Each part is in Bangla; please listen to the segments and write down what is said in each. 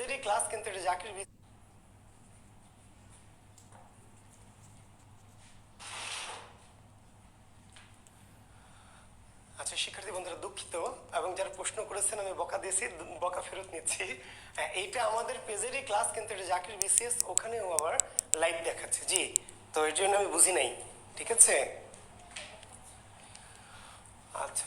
পেজেরই ক্লাস, কিন্তু এটা জাকির আচ্ছা শিক্ষার্থী বন্ধুরা, দুঃখিত এবং যারা প্রশ্ন করেছেন আমি বকা দিয়েছি, বকা ফেরত নিচ্ছি। এইটা আমাদের পেজেরই ক্লাস, কিন্তু এটা জাকির বিসিএস, ওখানেও আবার লাইভ দেখাচ্ছে। জি, তো এর জন্য আমি বুঝি নাই। ঠিক আছে, আচ্ছা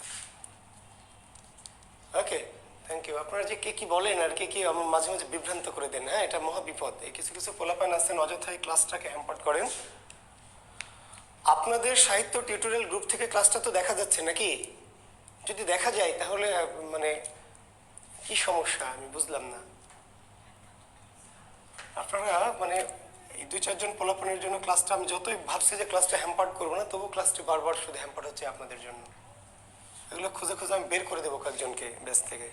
ওকে, থ্যাংক ইউ। আপনারা যে কে কি বলেন আর কে কি আমার মাঝে মাঝে বিভ্রান্ত করে দেন, হ্যাঁ এটা মহা বিপদ। এই কিছু কিছু পোলাপান আছেন অযথাই ক্লাসটাকে হ্যাম্পার করেন। আপনাদের সাহিত্য টিউটোরিয়াল গ্রুপ থেকে ক্লাসটা তো দেখা যাচ্ছে নাকি? যদি দেখা যায় তাহলে মানে কি সমস্যা আমি বুঝলাম না। আপনারা মানে এই দুই চারজন পোলাপনের জন্য ক্লাসটা, আমি যতই ভাবছি যে ক্লাসটা হ্যাম্পার্ড করবো না, তবু ক্লাসটি বারবার শুধু হ্যাম্পার্ড হচ্ছে আপনাদের জন্য। এগুলো খুঁজে খুঁজে আমি বের করে দেবো কয়েকজনকে ব্যাচ থেকে।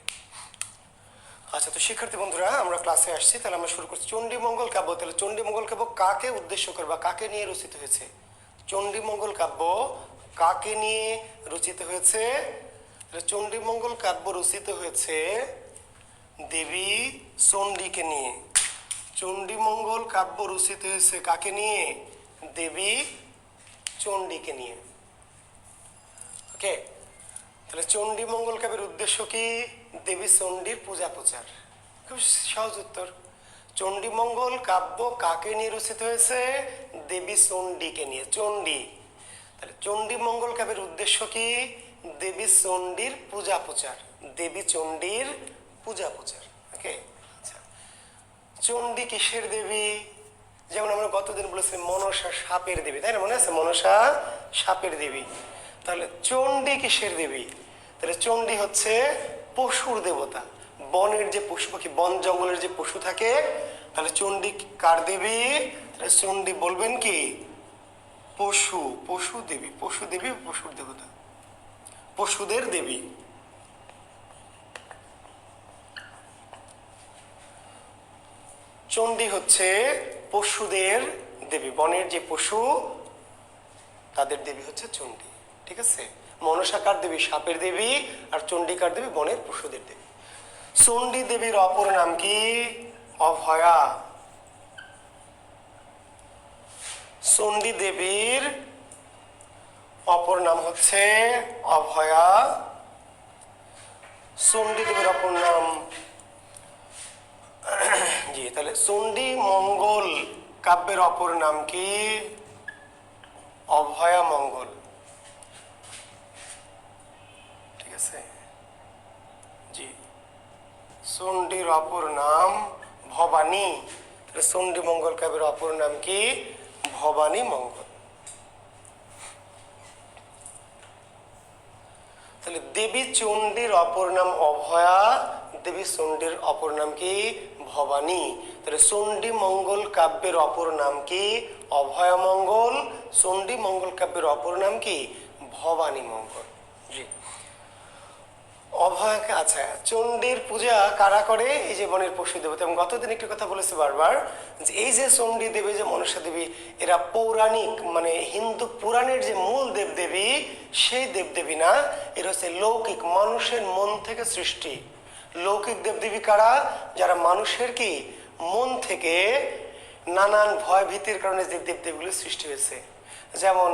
আচ্ছা, তো শিক্ষার্থী বন্ধুরা আমরা ক্লাসে আসছি, তাহলে আমরা শুরু করছি। চণ্ডীমঙ্গল কাব্য, তাহলে চণ্ডীমঙ্গল কাব্য কাকে উদ্দেশ্য করে বা কাকে নিয়ে রচিত হয়েছে? চণ্ডীমঙ্গল কাব্য কাকে নিয়ে রচিত হয়েছে? চণ্ডীমঙ্গল কাব্য রচিত হয়েছে দেবী চণ্ডীকে নিয়ে। চণ্ডীমঙ্গল কাব্য রচিত হয়েছে কাকে নিয়ে? দেবী চণ্ডীকে নিয়ে। ওকে, তাহলে চণ্ডীমঙ্গল কাব্যের উদ্দেশ্য কি? দেবী চণ্ডীর পূজা প্রচার। খুব সহজ উত্তর। চণ্ডীমঙ্গল কাব্য কাকে নিয়ে রচিত হয়েছে? দেবী চণ্ডীকে নিয়ে। চণ্ডী, তাহলে চণ্ডীমঙ্গল কাব্যের উদ্দেশ্য কি? দেবী চণ্ডীর পূজা প্রচার। দেবী চণ্ডীর পূজা প্রচার। ওকে, আচ্ছা, চণ্ডী কিসের দেবী? যেমন আমরা গতদিন বলেছি মনসা সাপের দেবী, তাই না? মনে আছে মনসা সাপের দেবী। তাহলে চণ্ডী কিসের দেবী? তাহলে চণ্ডী হচ্ছে পশুর দেবতা। বনের যে পশু পাখি, বন জঙ্গলের যে পশু থাকে, তাহলে চণ্ডী কার দেবী? তাহলে চণ্ডী বলবেন কি? পশু, পশু দেবী, পশু দেবী, পশুর দেবতা, পশুদের দেবী। চণ্ডী হচ্ছে পশুদের দেবী, বনের যে পশু তাদের দেবী হচ্ছে চণ্ডী। ঠিক আছে, মনসা কার দেবী? সাপের দেবী। আর চণ্ডিকার দেবী বনের পশুদের দেবী। চণ্ডী দেবীর অপর নাম কি? অভয়া। চণ্ডী দেবীর অপর নাম হচ্ছে অভয়া। চণ্ডী দেবীর অপর নাম, জি, তাহলে চণ্ডী মঙ্গল কাব্যের অপর নাম কি? অভয়া মঙ্গল। ঠিক আছে, জি, চণ্ডীর অপর নাম ভবানী। চণ্ডী মঙ্গল কাব্যের অপর নাম কি? ভবানী মঙ্গল। তাহলে দেবী চণ্ডীর অপর নাম অভয়া, দেবী চণ্ডীর অপর নাম কি? ভবানী। তাহলে চণ্ডী মঙ্গল কাব্যের অপর নাম কি? অভয়া মঙ্গল। চণ্ডী মঙ্গল কাব্যের অপর নাম কি? ভবানী মঙ্গল। জি, অভয়াকে, আচ্ছা, চণ্ডীর পূজা কারা করে? এই যে বনের পশু দেবতা। এবং গতদিন একটি কথা বলেছি বারবার, যে এই যে চণ্ডী দেবী, যে মনসা দেবী, এরা পৌরাণিক মানে হিন্দু পুরাণের যে মূল দেবদেবী, সেই দেবদেবী না, এরা হচ্ছে লৌকিক, মানুষের মন থেকে সৃষ্টি। লৌকিক দেবদেবী কারা? যারা মানুষের কি মন থেকে নানান ভয় ভীতির কারণে যে দেবদেবীগুলি সৃষ্টি হয়েছে। যেমন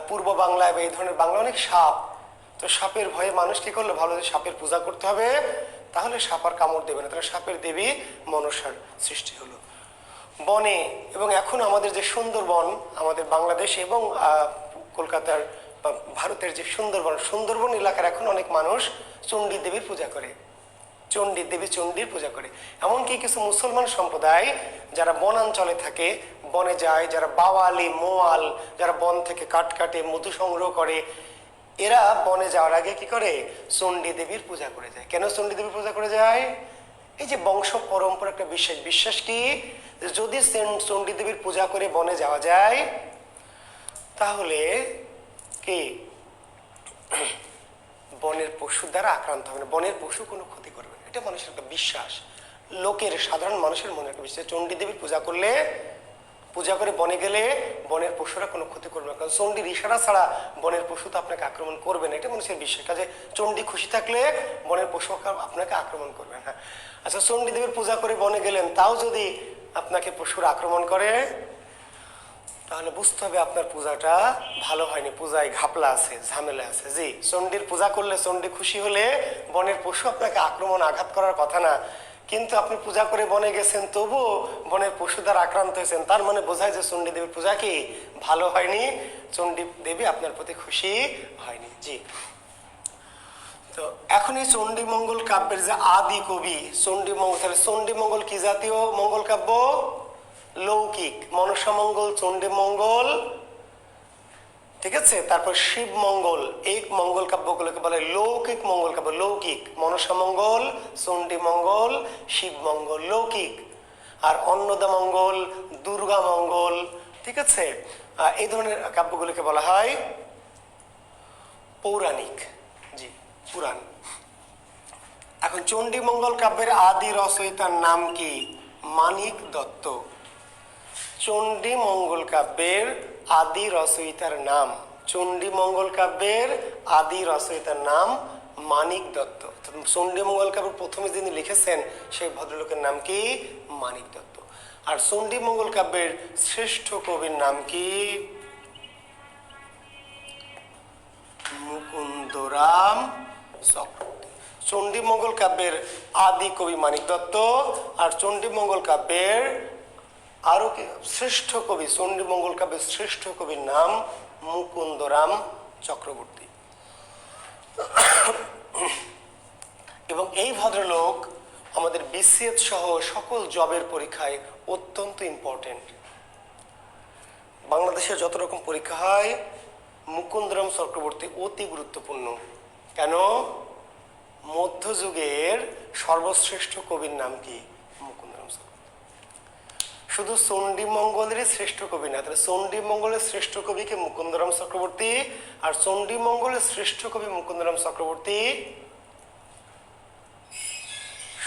পূর্ব বাংলায় বা এই ধরনের বাংলা অনেক সাপ, তো সাপের ভয়ে মানুষ কি করলো, ভালো যে সাপের পূজা করতে হবে, তাহলে সাপ আর কামড় দেবে না, তাহলে সাপের দেবী মনসার সৃষ্টি হলো। বনে, এবং এখন আমাদের যে সুন্দরবন, আমাদের বাংলাদেশ এবং কলকাতার বা ভারতের যে সুন্দরবন, সুন্দরবন এলাকার এখন অনেক মানুষ চণ্ডী দেবীর পূজা করে। চণ্ডী দেবী চণ্ডীর পূজা করে। এমনকি কিছু মুসলমান সম্প্রদায় যারা বনাঞ্চলে থাকে, বনে যায়, যারা বাওয়ালি মোয়াল, যারা বন থেকে কাঠ কাটে মধু সংগ্রহ করে, এরা বনে যাওয়ার আগে কি করে? চণ্ডী দেবীর পূজা করে যায়। কেন চণ্ডী দেবীর পূজা করে যায়? এই যে বংশ পরম্পরা একটা বিশ্বাস। বিশ্বাস কি? যদি চণ্ডী দেবীর পূজা করে বনে যাওয়া যায়, তাহলে কি বনের পশু দ্বারা আক্রান্ত হবে না, বনের পশু কোনো ক্ষতি করবে না। এটা মানুষের একটা বিশ্বাস, লোকের সাধারণ মানুষের মনে একটা বিশ্বাস। চণ্ডী দেবীর পূজা করলে পূজা করে বনে গেলে বনের পশুরা কোনো ক্ষতি করবে না, কারণ চণ্ডীর ইশারা ছাড়া বনের পশু তো আপনাকে আক্রমণ করবে না, এটা মানুষের বিশ্বাস। কাজে চণ্ডী খুশি থাকলে বনের পশু আপনাকে আক্রমণ করবে না। আচ্ছা, চণ্ডী দেবীর পূজা করে বনে গেলেন, তাও যদি আপনাকে পশুর আক্রমণ করে, তাহলে বুঝতে হবে আপনার পূজাটা ভালো হয়নি, পূজায় ঘাপলা আছে, ঝামেলা আছে। জি, চণ্ডীর পূজা করলে, চণ্ডী খুশি হলে বনের পশু আপনাকে আক্রমণ আঘাত করার কথা না, কিন্তু আপনি পূজা করে বনে গেছেন তবুও বনের পশু দ্বারা আক্রান্ত হয়েছেন, তার মানে বোঝায় যে চণ্ডী দেবীর পূজা কি ভালো হয়নি, চণ্ডী দেবী আপনার প্রতি খুশি হয়নি। জি, তো এখন এই চণ্ডীমঙ্গল কাব্যের যে আদি কবি চণ্ডীমঙ্গল, তাহলে চণ্ডীমঙ্গল কি জাতীয় মঙ্গল কাব্য? লৌকিক। মনসা মঙ্গল, চণ্ডীমঙ্গল, ঠিক আছে, তারপর শিব মঙ্গল, এই মঙ্গল কাব্যগুলোকে বলে লৌকিক মঙ্গল কাব্য। লৌকিক, মনসা মঙ্গল, চণ্ডী মঙ্গল, শিব মঙ্গল লৌকিক। আর অন্নদা মঙ্গল, দুর্গা মঙ্গল, ঠিক আছে, এই ধরনের কাব্যগুলোকে বলা হয় পৌরাণিক। জি, পুরাণ। এখন চণ্ডী মঙ্গল কাব্যের আদি রচয়িতার নাম কি? মানিক দত্ত। চণ্ডী মঙ্গল কাব্যের আদি রচয়িতার নাম, চণ্ডী মঙ্গল কাব্যের আদি রচয়িতার নাম মানিক দত্ত। চণ্ডী মঙ্গল কাব্যের প্রথমে যিনি লিখেছেন সেই ভদ্রলোকের নাম কি? মানিক দত্ত। আর চণ্ডী মঙ্গল কাব্যের শ্রেষ্ঠ কবির নাম কি? মুকুন্দরাম চক্রবর্তী। চণ্ডী মঙ্গল কাব্যের আদি কবি মানিক দত্ত, আর চণ্ডী মঙ্গল কাব্যের আরো শ্রেষ্ঠ কবি, চণ্ডী মঙ্গল কাব্যের শ্রেষ্ঠ কবির নাম মুকুন্দরাম চক্রবর্তী। এবং এই ভদ্রলোক আমাদের বিসিএস সহ সকল জবের পরীক্ষায় অত্যন্ত ইম্পর্টেন্ট। বাংলাদেশে যত রকম পরীক্ষা হয় মুকুন্দরাম চক্রবর্তী অতি গুরুত্বপূর্ণ। কেন? মধ্যযুগের সর্বশ্রেষ্ঠ কবির নাম কি? মুকুন্দরাম চক্রবর্তী। শুধু চণ্ডী মঙ্গলেরই শ্রেষ্ঠ কবি না, তাহলে চণ্ডী মঙ্গলের শ্রেষ্ঠ কবিকে মুকুন্দরাম চক্রবর্তী, আর চণ্ডী মঙ্গলের শ্রেষ্ঠ কবি মুকুন্দরাম চক্রবর্তী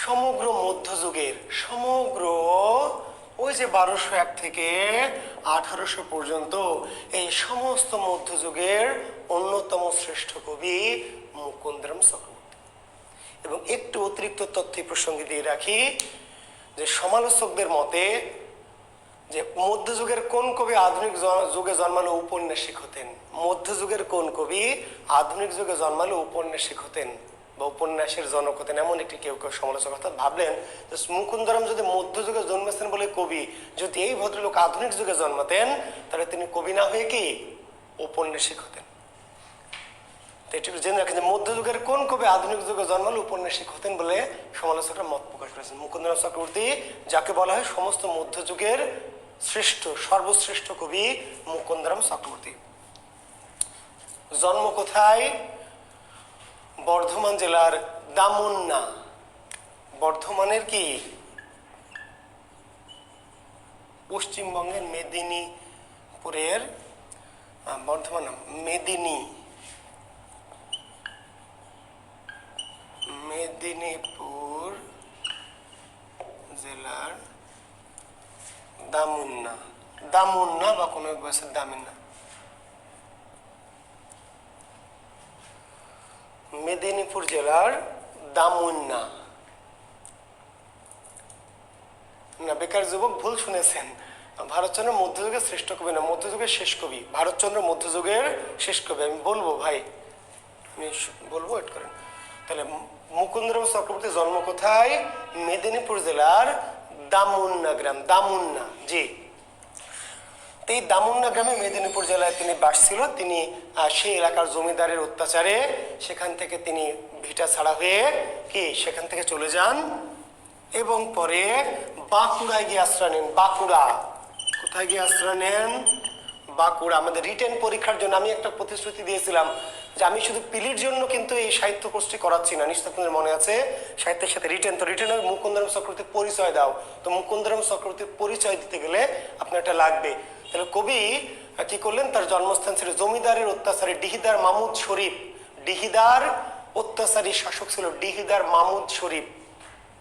সমগ্র মধ্যযুগের, সমগ্র ওই যে 1201 থেকে 1800 পর্যন্ত এই সমস্ত মধ্যযুগের অন্যতম শ্রেষ্ঠ কবি মুকুন্দরাম চক্রবর্তী। এবং একটু অতিরিক্ত তথ্য প্রসঙ্গে দিয়ে রাখি যে সমালোচকদের মতে যে মধ্যযুগের কোন কবি আধুনিক যুগে জন্মালে ঔপন্যাসিক হতেন, মধ্যযুগের কোন কবি আধুনিক যুগে জন্মালে ঔপন্যাসিক হতেন বা উপন্যাসের জনক হতেন, এমন একটি কেউ কেউ সমালোচক অর্থাৎ ভাবলেন যে মুকুন্দরাম যদি মধ্যযুগে জন্মেছেন বলে কবি, যদি এই ভদ্রলোক আধুনিক যুগে জন্মাতেন তাহলে তিনি কবি না হয়ে কি ঔপন্যাসিক হতেন। তো এটি জেনে রাখেন যে মধ্যযুগের কোন কবি আধুনিক যুগে জন্মালে উপন্যাসিক হতেন বলে সমালোচকরা মত প্রকাশ করেছেন। মুকুন্দরাম চক্রবর্তী, যাকে বলা হয় সমস্ত মধ্যযুগের শ্রেষ্ঠ, সর্বশ্রেষ্ঠ কবি মুকুন্দরাম চক্রবর্তী। জন্ম কোথায়? বর্ধমান জেলার দামুন্না। বর্ধমানের কি পশ্চিমবঙ্গের মেদিনীপুরের, বর্ধমান মেদিনীপুর জেলার দামুন্না, দামুন্না বা কোনো বয়সের দামিন্না, মেদিনীপুর জেলার দামুন্না। না, বেকার যুবক, ভুল শুনেছেন। ভারতচন্দ্র মধ্যযুগের শ্রেষ্ঠ কবি না, মধ্যযুগের শেষ কবি। ভারতচন্দ্র মধ্যযুগের শেষ কবি। আমি বলবো ভাই, আমি বলবো, ওয়েট করেন। তাহলে মুকুন্দরাম চক্রবর্তীর জন্ম কোথায়? মেদিনীপুর জেলার দামুন্না গ্রাম, দামুন্না। জি, এই দামুন্না গ্রামে মেদিনীপুর জেলায় তিনি বাস ছিল। তিনি সেই এলাকার জমিদারের অত্যাচারে সেখান থেকে তিনি ভিটা ছাড়া হয়ে কি সেখান থেকে চলে যান এবং পরে বাঁকুড়ায় গিয়ে আশ্রয় নেন। বাঁকুড়া, কোথায় গিয়ে আশ্রয় নেন? বাঁকুড়া। আমাদের রিটেন পরীক্ষার জন্য আমি একটা প্রতিশ্রুতি দিয়েছিলাম যে আমি শুধু পিলির জন্য কিন্তু এই সাহিত্য কোর্সটি করাচ্ছি না, নিশ্চয় আপনাদের মনে আছে। সাহিত্যের সাথে রিটেন, তো রিটেন হবে মুকুন্দরাম চক্রবর্তীর পরিচয় দাও। তো মুকুন্দরাম চক্রবর্তীর পরিচয় দিতে গেলে আপনার এটা লাগবে। তাহলে কবি কি করলেন? তার জন্মস্থান ছিল জমিদারের অত্যাচারে ডিহিদার মামুদ শরীফ, ডিহিদার অত্যাচারী শাসক ছিল ডিহিদার মামুদ শরীফ।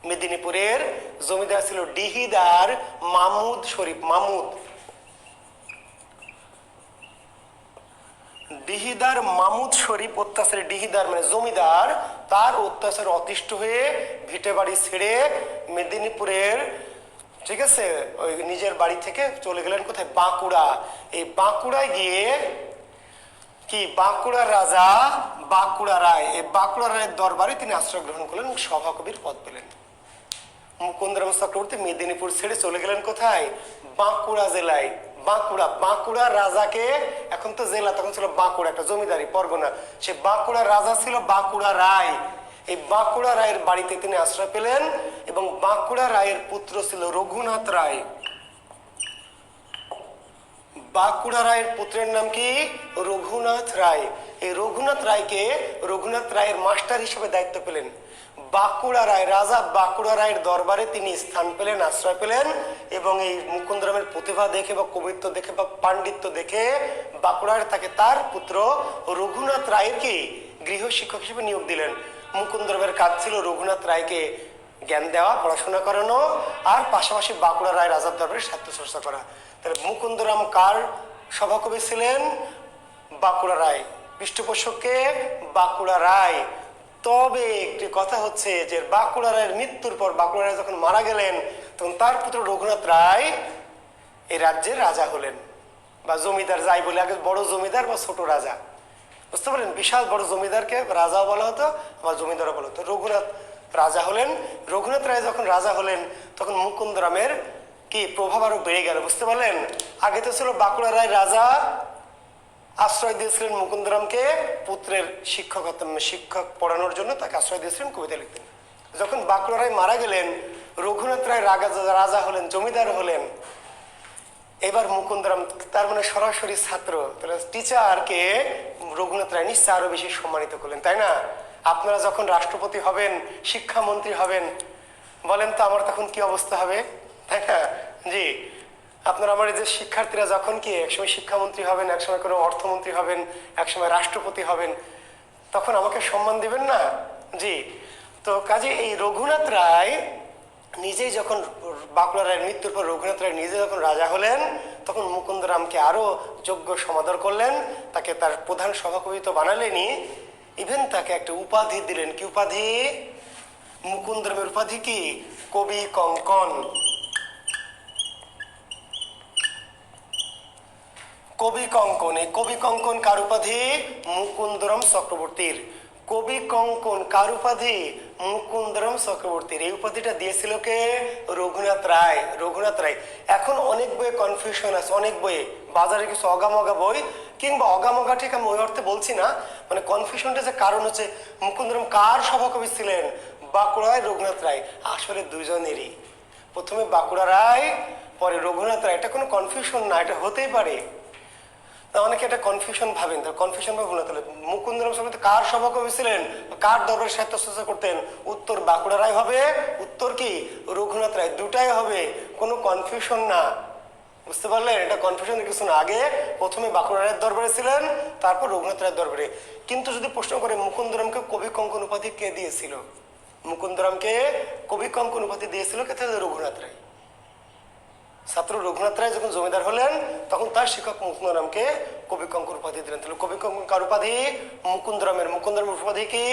মেদিনীপুরের জমিদার ছিল ডিহিদার মামুদ শরীফ, মামুদ। ডিহিদার মামুদ শরীফ অত্যাচারে, ডিহিদার মানে জমিদার, তার অত্যাচারে অতিষ্ঠ হয়ে ভিটে বাড়ি ছেড়ে মেদিনীপুরের, ঠিক আছে, ওই নিজের বাড়ি থেকে চলে গেলেন কোথায়, বাঁকুড়া। এই বাঁকুড়ায় গিয়ে কি, বাঁকুড়ার রাজা বাঁকুড়া রায়, এই বাঁকুড়া রায়ের দরবারে তিনি আশ্রয় গ্রহণ করলেন, সভাকবির পদ পেলেন। মুকুন্দরাম চক্রবর্তী মেদিনীপুর ছেড়ে চলে গেলেন কোথায়, বাঁকুড়া জেলায়। বাঁকুড়া, বাঁকুড়ার রাজাকে, এখন তো জেলা, তখন ছিল বাঁকুড়া, একটা জমিদারি পরগনা, সে বাঁকুড়ার রাজা ছিল বাঁকুড়া রায়। এই বাঁকুড়া রায়ের বাড়িতে তিনি আশ্রয় পেলেন এবং বাঁকুড়া রায়ের পুত্র ছিল রঘুনাথ রায়। বাঁকুড়া রায়ের পুত্রের নাম কি, রঘুনাথ রায়। এই রঘুনাথ রায়কে, রঘুনাথ রায়ের মাস্টার হিসেবে দায়িত্ব পেলেন। বাঁকুড়া রায়, রাজা বাঁকুড়া রায়ের দরবারে তিনি স্থান পেলেন, আশ্রয় পেলেন এবং এই মুকুন্দরামের প্রতিভা দেখে বা কবিত্ব দেখে বা পাণ্ডিত্য দেখে বাঁকুড়ার তাকে তার পুত্র রঘুনাথ রায়ের কি গৃহ শিক্ষক হিসেবে নিয়োগ দিলেন। মুকুন্দরামের কাজ ছিল রঘুনাথ রায়কে জ্ঞান দেওয়া, পড়াশোনা করানো, আর পাশাপাশি বাঁকুড়া রায় রাজার দরবারে সাহিত্য চর্চা করা। তাহলে মুকুন্দরাম কার সভাকবি ছিলেন, বাঁকুড়া রায়। পৃষ্ঠপোষককে বাঁকুড়া রায়। তবে একটি কথা হচ্ছে যে বাঁকুড়া রায়ের মৃত্যুর পর, বাঁকুড়া রায় যখন মারা গেলেন, তখন তার পুত্র রঘুনাথ রায় এই রাজ্যের রাজা হলেন, বা জমিদার যাই বলে, আগে বড় জমিদার বা ছোট রাজা, বুঝতে পারলেন, বিশাল বড় জমিদারকে রাজাও বলা হতো, আবার জমিদারও বলা হতো। রঘুনাথ রাজা হলেন। রঘুনাথ রায় যখন রাজা হলেন তখন মুকুন্দরামের কি প্রভাব আরো বেড়ে গেল, বুঝতে পারলেন। আগে তো ছিল বাঁকুড়া রায় রাজা আশ্রয় দিয়েছিলেন মুকুন্দরামকে পুত্রের শিক্ষক পড়ানোর জন্য, তাকে আশ্রয় দিয়েছিলেন, কবিতা লিখতেন। যখন বাঁকুড়া রায় মারা গেলেন, রঘুনাথ রায় রাজা হলেন, জমিদার হলেন। এবার মুকুন্দরাম তার মানে সরাসরি ছাত্র, তাহলে টিচারকে রঘুনাথ রায় নিশ্চয় আরো বেশি সম্মানিত করলেন, তাই না? আপনারা যখন রাষ্ট্রপতি হবেন, শিক্ষামন্ত্রী হবেন, বলেন তো আমার তখন কি অবস্থা হবে, তাই না? জি, আপনারা আমার এই যে শিক্ষার্থীরা যখন কি একসময় শিক্ষামন্ত্রী হবেন, একসময় কোনো অর্থমন্ত্রী হবেন, একসময় রাষ্ট্রপতি হবেন, তখন আমাকে সম্মান দিবেন না? জি। তো কাজে এই রঘুনাথ রায় নিজেই যখন, বাঁকুড়া রায়ের মৃত্যুর পর রঘুনাথ রায় নিজে যখন রাজা হলেন, তখন মুকুন্দরামকে আরো যোগ্য সমাদর করলেন, তাকে তার প্রধান সভাকবি তো বানালেনই, ইভেন তাকে একটা উপাধি দিলেন। কি উপাধি? মুকুন্দরামের উপাধি কি, কবি কঙ্কন। কবি কঙ্কন, এই কবি কঙ্কন কার উপাধি? মুকুন্দরাম চক্রবর্তীর। কবি কঙ্কন কার উপাধি? মুকুন্দরাম চক্রবর্তীর। এই উপাধিটা দিয়েছিল কে? রঘুনাথ রায়। রঘুনাথ রায়। এখন অনেক বইয়ে কনফিউশন আছে, অনেক বইয়ে, বাজারে কিছু অগামগা বই, কিংবা অগামগা ঠিক আমি ওই অর্থে বলছি না, মানে কনফিউশনটা যে কারণ হচ্ছে মুকুন্দরাম কার সভাকবি ছিলেন? বাঁকুড়ায় রঘুনাথ রায়। আসলে দুইজনেরই, প্রথমে বাঁকুড়া রায়, পরে রঘুনাথ রায়। এটা কোনো কনফিউশন না, এটা হতেই পারে। অনেকে এটা কনফিউশন ভাবেন, তার কনফিউশন ভাবে না। তাহলে মুকুন্দরাম চক্রবর্তী কার সভাকবি ছিলেন, কার দরবারে সাহিত্য চর্চা করতেন? উত্তর বাঁকুড়া রায় হবে, উত্তর কি রঘুনাথ রায়, দুটাই হবে, কোনো কনফিউশন না, বুঝতে পারলেন? এটা কনফিউশনের কিছু না। আগে প্রথমে বাঁকুড়া রায়ের দরবারে ছিলেন, তারপর রঘুনাথ রায়ের দরবারে। কিন্তু যদি প্রশ্ন করে মুকুন্দরামকে কবি কঙ্কন উপাধি কে দিয়েছিল? মুকুন্দরামকে কবি কঙ্কন উপাধি দিয়েছিল কে? তাহলে রঘুনাথ রায়। ছাত্র রঘুনাথ রায় যখন জমিদার হলেন, তখন তার শিক্ষক মুকুন্দরামকে কবি কঙ্কন উপাধি দিলেন। তাহলে কবি কঙ্কন কার উপাধি? মুকুন্দরামের। মুকুন্দরামের উপাধি কি?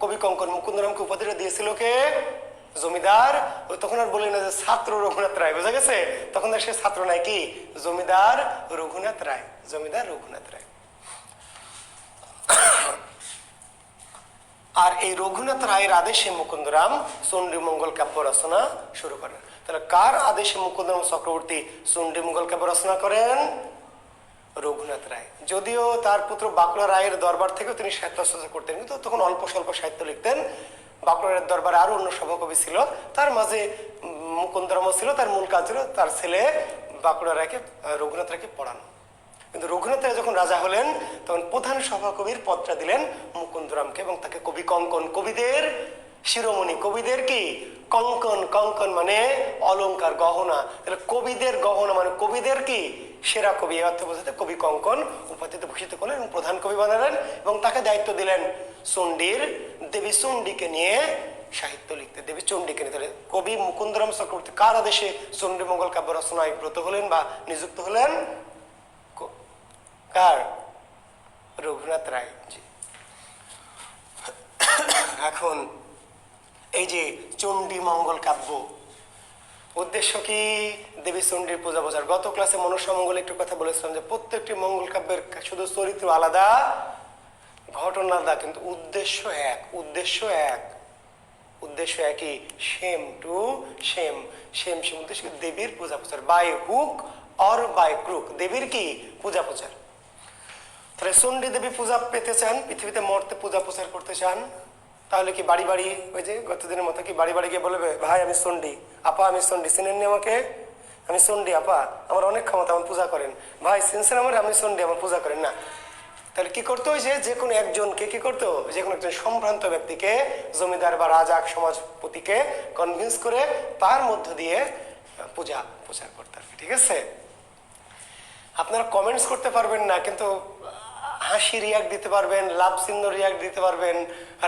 কবি কঙ্কন। মুকুন্দরামকে উপাধিটা দিয়েছিল কে? জমিদার। ওই তখন আর বললেন না যে ছাত্র রঘুনাথ রায়, বোঝা গেছে? তখন আর সে ছাত্র নাই, কি জমিদার রঘুনাথ রায়, জমিদার রঘুনাথ রায়। আর এই রঘুনাথ রায়ের আদেশে মুকুন্দরাম চণ্ডীমঙ্গল কাব্য রচনা শুরু করেন। তাহলে কার আদেশে মুকুন্দরাম চক্রবর্তী চণ্ডীমঙ্গল কাব্য রচনা করেন? রঘুনাথ রায়। যদিও তার পুত্র বাঁকুড়া রায়ের দরবার থেকেও তিনি সাহিত্য চর্চা করতেন, কিন্তু তখন অল্প স্বল্প সাহিত্য লিখতেন। বাঁকুড়া রায়ের দরবারে আরো অন্য সভাকবি ছিল, তার মাঝে মুকুন্দরামও ছিল। তার মূল কাজ ছিল তার ছেলে বাঁকুড়া রায়কে, রঘুনাথ রায়কে পড়ানো। কিন্তু রঘুনাথ রায় যখন রাজা হলেন, তখন প্রধান সভাকবির পদটা দিলেন মুকুন্দরামকে এবং তাকে কবি কঙ্কন, কবিদের শিরোমণি, কবিদের কি কঙ্কন, কঙ্কন মানে অলংকার, গহনা। তাহলে কবিদের গহনা মানে কবিদের কি সেরা কবি, এই অর্থে বোঝাতে কবি কঙ্কন উপাধিতে ভূষিত করলেন এবং প্রধান কবি বানালেন এবং তাকে দায়িত্ব দিলেন চণ্ডীর দেবী চণ্ডীকে নিয়ে সাহিত্য লিখতে, দেবী চণ্ডীকে নিয়ে। তাহলে কবি মুকুন্দরাম চক্রবর্তী কার আদেশে চণ্ডীমঙ্গল কাব্য রচনায় ব্রত হলেন বা নিযুক্ত হলেন? কার? রঘুনাথ রায়। জি। এখন এই যে চণ্ডী মঙ্গল কাব্য, উদ্দেশ্য কি? দেবী চণ্ডীর পূজা বোঝার। গত ক্লাসে মনসা মঙ্গল একটু কথা বলেছিলাম যে প্রত্যেকটি মঙ্গল কাব্যের শুধু চরিত্র আলাদা, ঘটনা আলাদা, কিন্তু উদ্দেশ্য এক। উদ্দেশ্য এক, উদ্দেশ্য একই, same to same. Same same উদ্দেশ্য দেবীর পূজা প্রচার, by hook or by crook, দেবীর কি পূজা প্রচার। তাহলে চণ্ডী দেবী পূজা পেতে চান, পৃথিবীতে মর্তে পূজা প্রচার করতে চান, তাহলে কি বাড়ি বাড়ি ওই যে গতদিনের মতো কি বাড়ি বাড়ি গিয়ে বলবে ভাই আমি চণ্ডী, আপা আমি চণ্ডী, চিনেননি আমাকে, আমি চণ্ডী আপা, আমার অনেক ক্ষমতা, আমার পূজা করেন, ভাই চিনছেন আমার, আমি চণ্ডী, আমার পূজা করেন না। তাহলে কি করতে হয়েছে? যে কোনো একজনকে কি করতো, যে কোনো একজন সম্ভ্রান্ত ব্যক্তিকে, জমিদার বা রাজা সমাজপতিকে কনভিন্স করে তার মধ্য দিয়ে পূজা প্রচার করতে হবে। ঠিক আছে? আপনারা কমেন্টস করতে পারবেন না, কিন্তু হাসি রিয়াক্ট দিতে পারবেন, লাভ চিহ্ন রিয়াক্ট দিতে পারবেন,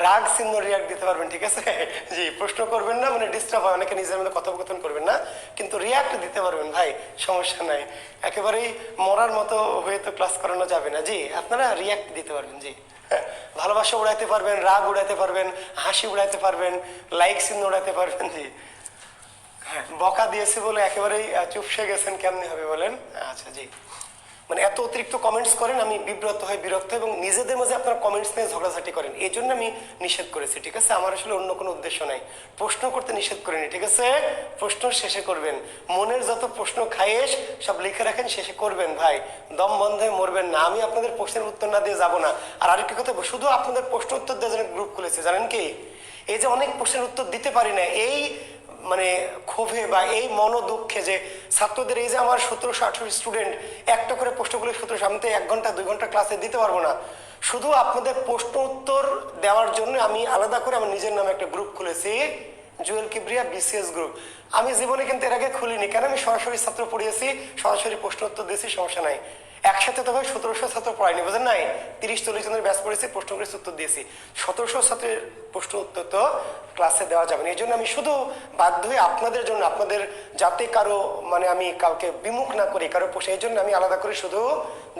রাগ চিহ্ন রিয়াক্ট দিতে পারবেন। ঠিক আছে? জি, প্রশ্ন করবেন না, মানে ডিস্টার্ব হয়, অনেকে নিজের মধ্যে কথোপকথন করবেন না, কিন্তু রিয়াক্ট দিতে পারবেন। ভাই সমস্যা নাই, একেবারেই মরার মতো হয়ে তো ক্লাস করানো যাবে না। জি, আপনারা রিয়াক্ট দিতে পারবেন। জি, ভালোবাসা উড়াইতে পারবেন, রাগ উড়াইতে পারবেন, হাসি উড়াইতে পারবেন, লাইক চিহ্ন উড়াইতে পারবেন। জি, হ্যাঁ, বকা দিয়েছি বলে একেবারেই চুপসে গেছেন কেমনি হবে বলেন? আচ্ছা, জি, মানে এত অতিরিক্ত কমেন্টস করেন, আমি বিব্রত হই, বিরক্ত, এবং নিজেদের মাঝে আপনারা কমেন্টস নিয়ে ঝগড়াঝাটি করেন, এই জন্য আমি নিষেধ করেছি। ঠিক আছে? আমার আসলে অন্য কোনো উদ্দেশ্য নাই, প্রশ্ন করতে নিষেধ করিনি। ঠিক আছে? প্রশ্ন শেষে করবেন, মনের যত প্রশ্ন খায়েশ সব লিখে রাখেন, শেষে করবেন। ভাই দম বন্ধ হয়ে মরবেন না, আমি আপনাদের প্রশ্নের উত্তর না দিয়ে যাবো না। আর আরেকটি কথা, শুধু আপনাদের প্রশ্ন উত্তর দেওয়ার জন্য গ্রুপ খুলেছে, জানেন কি? এই যে অনেক প্রশ্নের উত্তর দিতে পারি না, এই মানে ক্ষোভে বা এই মনোদুঃখে যে ছাত্রদের, এই যে আমার 1700-1800 স্টুডেন্ট, একটা করে প্রশ্নগুলো 1700, আমি তো 1 ঘন্টা 2 ঘন্টা ক্লাসে দিতে পারবো না। শুধু আপনাদের প্রশ্ন উত্তর দেওয়ার জন্য আমি আলাদা করে আমার নিজের নামে একটা গ্রুপ খুলেছি, জুয়েল কিবরিয়া বিসিএস গ্রুপ। আমি জীবনে কিন্তু এর আগে খুলিনি, কেন? আমি সরাসরি ছাত্র পড়িয়েছি, সরাসরি প্রশ্ন উত্তর দিয়েছি, সমস্যা নাই। একসাথে তো ভাই 1700 ছাত্র পড়াইনি, বুঝেন নাই? 30-40 জনের ব্যাচ পড়েছি, প্রশ্ন করে উত্তর দিয়েছি। 1700 ছাত্রের প্রশ্ন উত্তর তো ক্লাসে দেওয়া যাবে না। এই জন্য আমি শুধু বাধ্য হয়ে আপনাদের জন্য, আপনাদের যাতে কারো মানে আমি কাউকে বিমুখ না করি, কারো পোষে, এই জন্য আমি আলাদা করে শুধু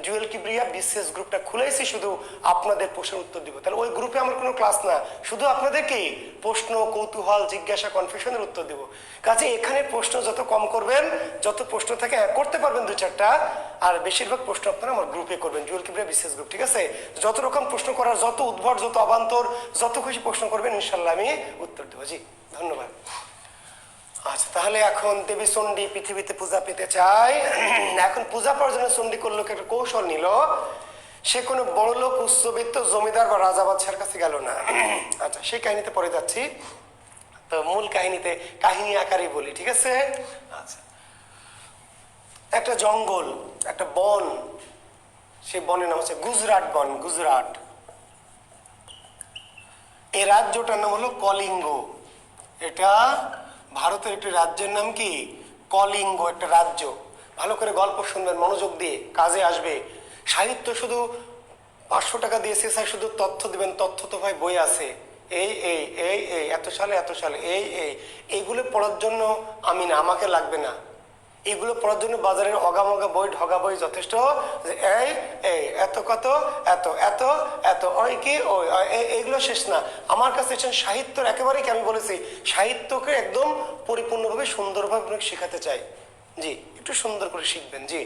জুয়েল কিবরিয়া বিসিএস গ্রুপটা খুলেছি, শুধু আপনাদের প্রশ্নের উত্তর দিব। তাহলে ওই গ্রুপে আমার কোনো ক্লাস না, শুধু আপনাদের কি প্রশ্ন, কৌতূহল, জিজ্ঞাসা, কনফিউশনের উত্তর দেব। কাজে এখানে প্রশ্ন যত কম করবেন, যত প্রশ্ন থাকে করতে পারবেন 2-4টা, আর বেশিরভাগ প্রশ্ন আপনারা আমার গ্রুপে করবেন, জুয়েল কিবরিয়া বিসিএস গ্রুপ। ঠিক আছে? যত রকম প্রশ্ন করার, যত উদ্ভট, যত অবান্তর, যত খুশি প্রশ্ন করবেন, ইনশাল্লাহ আমি উত্তর দেবো। জি, ধন্যবাদ। আচ্ছা, তাহলে এখন দেবী চণ্ডী পৃথিবীতে পূজা পেতে চায়। এখন পূজা পাওয়ার জন্য চণ্ডী করলো একটা কৌশল নিল, সে কোনো বড় লোক, উচ্চবিত্ত জমিদার বা রাজা বাদশার কাছে গেল না। আচ্ছা, সেই কাহিনীতে পরে যাচ্ছি, তো মূল কাহিনীতে কাহিনী আকারে বলি। ঠিক আছে? আচ্ছা, একটা জঙ্গল, একটা বন, সেই বনের নাম হচ্ছে গুজরাট বন, গুজরাট। এই রাজ্যটার নাম হলো কলিঙ্গ। এটা ভারতের একটি রাজ্যের নাম কি? কলিঙ্গ, একটা রাজ্য। ভালো করে গল্প শুনবেন, মনোযোগ দিয়ে, কাজে আসবে। সাহিত্য শুধু 500 টাকা দিয়েছে স্যার, শুধু তথ্য দিবেন, তথ্য তো ভাই বই আছে, এই এই এই এই এত সালে এত সালে এই এই, এইগুলো পড়ার জন্য আমি না, আমাকে লাগবে না। এগুলো পড়ার জন্য বাজারের অগামগা বই, ঢগা বই যথেষ্ট। যে এই এই এত কত এত এত এত ওই কি ওই, এইগুলো শেষ না। আমার কাছে সাহিত্যর একেবারেই কি, আমি বলেছি সাহিত্যকে একদম পরিপূর্ণভাবে সুন্দরভাবে শেখাতে চাই। জি, একটু সুন্দর করে শিখবেন। জি,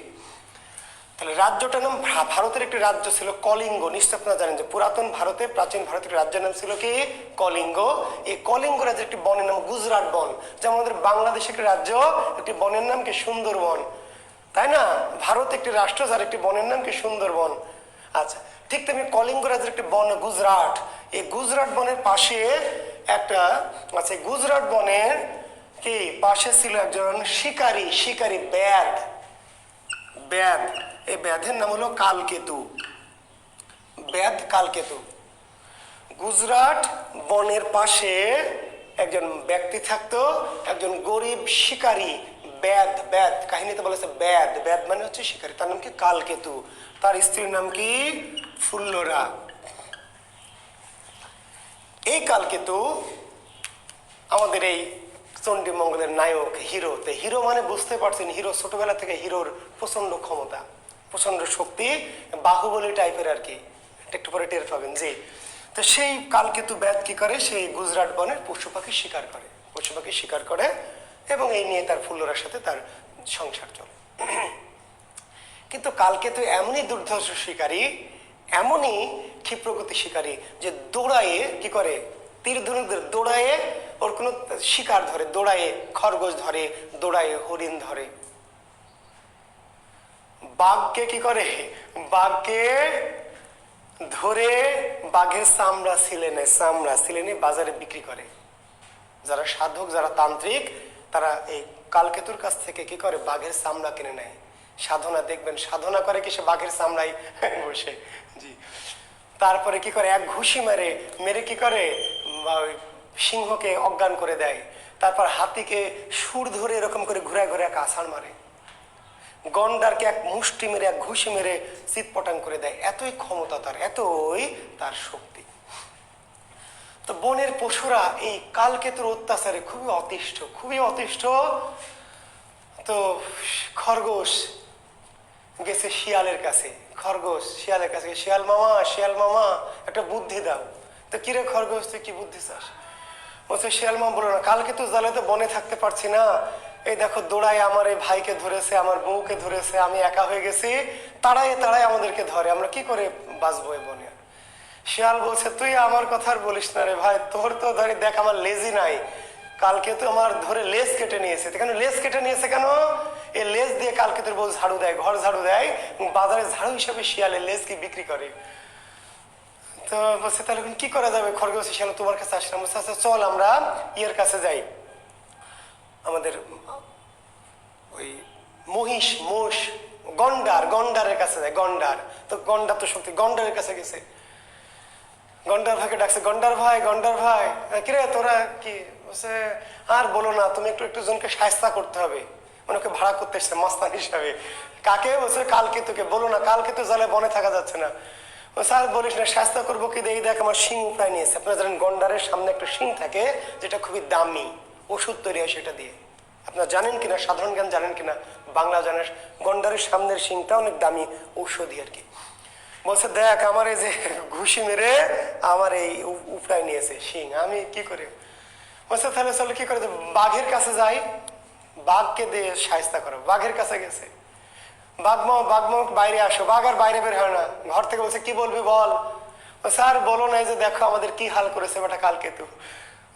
তাহলে রাজ্যটার নাম, ভারতের একটি রাজ্য ছিল কলিঙ্গ। নিশ্চয় আপনারা জানেন যে পুরাতন ভারতে, প্রাচীন ভারতের রাজ্যের নাম ছিল কি? কলিঙ্গ। এই কলিঙ্গ রাজ্যের একটি বনের নাম গুজরাট বন। যেমন আমাদের বাংলাদেশের একটি রাজ্য, একটি বনের নাম কি? সুন্দরবন, তাই না? ভারত একটি রাষ্ট্র, যার একটি বনের নাম কি? সুন্দরবন। আচ্ছা, ঠিক তেমনি কলিঙ্গ রাজ্যের একটি বন গুজরাট। এই গুজরাট বনের পাশে একটা আছে, গুজরাট বনের কি পাশে ছিল একজন শিকারী, শিকারী ব্যাধ, ব্যাধ। এই ব্যাধের নাম হলো কালকেতু, ব্যাধ কালকেতু। গুজরাট বনের পাশে একজন ব্যক্তি থাকতো, একজন গরিব শিকারী, ব্যাধ। ব্যাধ কাহিনীতে বলেছে ব্যাধ, ব্যাধ মানে হচ্ছে শিকারী, তার নাম কি? কালকেতু। তার স্ত্রীর নাম কি? ফুল্লরা। এই কালকেতু আমাদের এই চণ্ডী মঙ্গলের নায়ক, হিরো। তো হিরো মানে বুঝতে পারছেন, হিরো ছোটবেলা থেকে হিরোর প্রচন্ড ক্ষমতা, প্রচন্ড শক্তি, বাহুবলী টাইপের আর কি। একটু পরে টের পাবেন। জি, তো সেই কালকেতু ব্যাধ কি করে, সেই গুজরাট বনের পশু পাখি শিকার করে, পশু পাখি শিকার করে, এবং এই নিয়ে তার ফুল্লরার সাথে তার সংসার চলে। কিন্তু কালকেতু এমনই দুর্ধর্ষ শিকারী, এমনই ক্ষিপ্রগতি শিকারী, যে দৌড়ায়ে কি করে, তীর ধনুকদের দৌড়ায়ে ওর কোনো শিকার ধরে, দৌড়ায়ে খরগোশ ধরে, দৌড়ায়ে হরিণ ধরে। বাঘকে কি করে, বাঘকে ধরে বাঘের চামড়া ছিলে নেয়, চামড়া ছিলে নিয়ে বাজারে বিক্রি করে। যারা সাধক, যারা তান্ত্রিক, তারা এই কালকেতুর কাছ থেকে কি করে, বাঘের চামড়া কিনে নেয়। সাধনা দেখবেন, সাধনা করে কি সে বাঘের চামড়াই বসে। জি, তারপরে কি করে, এক ঘুষি মেরে মেরে কি করে, সিংহকে অজ্ঞান করে দেয়। তারপর হাতিকে সুর ধরে এরকম করে ঘুরায় ঘুরে এক আছাড় মারে। গন্ডারকে এক মুষ্টি মেরে, এক ঘুষি মেরে চিৎপটাং করে দেয়। এতই ক্ষমতা তার, এতই তার শক্তি। তো বনের পশুরা এই কালকেতুর অত্যাচারে খুবই অতিষ্ঠ, খুবই অতিষ্ঠ। তো খরগোশ গেছে শিয়ালের কাছে, খরগোশ শিয়ালের কাছে, শিয়াল মামা, শিয়াল মামা একটা বুদ্ধি দাও। তো কিরে খরগোশ, তুই কি বুদ্ধি চাস? বলছে শিয়াল মামা, বলো না, কালকেতু জালে তো বনে থাকতে পারছি না, এই দেখো দৌড়ায় আমার এই ভাইকে ধরেছে, আমার বউকে ধরেছে, আমি একা হয়ে গেছি, তাড়ায় তাড়ায় আমাদেরকে ধরে, আমরা কি করে বাঁচবো এই বনে? শিয়াল বলছে, তুই আমার কথা আর বলিস না রে ভাই, তোর তো ধরে দেখ আমার লেজই নাই, কালকে তো আমার ধরে লেজ কেটে নিয়েছে। কেন লেজ কেটে নিয়েছে কেন? এই লেজ দিয়ে কালকে তোর বউ ঝাড়ু দেয়, ঘর ঝাড়ু দেয়, বাজারে ঝাড়ু হিসাবে শিয়ালের লেজ কি বিক্রি করে। তো বলছে তাহলে কি করা যাবে? খরগোশ শিয়াল তোমার কাছে আসলাম, বলছে আচ্ছা চল আমরা ইয়ের কাছে যাই, আমাদের ওই মহিষ, মোষ, গন্ডার, গন্ডারের কাছে যায়। গন্ডার তো, গন্ডার তো শক্তি, গন্ডারের কাছে গেছে। গন্ডার ভাইকে ডাকছে, গন্ডার ভাই, গন্ডার ভাই, কিরে তোরা কি? বলছে আর বলো না, তুমি একটু একটু জনকে সাহায্য করতে হবে, মানে ওকে ভাড়া করতে এসছে মাস্তান হিসাবে। কাকে? বলছে কালকেতুকে। বলো না, কালকেতু জালে বনে থাকা যাচ্ছে না। বলছে আর বলিস না, সাহায্য করবো কি? এই দেখ আমার শিং উপায় নিয়েছে। আপনারা জানেন গন্ডারের সামনে একটা শিং থাকে, যেটা খুবই দামি, ওষুধ তৈরি হয় সেটা দিয়ে। আপনারা জানেন কিনা, সাধারণ জ্ঞান জানেন কিনা, বাংলা জানেন, গন্ডারের সামনের শিংটা অনেক দামি ঔষধি আর কি। বলছে দেখ আমার এই যে ঘুষি মেরে আমার এই উপড়ায় নিয়েছে শিং, আমি কি করে? বলছে তাহলে চলো কি করে, বাঘের কাছে যাই, বাঘকে দিয়ে সাহায্য করো। বাঘের কাছে গেছে, বাঘ মাও বাইরে আসো। বাঘ আর বাইরে বের হয় না, ঘর থেকে বলছে কি বলবি বল। বলছে আর বলো না, যে দেখো আমাদের কি হাল করেছে বেটা কালকেতু।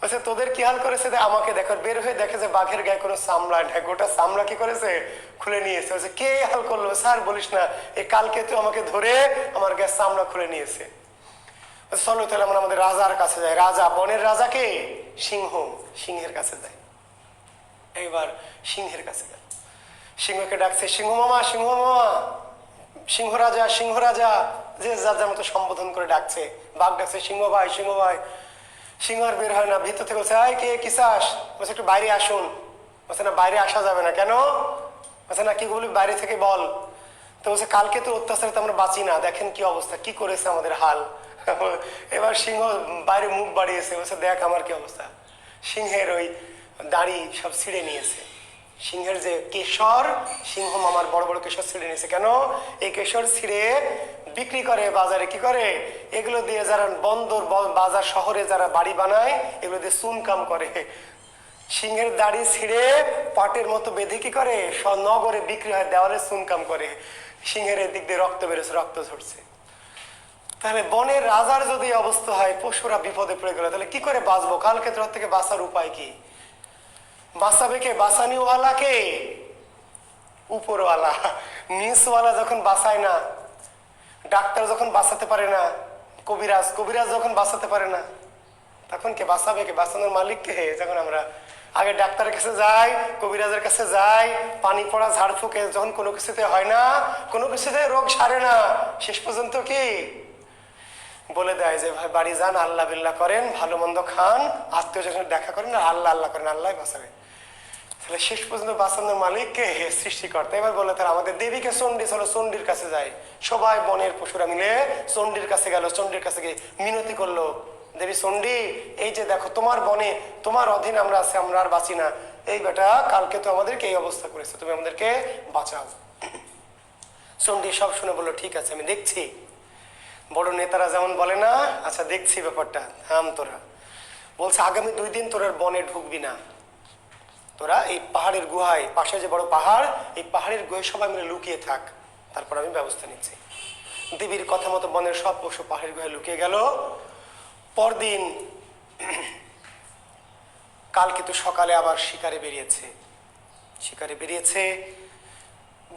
বলছে তোদের কি হাল করেছে? আমাকে দেখো। বের হয়ে দেখে যে বাঘের গায়ে কোনো চামড়া নেই, গোটা চামড়া কি করেছে, খুলে নিয়েছে। বলছে কে হাল করলো? স্যার বলিস না, এই কালকেতু আমাকে ধরে আমার গায়ে চামড়া খুলে নিয়েছে। চলো তাহলে আমরা আমাদের রাজার কাছে যাই। রাজা, বনের রাজাকে, সিংহ, সিংহের কাছে যায়। এইবার সিংহের কাছে যায়, সিংহকে ডাকছে, সিংহ মামা, সিংহ মামা, সিংহ রাজা, সিংহ রাজা, যে যার যার মতো সম্বোধন করে ডাকছে। বাঘ ডাকছে সিংহ ভাই, সিংহ ভাই। সিংহ আর বের হয় না, ভিতর থেকে বলছে আয় কে, কি চাস? বলছে একটু বাইরে আসুন। বলছে না বাইরে আসা যাবে না। কেন? বলছে না কি বলি, বাইরে থেকে বল। তো বলছে কালকে তো অত্যাচারে তো আমরা বাঁচি না, দেখেন কি অবস্থা, কি করেছে আমাদের হাল। এবার সিংহ বাইরে মুখ বাড়িয়েছে, বলছে দেখ আমার কি অবস্থা। সিংহের ওই দাড়ি সব ছিঁড়ে নিয়েছে, সিংহের যে কেশর, সিংহ মামার বড় বড় কেশর ছিঁড়ে নিয়েছে। কেন? এই কেশর ছিঁড়ে বিক্রি করে বাজারে। কি করে? এগুলো দিয়ে যারা বন্দর, বাজার, শহরে যারা বাড়ি বানায়, এগুলো দিয়ে চুনকাম করে। সিংহের দাড়ি ছিঁড়ে পাটের মতো বেঁধে কি করে, নগরে বিক্রি হয়, দেওয়ালে চুনকাম করে। সিংহের এদিক দিয়ে রক্ত বেরোছে, রক্ত ঝরছে। তাহলে বনের রাজার যদি অবস্থা হয়, পশুরা বিপদে পড়ে গেল, তাহলে কি করে বাঁচবো? কালকে তোর থেকে বাঁচার উপায় কি? বাঁচাবে কে? বাঁচানিওয়ালা কে? উপরওয়ালা। নিচওয়ালা যখন বাঁচায় না, ডাক্তার যখন বাঁচাতে পারে না, কবিরাজ, কবিরাজ যখন বাঁচাতে পারে না, তখন কে বাঁচাবে? কে? বাঁচানোর মালিক কে? যখন আমরা আগে ডাক্তারের কাছে যাই, কবিরাজের কাছে যাই, পানি পড়া ঝাড় ফুঁকে, যখন কোনো কিছুতে হয় না, কোনো কিছুতে রোগ সারে না, শেষ পর্যন্ত কি বলে দেয় যে ভাই বাড়ি যান, আল্লাহ বিল্লাহ করেন, ভালো মন্দ খান, আত্মীয় স্বজনের দেখা করেন, আর আল্লাহ আল্লাহ করেন, আল্লাহ বাঁচাবে। তাহলে শেষ পর্যন্ত বাঁচানোর মালিককে, সৃষ্টিকর্তা। এবার বলে তাহলে আমাদের দেবীকে চণ্ডী, চলো চণ্ডীর কাছে যাই। সবাই বনের পশুরা মিলে চণ্ডীর কাছে গেল। চণ্ডীর কাছে গিয়ে মিনতি করলো, দেবী চণ্ডী, এই যে দেখো তোমার বনে, তোমার অধীন আমরা আছি, আমরা আর বাঁচি না, এই বেটা কালকে তো আমাদেরকে এই অবস্থা করেছে, তুমি আমাদেরকে বাঁচাও। চণ্ডী সব শুনে বললো ঠিক আছে আমি দেখছি। বড় নেতারা যেমন বলে না, আচ্ছা দেখছি ব্যাপারটা, থাম তোরা। বলছে আগামী 2 দিন তোরা বনে ঢুকবি না, তোরা এই পাহাড়ের গুহায়, পাশে যে বড় পাহাড়, এই পাহাড়ের গুহায় সবাই মিলে লুকিয়ে থাক, তারপর আমি ব্যবস্থা নিচ্ছি। দেবীর কথা মতো বনের সব পশু পাহাড়ের গুহায় লুকিয়ে গেল। পরদিন কাল কিন্তু সকালে আবার শিকারে বেরিয়েছে।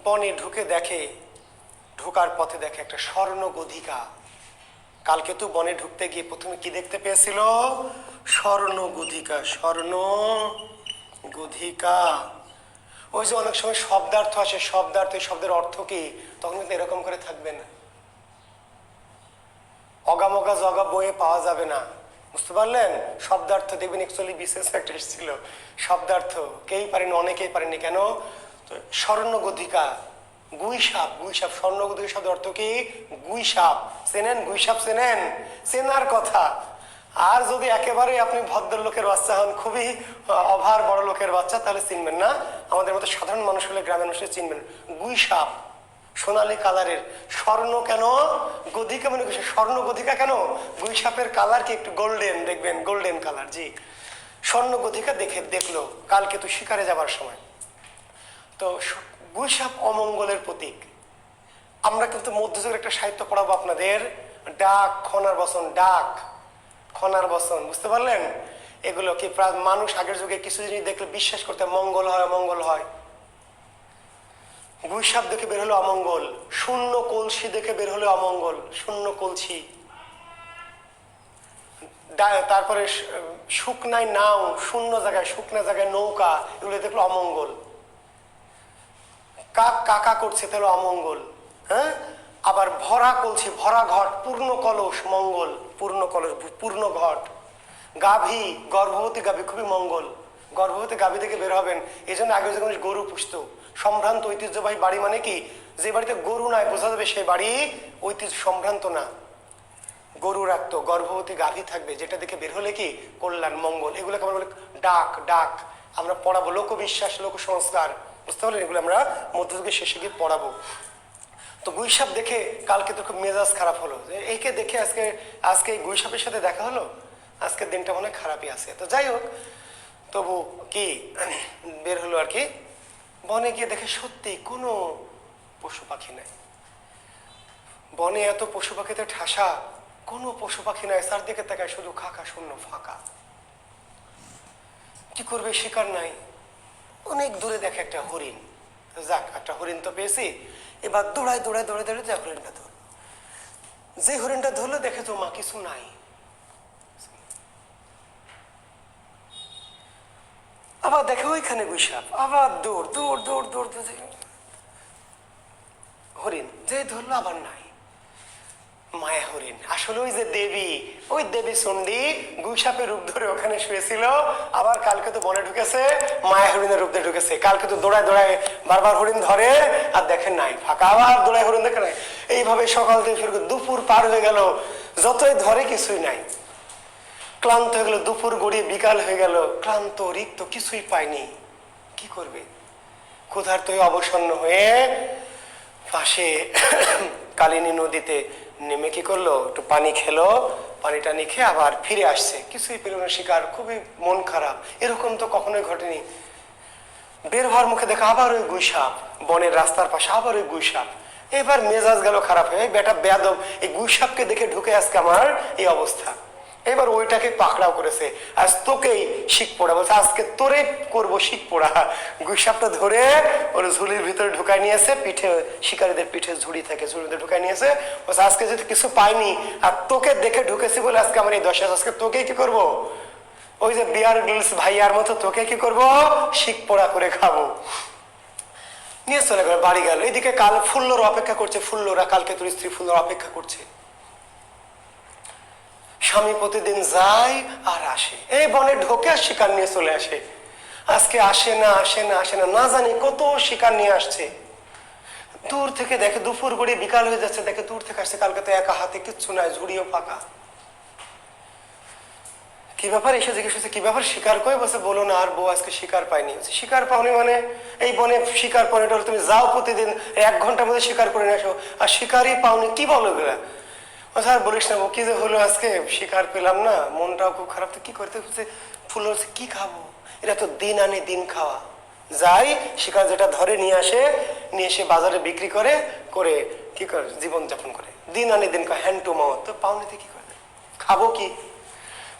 বনে ঢুকে দেখে, ঢোকার পথে দেখে একটা স্বর্ণ গধিকা। কালকে তো বনে ঢুকতে গিয়ে প্রথমে কি দেখতে পেয়েছিল? স্বর্ণ গধিকা। ওই যে অনেক সময় শব্দার্থ আসে, শব্দার্থ, শব্দের অর্থ কি, তখন কিন্তু এরকম করে থাকবে না, অগামগা জগা বইয়ে পাওয়া যাবে না, বুঝতে পারলেন? শব্দার্থ দেখবেন অ্যাকচুয়ালি বিশেষ একটা এসেছিল শব্দার্থ, কেই পারেনি, অনেকেই পারেনি। কেন? তো স্বর্ণ গধিকা, গুইসাপ। স্বর্ণ গধিকা শব্দের অর্থ কি? গুইসাপ। চেনেন? গুইসাপ চেনেন? চেনার কথা। আর যদি একেবারে আপনি ভদ্রলোকের বাচ্চা হন, খুবই অভার বড় লোকের বাচ্চা, তাহলে চিনবেন না। আমাদের মতো সাধারণ মানুষ হলে, গ্রামের মানুষের চিনবেন। গুইসাপ, সোনালী কালারের। স্বর্ণ কেন? গধিকা মানে স্বর্ণ গধিকা কেন? গুইসাপের কালার কি একটু গোল্ডেন, দেখবেন গোল্ডেন কালার। জি, স্বর্ণ গধিকা দেখলো কালকে তো শিকারে যাবার সময়। তো গুইসাপ অমঙ্গলের প্রতীক। আমরা কিন্তু মধ্যযুগের একটা সাহিত্য পড়াবো আপনাদের, ডাক খনার বচন, ডাক খনার বচন, বুঝতে পারলেন? এগুলো কি মানুষ আগের যুগে কিছু জিনিস দেখলে বিশ্বাস করতে, মঙ্গল হয় অমঙ্গল হয়। গুইসাপ দেখে বের হলো অমঙ্গল, শূন্য কলসি দেখে বের হলো অমঙ্গল, শূন্য কলসি। তারপরে শুকনায় নাও, শূন্য জায়গায়, শুকনা জায়গায় নৌকা, এগুলো দেখলো অমঙ্গল। কাক কাকা করছে, তাহলে অমঙ্গল। হ্যাঁ, আবার ভরা কলসি, ভরা ঘট, পূর্ণ কলস, মঙ্গল। পূর্ণ কলস, পূর্ণ ঘট। গাভী, গর্ভবতী গাভী, খুবই মঙ্গল। গর্ভবতী গাভী থেকে বের হবেন। এই জন্য আগে যখন গরু পুষত, সম্ভ্রান্ত ঐতিহ্যবাহী বাড়ি মানে কি, যে বাড়িতে গরু নাই বোঝা যাবে সেই বাড়ি ঐতিহ্য সম্ভ্রান্ত না। গরু রাখতো, গর্ভবতী গাভী থাকবে, যেটা দেখে বের হলে কি কল্যাণ, মঙ্গল। এগুলোকে আমরা বলি ডাক। ডাক আমরা পড়াবো, লোকবিশ্বাস, লোক সংস্কার, বুঝতে পারলেন? এগুলো আমরা মধ্যযুগের শেষে গিয়ে পড়াবো। তো গুইসাপ দেখে কালকে তো খুব মেজাজ খারাপ হলো, যে একে দেখে আজকে এই গুইসাপের সাথে দেখা হলো, আজকের দিনটা মনে হয় খারাপই আছে। তো যাই হোক, তবু কি বের হলো আর কি। বনে গিয়ে দেখে সত্যি কোনো পশু পাখি নাই। বনে এত পশু পাখিতে ঠাসা, কোনো পশু পাখি নাই। চারদিকে তাকায় শুধু খাকা শূন্য, ফাঁকা। কি করবে? শিকার নাই। অনেক দূরে দেখে একটা হরিণ। যাক, একটা হরিণ তো পেয়েছি, এবার দৌড়ায় যে হরিণটা ধর। যে হরিণটা ধরলো দেখে তো মা কিছু নাই। আবার দেখে ওইখানে গুইসাপ, আবার দৌড়। হরিণ যে ধরলো আবার নাই। মায়া হরিণ, আসলে ওই যে দেবী, ওই দেবী চণ্ডী গুইসাপের রূপ ধরে ওখানে শুয়েছিল। আবার কালকে তো বনে ঢুকেছে, মায়া হরিণের রূপ ধরে ঢুকেছে। কালকে তো দৌড়ায় বারবার হরিণ ধরে, আর দেখেন নাই, ফাঁকা। আবার দৌড়ায় হরিণ, দেখে নাই। এইভাবে সকাল থেকে শুরু করে দুপুর পার হয়ে গেল, যতই ধরে কিছুই নাই। ক্লান্ত হয়ে গেল, দুপুর গড়িয়ে বিকাল হয়ে গেল, ক্লান্ত রিক্ত, কিছুই পায়নি। কি করবে? ক্ষুধার্ত হয়ে অবসন্ন হয়ে পাশে কালিনী নদীতে নেমে কি করলো, একটু পানি খেলো। পানি টানি খেয়ে আবার ফিরে আসছে, কিছুই পেল না। শিকার, খুবই মন খারাপ। এরকম তো কখনোই ঘটেনি। বের হওয়ার মুখে দেখা আবার ওই গুইসাপ, বনের রাস্তার পাশে আবার ওই গুইসাপ। এবার মেজাজ গেল খারাপ হয়ে, বেটা বেয়াদব, এই গুইসাপকে দেখে ঢুকে আজকে আমার এই অবস্থা। এবার ওইটাকে পাকড়াও করেছে, আজ তোকেই শিখ পোড়া, বলছে আজকে তোরে করবো শিখ পোড়া। গুইসাপটা ধরে ওর ঝুলির ভিতরে ঢুকাই নিয়েছে, পিঠে, শিকারীদের পিঠে ঝুড়ি থাকে, ঝুড়িতে ঢুকাই নিয়েছে। বলছে আজকে যদি কিছু পাইনি, আর তোকে দেখে ঢুকেছি বলে আজকে আমার এই দশা, আজকে তোকে কি করবো, ওই যে বিয়ার গ্রিলস ভাইয়ার মতো তোকে কি করবো, শিখ পোড়া করে খাবো। নিয়ে চলে গেল, বাড়ি গেল। এদিকে কাল ফুল্লর অপেক্ষা করছে, ফুল্লরা, কালকে তোর স্ত্রী ফুল্লর অপেক্ষা করছে। স্বামী প্রতিদিন যায় আর আসে, এই বনে ঢোকে আর শিকার নিয়ে চলে আসে। আজকে আসে না, না জানি কত শিকার নিয়ে আসছে। দূর থেকে দেখে, দুপুর গড়িয়ে বিকাল হয়ে যাচ্ছে, দেখে দূর থেকে আসছে। কালকে তো একা হাতে কিচ্ছু নাই, ঝুড়িও ফাঁকা। কি ব্যাপার? এসে জিজ্ঞেস করছে কি ব্যাপার, শিকার করে? বলছে বলো না আর বউ, আজকে শিকার পাইনি। শিকার পাওনি মানে? এই বনে শিকার পাওনি, তুমি যাও প্রতিদিন 1 ঘন্টার মধ্যে শিকার করে নিয়ে আসো, আর শিকারই পাওনি, কি বলো এগুলা? স্যার বলিস না, কি যে হলো আজকে, শিকার পেলাম না, মনটাও খুব খারাপ। তো কি করতে হচ্ছে, ফুল হচ্ছে কি খাবো, এটা তো দিন আনে দিন খাওয়া। যাই শিকার যেটা ধরে নিয়ে আসে, নিয়ে এসে বাজারে বিক্রি করে, করে কি করে জীবন যাপন করে, দিন আনে দিন খাওয়া, হ্যান্ড টু মাউথ। তো পাওনিতে কি করে খাবো কি?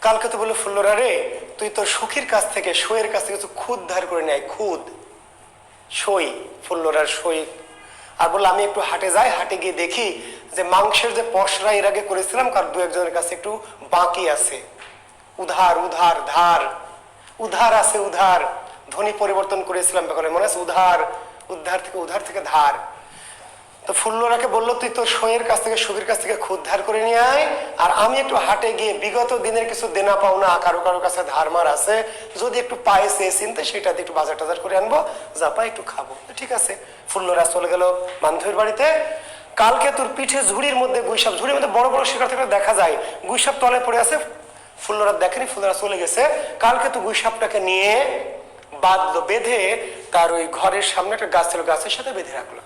কালকে তো বললো ফুল্লরা রে, তুই তোর সখীর কাছ থেকে, সইয়ের কাছ থেকে কিছু খুদ ধার করে নেয়, খুদ, সই, ফুল্লরার সই। আর বললো আমি একটু হাটে যাই, হাটে গিয়ে দেখি যে মাংসের যে পশরা এর আগে করেছিলাম, কার দু একজনের কাছে একটু বাকি আছে, উধার উধার ধার, উধার আছে উধার, ধ্বনি পরিবর্তন করেছিলাম ব্যাপারে মনে আছে, উধার, উধার থেকে ধার। তো ফুল্লরাকে বললো তুই তোর সইয়ের কাছ থেকে, সখীর কাছ থেকে খুদ ধার করে নিয়ে আয়, আর আমি একটু হাটে গিয়ে বিগত দিনের কিছু দেনা পাওনা কারো কারো কাছে ধার মার আছে, যদি একটু পায়ে সে চিনতে সেটা দিয়ে একটু বাজার টাজার করে আনবো, যা পাই একটু খাবো। ঠিক আছে, ফুল্লরা চলে গেল বান্ধবীর বাড়িতে। কালকে তোর পিঠে ঝুড়ির মধ্যে গুইসাপ, ঝুড়ির মধ্যে বড় বড় শিকার থেকে দেখা যায়, গুইসাপ তলে পড়ে আছে, ফুল্লরা দেখেনি, ফুল্লরা চলে গেছে। কালকে তো গুইসাপটাকে নিয়ে বাঁধলো, বেঁধে তার ওই ঘরের সামনে একটা গাছ ছিল, গাছের সাথে বেঁধে রাখলো।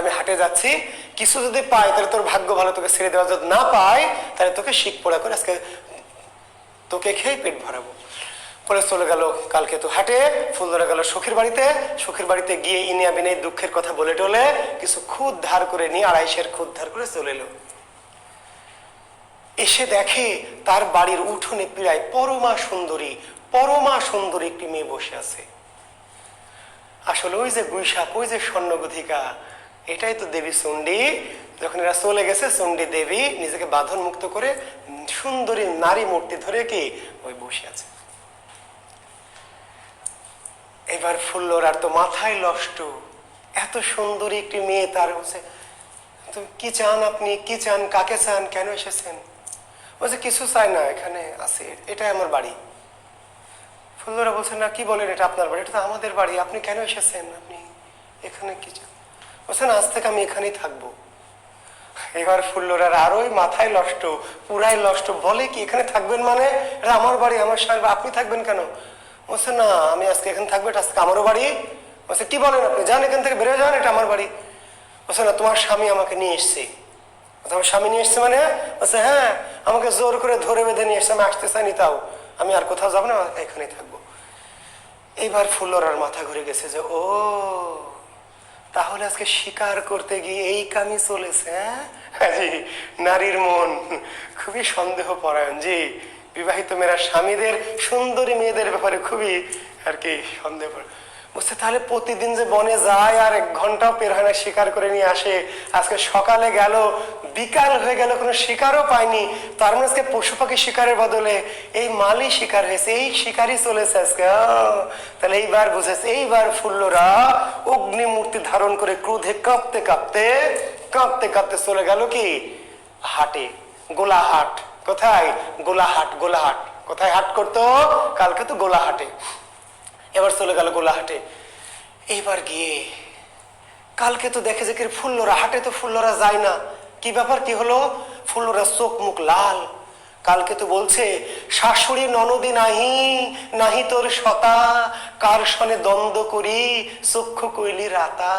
আমি হাটে যাচ্ছি, কিছু যদি পাই তাহলে তোর ভাগ্য ভালো, তোকে ছেড়ে দেওয়া, যদি না পাই তাহলে তোকে শিক পোড়া করে আজকে তোকে খেয়ে পেট ভরাবো। পরে চলে গেল কালকে তো হাটে, ফুলধরা গেল সখীর বাড়িতে। সখীর বাড়িতে গিয়ে ইনিয়া বিনে দুঃখের কথা বলে টলে কিছু খুদ ধার করে নিয়ে, 250 খুদ ধার করে চলে এলো। এসে দেখে তার বাড়ির উঠোনে পীড়ায় পরমা সুন্দরী, পরমা সুন্দরী একটি মেয়ে বসে আছে। আসলে ওই যে গুইসাপ, ওই যে স্বর্ণগধিকা, এটাই তো দেবী চণ্ডী। যখন এরা চলে গেছে, চণ্ডী দেবী নিজেকে বাঁধন মুক্ত করে সুন্দরী নারী মূর্তি ধরে কি ওই বসে আছে। এবার ফুল্লর আর তো মাথায় নষ্ট, এত সুন্দরী একটি মেয়ে, তার বলছে তুমি কি চান, আপনি কি চান, কাকে চান, কেন এসেছেন? বলছে কিছু চাই না, এখানে আছে, এটাই আমার বাড়ি। ফুল্লরা বলছে না, কি বলেন, এটা আপনার বাড়ি? এটা তো আমাদের বাড়ি, আপনি কেন এসেছেন, আপনি এখানে কি চান? বলছেন আজ থেকে আমি এখানেই থাকবো। এবার ফুল্লরার আরোই মাথায় নষ্ট, পুরাই নষ্ট, বলে কি এখানে থাকবেন মানে, এটা আমার বাড়ি, আমার স্বামী, আপনি থাকবেন কেন? বলছে না আমি আজকে এখানে থাকবো, এটা আজকে আমারও বাড়ি। বলছে কি বলেন আপনি, যান এখান থেকে বেরোয় যান, এটা আমার বাড়ি। বলছে না তোমার স্বামী আমাকে নিয়ে এসছে। আমার স্বামী নিয়ে এসছে মানে? বলছে হ্যাঁ, আমাকে জোর করে ধরে বেঁধে নিয়ে এসছে, আমি আসতে চাইনি, তাও আমি আর কোথাও যাবো না, এখানেই থাকবো। এইবার ফুল্লরার মাথা ঘুরে গেছে যে ও তাহলে আজকে শিকার করতে গিয়ে এই কামই চলেছে। হ্যাঁ জি, নারীর মন খুবই সন্দেহ পরায়ণ। জি, বিবাহিত মেয়েরা স্বামীদের, সুন্দরী মেয়েদের ব্যাপারে খুবই আর কি সন্দেহ। বুঝছে, তাহলে প্রতিদিন যে বনে যায় আর 1 ঘন্টাও বের হয় না, শিকার করে নিয়ে আসে, আজকে সকালে গেল, বিকাল হয়ে গেল, কোনো শিকারও পায়নি, তার মানে আজকে পশু পাখি শিকারের বদলে এই মালই শিকার হয়েছে, এই শিকারই চলেছে আজকে। তাহলে এইবার বুঝেছে, এইবার ফুল্লরা অগ্নি মূর্তি ধারণ করে ক্রোধে কাঁপতে কাঁপতে কাঁপতে কাঁপতে চলে গেল কি হাটে, গোলাহাট। কোথায়? গোলাহাট। গোলাহাট কোথায় হাট করতো? কালকে তো গোলাহাটে। এবার চলে গেল গোলাহাটে। এইবার গিয়ে কালকে তো দেখে যে ফুল্লরা হাটে, তো ফুল্লরা যায় না, কি ব্যাপার, কি হলো? ফুল্লরা চোখ মুখ লাল। কালকে তো বলছে শাশুড়ি ননদি নাহি, নাহি তোর সতা, কার সনে দ্বন্দ্ব করি চক্ষু কইলি রাতা।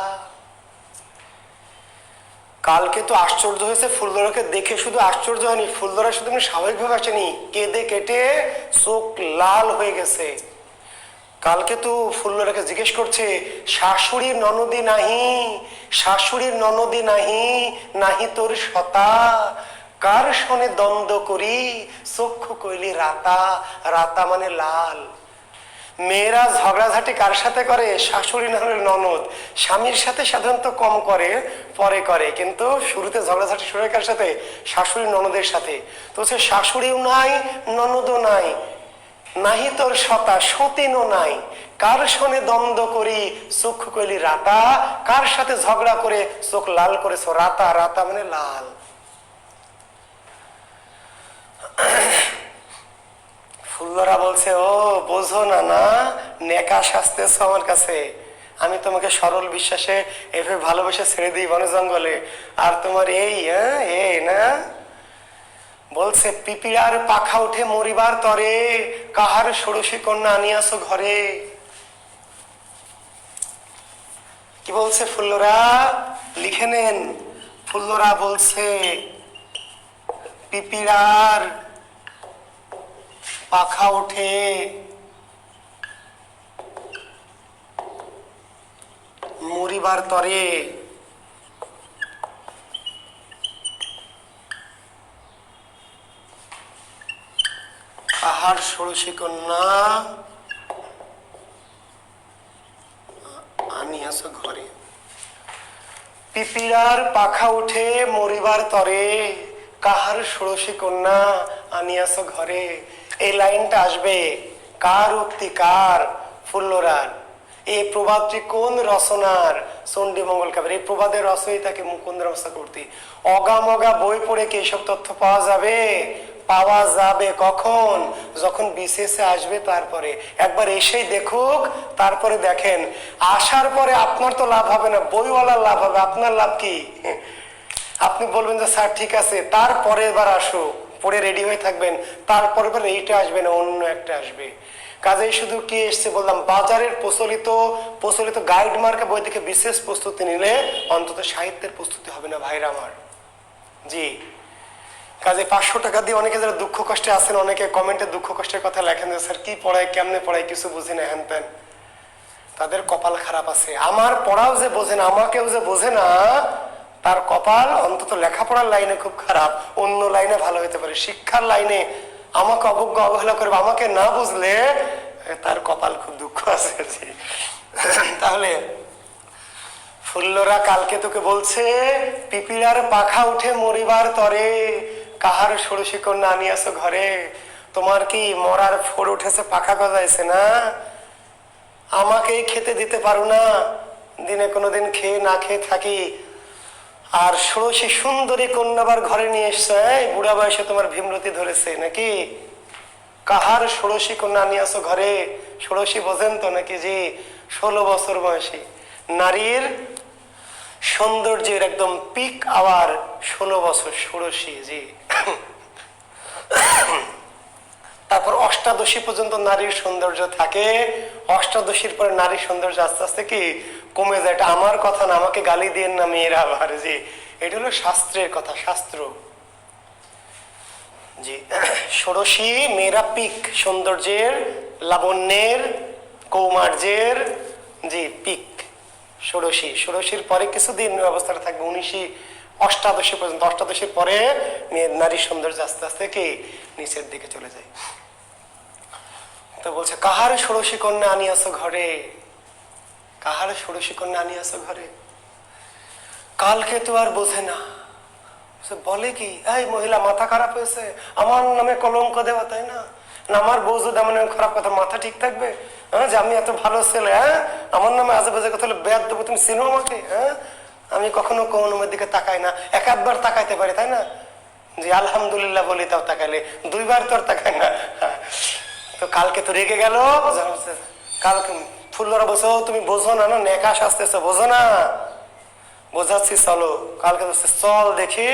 কালকে তো আশ্চর্য হয়েছে, ফুল্লরাকে দেখে শুধু আশ্চর্য হয়নি, ফুল্লরা শুধু স্বাভাবিকভাবে আসেনি, কেঁদে কেটে চোখ লাল হয়ে গেছে। কালকে তো ফুল্লরাকে জিজ্ঞেস করছে শাশুড়ির ননদি নাহি, শাশুড়ির ননদি নাহি, নাহি তোর সতা, কার সনে দ্বন্দ্ব করি চক্ষু কইলি রাতা। রাতা মানে লাল। মেয়েরা ঝগড়াঝাটি কার সাথে করে? শাশুড়ি না হলে ননদ। স্বামীর সাথে সাধারণত কম করে, পরে করে, কিন্তু শুরুতে ঝগড়াঝাটি শুরু হয় কার সাথে? শাশুড়ি ননদের সাথে। তো সে শাশুড়িও নাই, ননদও নাই, নাহি তোর সতা, সতীনও নাই, কার সনে দ্বন্দ্ব করি চক্ষু কইলি রাতা, কার সাথে ঝগড়া করে চোখ লাল করেছো? রাতা। রাতা মানে লাল। ফুল্লরা বলছে ও বোঝো না, না নেকা শাস্তেছ আমার কাছে, আমি তোমাকে সরল বিশ্বাসে এভাবে ভালোবেসে ছেড়ে দিই বনে জঙ্গলে, আর তোমার এই এই না। বলছে পিপিড়ার পাখা উঠে মরিবার তরে, কাহার ষোড়শী কন্যা আনিয়াছো ঘরে। কি বলছে ফুল্লরা? লিখে নেন। ফুল্লরা বলছে পিপিড়ার পাখা ওঠে মরিবার তরে, কাহার ষোড়শী কন্যা আনিয়াছ ঘরে। পিপিড়ার পাখা উঠে মরিবার তরে, কাহার ষোড়শী কন্যা আনিয়াছ ঘরে। এই লাইনটা আসবে কার উক্তি, কার? ফুল্লরার। এই প্রবাদটি কোন রচনার? চণ্ডীমঙ্গল কাব্যের। এই প্রবাদের রচয়িতাকে মুকুন্দরাম চক্রবর্তী। অগামগা বই পড়ে কি এসব তথ্য পাওয়া যাবে? পাওয়া যাবে কখন? যখন বিশেষে আসবে তারপরে। একবার এসেই দেখুক, তারপরে দেখেন। আসার পরে আপনার তো লাভ হবে না, বইওয়ালার লাভ হবে। আপনার লাভ কি? আপনি বলবেন যে স্যার ঠিক আছে, তারপরে এবার আসো, পড়ে রেডি হয়ে থাকবেন, তারপরে এবার এইটা আসবে না, অন্য একটা আসবে। কাজেই শুধু কি এসছে বললাম, বাজারের প্রচলিত গাইড মার্কা বই থেকে বিশেষ প্রস্তুতি নিলে অন্তত সাহিত্যের প্রস্তুতি হবে না ভাইরা আমার। জি, কাজে 500 টাকা দিয়ে অনেকে যারা দুঃখ কষ্টে আছেন, অনেকে কমেন্টে দুঃখ কষ্টের কথা লেখেন যে স্যার কি পড়ায়, কেমনে পড়ায়, কিছু বুঝি না, হ্যান ত্যান। তাদের কপাল খারাপ আছে। আমার পড়াও যে বোঝে না, আমাকেও যে বোঝে না, তার কপাল অন্তত লেখাপড়ার লাইনে খুব খারাপ, অন্য লাইনে ভালো হতে পারে। শিক্ষার লাইনে আমাকে অবজ্ঞা অবহেলা করবে, আমাকে না বুঝলে তার কপাল খুব দুঃখ আছে। তাহলে ফুল্লরা কালকে তোকে বলছে, পিপিড়ার পাখা উঠে মরিবার তরে, কাহার ষোড়শী কন্যা আনিয়াছ ঘরে। তোমার কি মরার ফোর উঠেছে, পাখা গজাইছে না? আমাকেই খেতে দিতে পারো না, দিনে কোনোদিন খেয়ে না খেয়ে থাকি, আর ষোড়শী সুন্দরী কন্যাবার ঘরে নিয়ে এসছে। বুড়া বয়সে তোমার ভীমরতি ধরেছে নাকি? কাহার ষোড়শী কন্যা আনিয়াছ ঘরে। ষোড়শী বোঝেন তো নাকি? জি, 16 বছর বয়সী নারীর সৌন্দর্যের একদম পিক আওয়ার 16 বছর ষোড়শী। জি, তারপর অষ্টাদশী পর্যন্ত নারীর সৌন্দর্য থাকে। অষ্টাদশীর পরে নারীর সৌন্দর্য আস্তে আস্তে কি কমে যায়। এটা আমার কথা না, আমাকে গালি দিয়ে না মেয়েরা আবার। জি, এটা হলো শাস্ত্রের কথা, শাস্ত্র। জি, ষোড়শী মেয়েরা পিক, সৌন্দর্যের, লাবণ্যের, কৌমার্যের, জি পিক ষোড়শী। ষোড়শীর পরে কিছুদিন অবস্থাটা থাকবে 19 অষ্টাদশী পর্যন্ত। অষ্টাদশীর পরে নারীর সৌন্দর্য আস্তে আস্তে কি নিচের দিকে চলে যায়। তো বলছে, কাহার ষোড়শী কন্যা আনিয়াছ ঘরে, কাহার ষোড়শী কন্যা আনিয়াছ ঘরে। কালকে তো আর বোঝে না, বলে কি, এই মহিলা মাথা খারাপ হয়েছে, আমার নামে কলঙ্ক দেওয়া, তাই না? আমার বউ যদি আমার নামে খারাপ কথা, মাথা ঠিক থাকবে? হ্যাঁ, যে আমি এত ভালো ছেলে, হ্যাঁ, আমার নামে আজে বাজে কথা হলে বেয়াদ দেবো, তুমি চিনো আমাকে? হ্যাঁ, আমি কখনো কোন দিকে তাকাই না, এক আধবার তাকাইতে পারি, তাই না? যে আলহামদুলিল্লাহ বলি, তাও তাকাইলে 2 বার তো আর তাকাই না। তো কালকে তো রেগে গেল। কালকে ফুল্লরা বলছো, তুমি বোঝো না, নেকা শাস্তেছো, বোঝো না? বোঝাচ্ছি, চলো। কালকে চল দেখি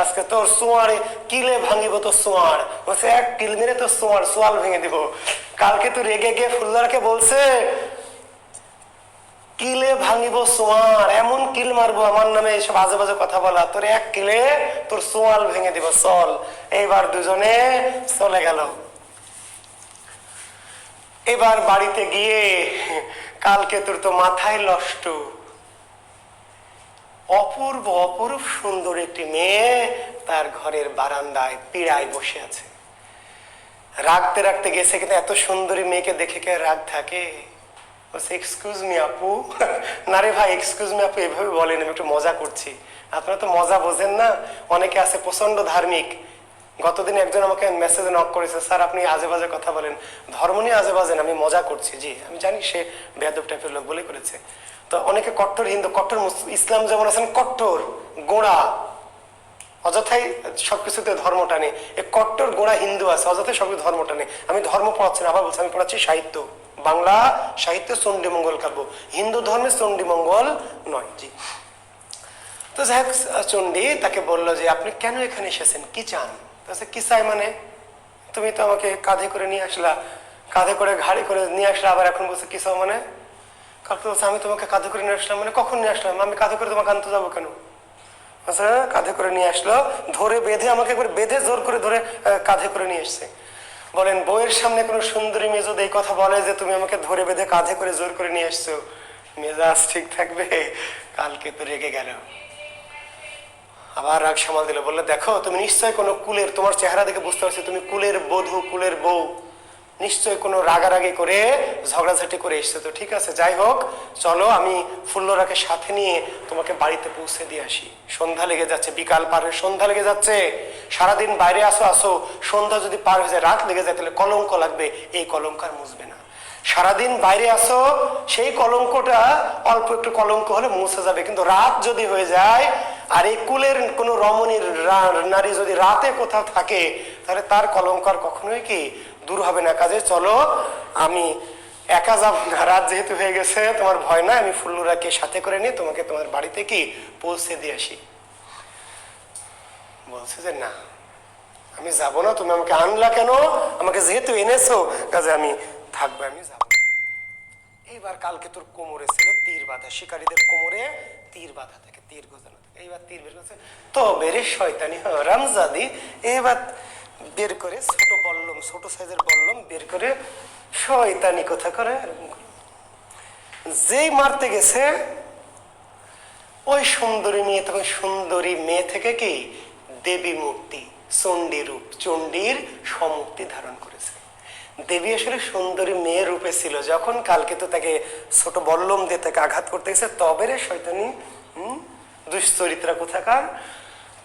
আজকে তোর সোয়ারে কিলে ভাঙিব, তোর সোয়ার বলছে, 1 কিল মেরে তোর সোয়াল ভেঙে দিব। কালকে তো রেগে গিয়ে ফুল্লারকে বলছে, কিলে ভাঙিব সোয়ার, এমন কিল মারবো আমার নামে এসব আজে বাজে কথা বলা, তোর 1 কিলে তোর সোয়াল ভেঙে দিব, চল। এইবার দুজনে চলে গেল। এবার বাড়িতে গিয়ে কালকে তোর তো মাথায় নষ্ট, অপূর্ব অপরূপ সুন্দর একটি মেয়ে তার ঘরের বারান্দায় পীড়ায় বসে আছে। রাখতে রাখতে গেছে, কিন্তু এত সুন্দরী মেয়েকে দেখে কে রাগ থাকে? বলছে, এক্সকিউজ মি আপু। না রে ভাই, এক্সকিউজ মি আপু এভাবে বলেন, আমি একটু মজা করছি। আপনারা তো মজা বোঝেন না। অনেকে আছে প্রচন্ড ধার্মিক। গতদিন একজন আমাকে মেসেজে নক করেছে, স্যার আপনি আজে বাজে কথা বলেন, ধর্ম নিয়ে আজে বাজে, আমি মজা করছি। জি, আমি জানি সে বেয়াদব টাইপের লোক বলে করেছে। তো অনেকে কট্টর হিন্দু, কট্টর ইসলাম যেমন আছেন কট্টর গোড়া, অযথাই সবকিছুতে ধর্ম টানে। এই কট্টর গোড়া হিন্দু আছে, অযথাই সবকিছু ধর্ম টানে। আমি ধর্ম পড়াচ্ছি না, আবার বলছি আমি পড়াচ্ছি সাহিত্য, বাংলা সাহিত্য, চণ্ডীমঙ্গল কাব্য। হিন্দু ধর্মে চণ্ডীমঙ্গল নয়। জি, তো যাই হোক, চণ্ডী তাকে বললো যে আপনি কেন এখানে এসেছেন, কি চান? কি চাই মানে, তুমি তো আমাকে কাঁধে করে নিয়ে আসলা, কাঁধে করে ঘাড়ি করে নিয়ে আসলা, আবার এখন বলছে কি চাও মানে? কালকে বলছে আমি তোমাকে কাঁধে করে নিয়ে আসলাম মানে, কখন নিয়ে আসলাম? আমি কাঁধে করে তোমাকে আনতে যাবো কেন? আচ্ছা, কাঁধে করে নিয়ে আসলো, ধরে বেঁধে আমাকে একবার বেঁধে জোর করে ধরে কাঁধে করে নিয়ে এসছে। বলেন, বউয়ের সামনে কোনো সুন্দরী মেয়ে যদি এই কথা বলে যে তুমি আমাকে ধরে বেঁধে কাঁধে করে জোর করে নিয়ে এসছো, মেজাজ ঠিক থাকবে? কালকে তো রেগে গেল, আবার রাগ সামাল দিল, বললো দেখো তুমি নিশ্চয় কোনো কুলের, তোমার চেহারা দেখে বুঝতে পারছি তুমি কুলের বধূ, কুলের বউ, নিশ্চয় কোনো রাগারাগি করে ঝগড়াঝাটি করে এসছে। তো ঠিক আছে, যাই হোক, চলো আমি ফুল্লরাকে সাথে নিয়ে তোমাকে বাড়িতে পৌঁছে দিয়ে আসি। সন্ধ্যা লেগে যাচ্ছে, বিকাল পার হয়ে সন্ধ্যা লেগে যাচ্ছে, সারাদিন বাইরে আসো আসো, সন্ধ্যা যদি পার হয়ে যায়, রাত লেগে যায়, তাহলে কলঙ্ক লাগবে, এই কলঙ্ক আর মুছবে না। সারাদিন বাইরে আসো, সেই কলঙ্কটা অল্প একটু কলঙ্ক হলে মুছে যাবে, কিন্তু রাত যদি হয়ে যায় আর এই কুলের কোনো রমণীর নারী যদি রাতে কোথাও থাকে, তাহলে তার কলঙ্ক আর কখনোই কি দূর হবে না। কাজে চলো, আমি একা যাব না, রাত যেহেতু হয়ে গেছে, তোমার ভয় না, আমি ফুল্লুরাকে সাথে করে নিয়ে তোমাকে তোমার বাড়িতে কি পৌঁছে দিয়ে আসি। বলছে যে না, আমি যাব না, তুমি আমাকে আনলা কেন, আমাকে যেহেতু এনেছো, কাজে আমি থাকবো, আমি যাবো না। এইবার কালকে তোর কোমরে ছিল তীর বাঁধা, শিকারীদের কোমরে তীর বাঁধা থাকে, তীর গোজানো থাকে। এইবার তীর বের করছে, তো বেরে শয়তানি রামজাদি, এইবার বের করে ছোট বল্লম, ছোট সাইজের বল্লম বের করে শয়তানি কথা করে যেই মারতে গেছে, ওই সুন্দরী মেয়ে, তখন সুন্দরী মেয়ে থেকে কি দেবী মূর্তি, চণ্ডী রূপ, চণ্ডীর সমূর্তি ধারণ করেছে। দেবী আসলে সুন্দরী মেয়ে রূপে ছিল, যখন কালকে তো তাকে ছোট বল্লম দিয়ে তাকে আঘাত করতে গেছে, তবে রে শয়তানি দুশ্চরিত্রা কোথাকার,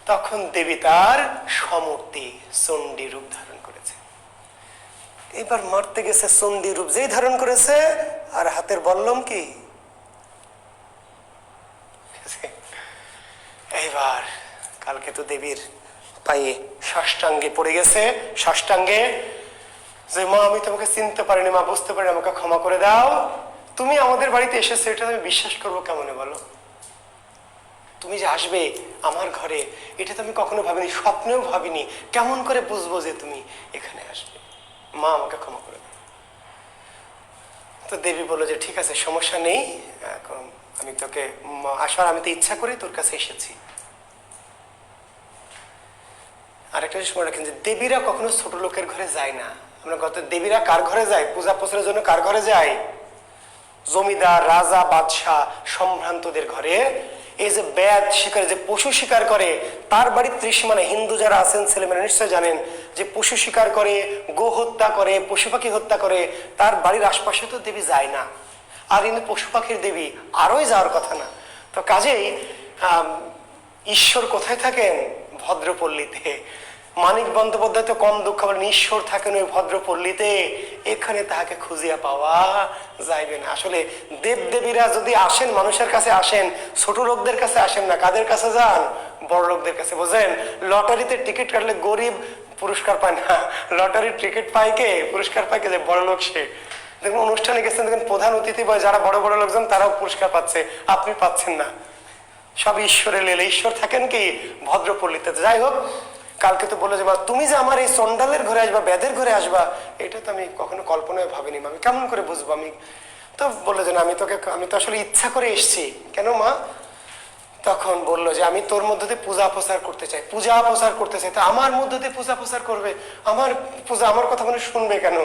তখন দেবী তার সমূর্তি চণ্ডী রূপ ধারণ করেছে। এবার মারতে গেছে, চণ্ডী রূপ যেই ধারণ করেছে, আর হাতের বল্লম কি, এইবার কালকে তো দেবীর পায়ে সাষ্টাঙ্গে পড়ে গেছে, সাষ্টাঙ্গে, যে মা আমি তোমাকে চিনতে পারিনি, মা বুঝতে পারিনি, আমাকে ক্ষমা করে দাও, তুমি আমাদের বাড়িতে এসেছো, এটা আমি বিশ্বাস করবো কেমনে বলো, তুমি যে আসবে আমার ঘরে, এটা তো আমি কখনো ভাবিনি, স্বপ্নেও ভাবিনি, কেমন করে বুঝবো যে তুমি এখানে আসবে, মা আমাকে ক্ষমা করে দাও। তো দেবী বললো যে ঠিক আছে, সমস্যা নেই, এখন আমি তোকে আসার, আমি তো ইচ্ছা করে তোর কাছে এসেছি। আরেকটা জিনিস মনে রাখেন যে দেবীরা কখনো ছোট লোকের ঘরে যায় না। আমরা কত দেবীরা কার ঘরে যায়, পূজা প্রচারের জন্য কার ঘরে যায়, জমিদার, রাজা, বাদশাহ, সম্ভ্রান্তদের ঘরে। এই যে বেদ শিকার, যে পশু শিকার করে, তার বাড়ির ত্রিসীমানা, হিন্দু যারা আছেন ছেলেমেয়েরা নিশ্চয় জানেন, যে পশু শিকার করে, গো হত্যা করে, পশু পাখি হত্যা করে, তার বাড়ির আশপাশে তো দেবী যায় না। আর কিন্তু পশু পাখির দেবী আরোই যাওয়ার কথা না। তো কাজেই ঈশ্বর কোথায় থাকেন, ভদ্রপল্লীতে। মানিক বন্দ্যোপাধ্যায় তো কম দুঃখ বলেন, ঈশ্বর থাকেন ওই ভদ্রপল্লীতে, এখানে তাহাকে খুঁজিয়া পাওয়া যাইবে না। আসলে দেবদেবীরা যদি আসেন, মানুষের কাছে আসেন, ছোট লোকদের কাছে আসেন না, কাদের কাছে যান, বড় লোকদের কাছে। বোঝেন, লটারিতে টিকিট কাটলে গরিব পুরস্কার পায় না, লটারির টিকিট পায় কে, পুরস্কার পায় কে, যে বড় লোক সে। দেখুন অনুষ্ঠানে গেছেন, দেখুন প্রধান অতিথি বয় যারা বড় বড় লোকজন, তারাও পুরস্কার পাচ্ছে, আপনি পাচ্ছেন না। সব ঈশ্বরের লীলা, ঈশ্বর থাকেন কি ভদ্রপল্লীতে। যাই হোক, কালকে তো বললো যে মা তুমি যে আমার এই চন্ডালের ঘরে আসবা, বেদের ঘরে আসবা, এটা তো আমি কখনো কল্পনায় ভাবিনি, আমি কেমন করে বুঝবো। আমি তো বললো যে না, আমি তো আসলে ইচ্ছা করে এসেছি। কেন মা? তখন বললো যে আমি তোর মধ্যে দিয়ে পূজা প্রচার করতে চাই, পূজা প্রচার করতে চাই। তা আমার মধ্যে দিয়ে পূজা প্রচার করবে, আমার পূজা, আমার কথা মানুষ শুনবে কেন,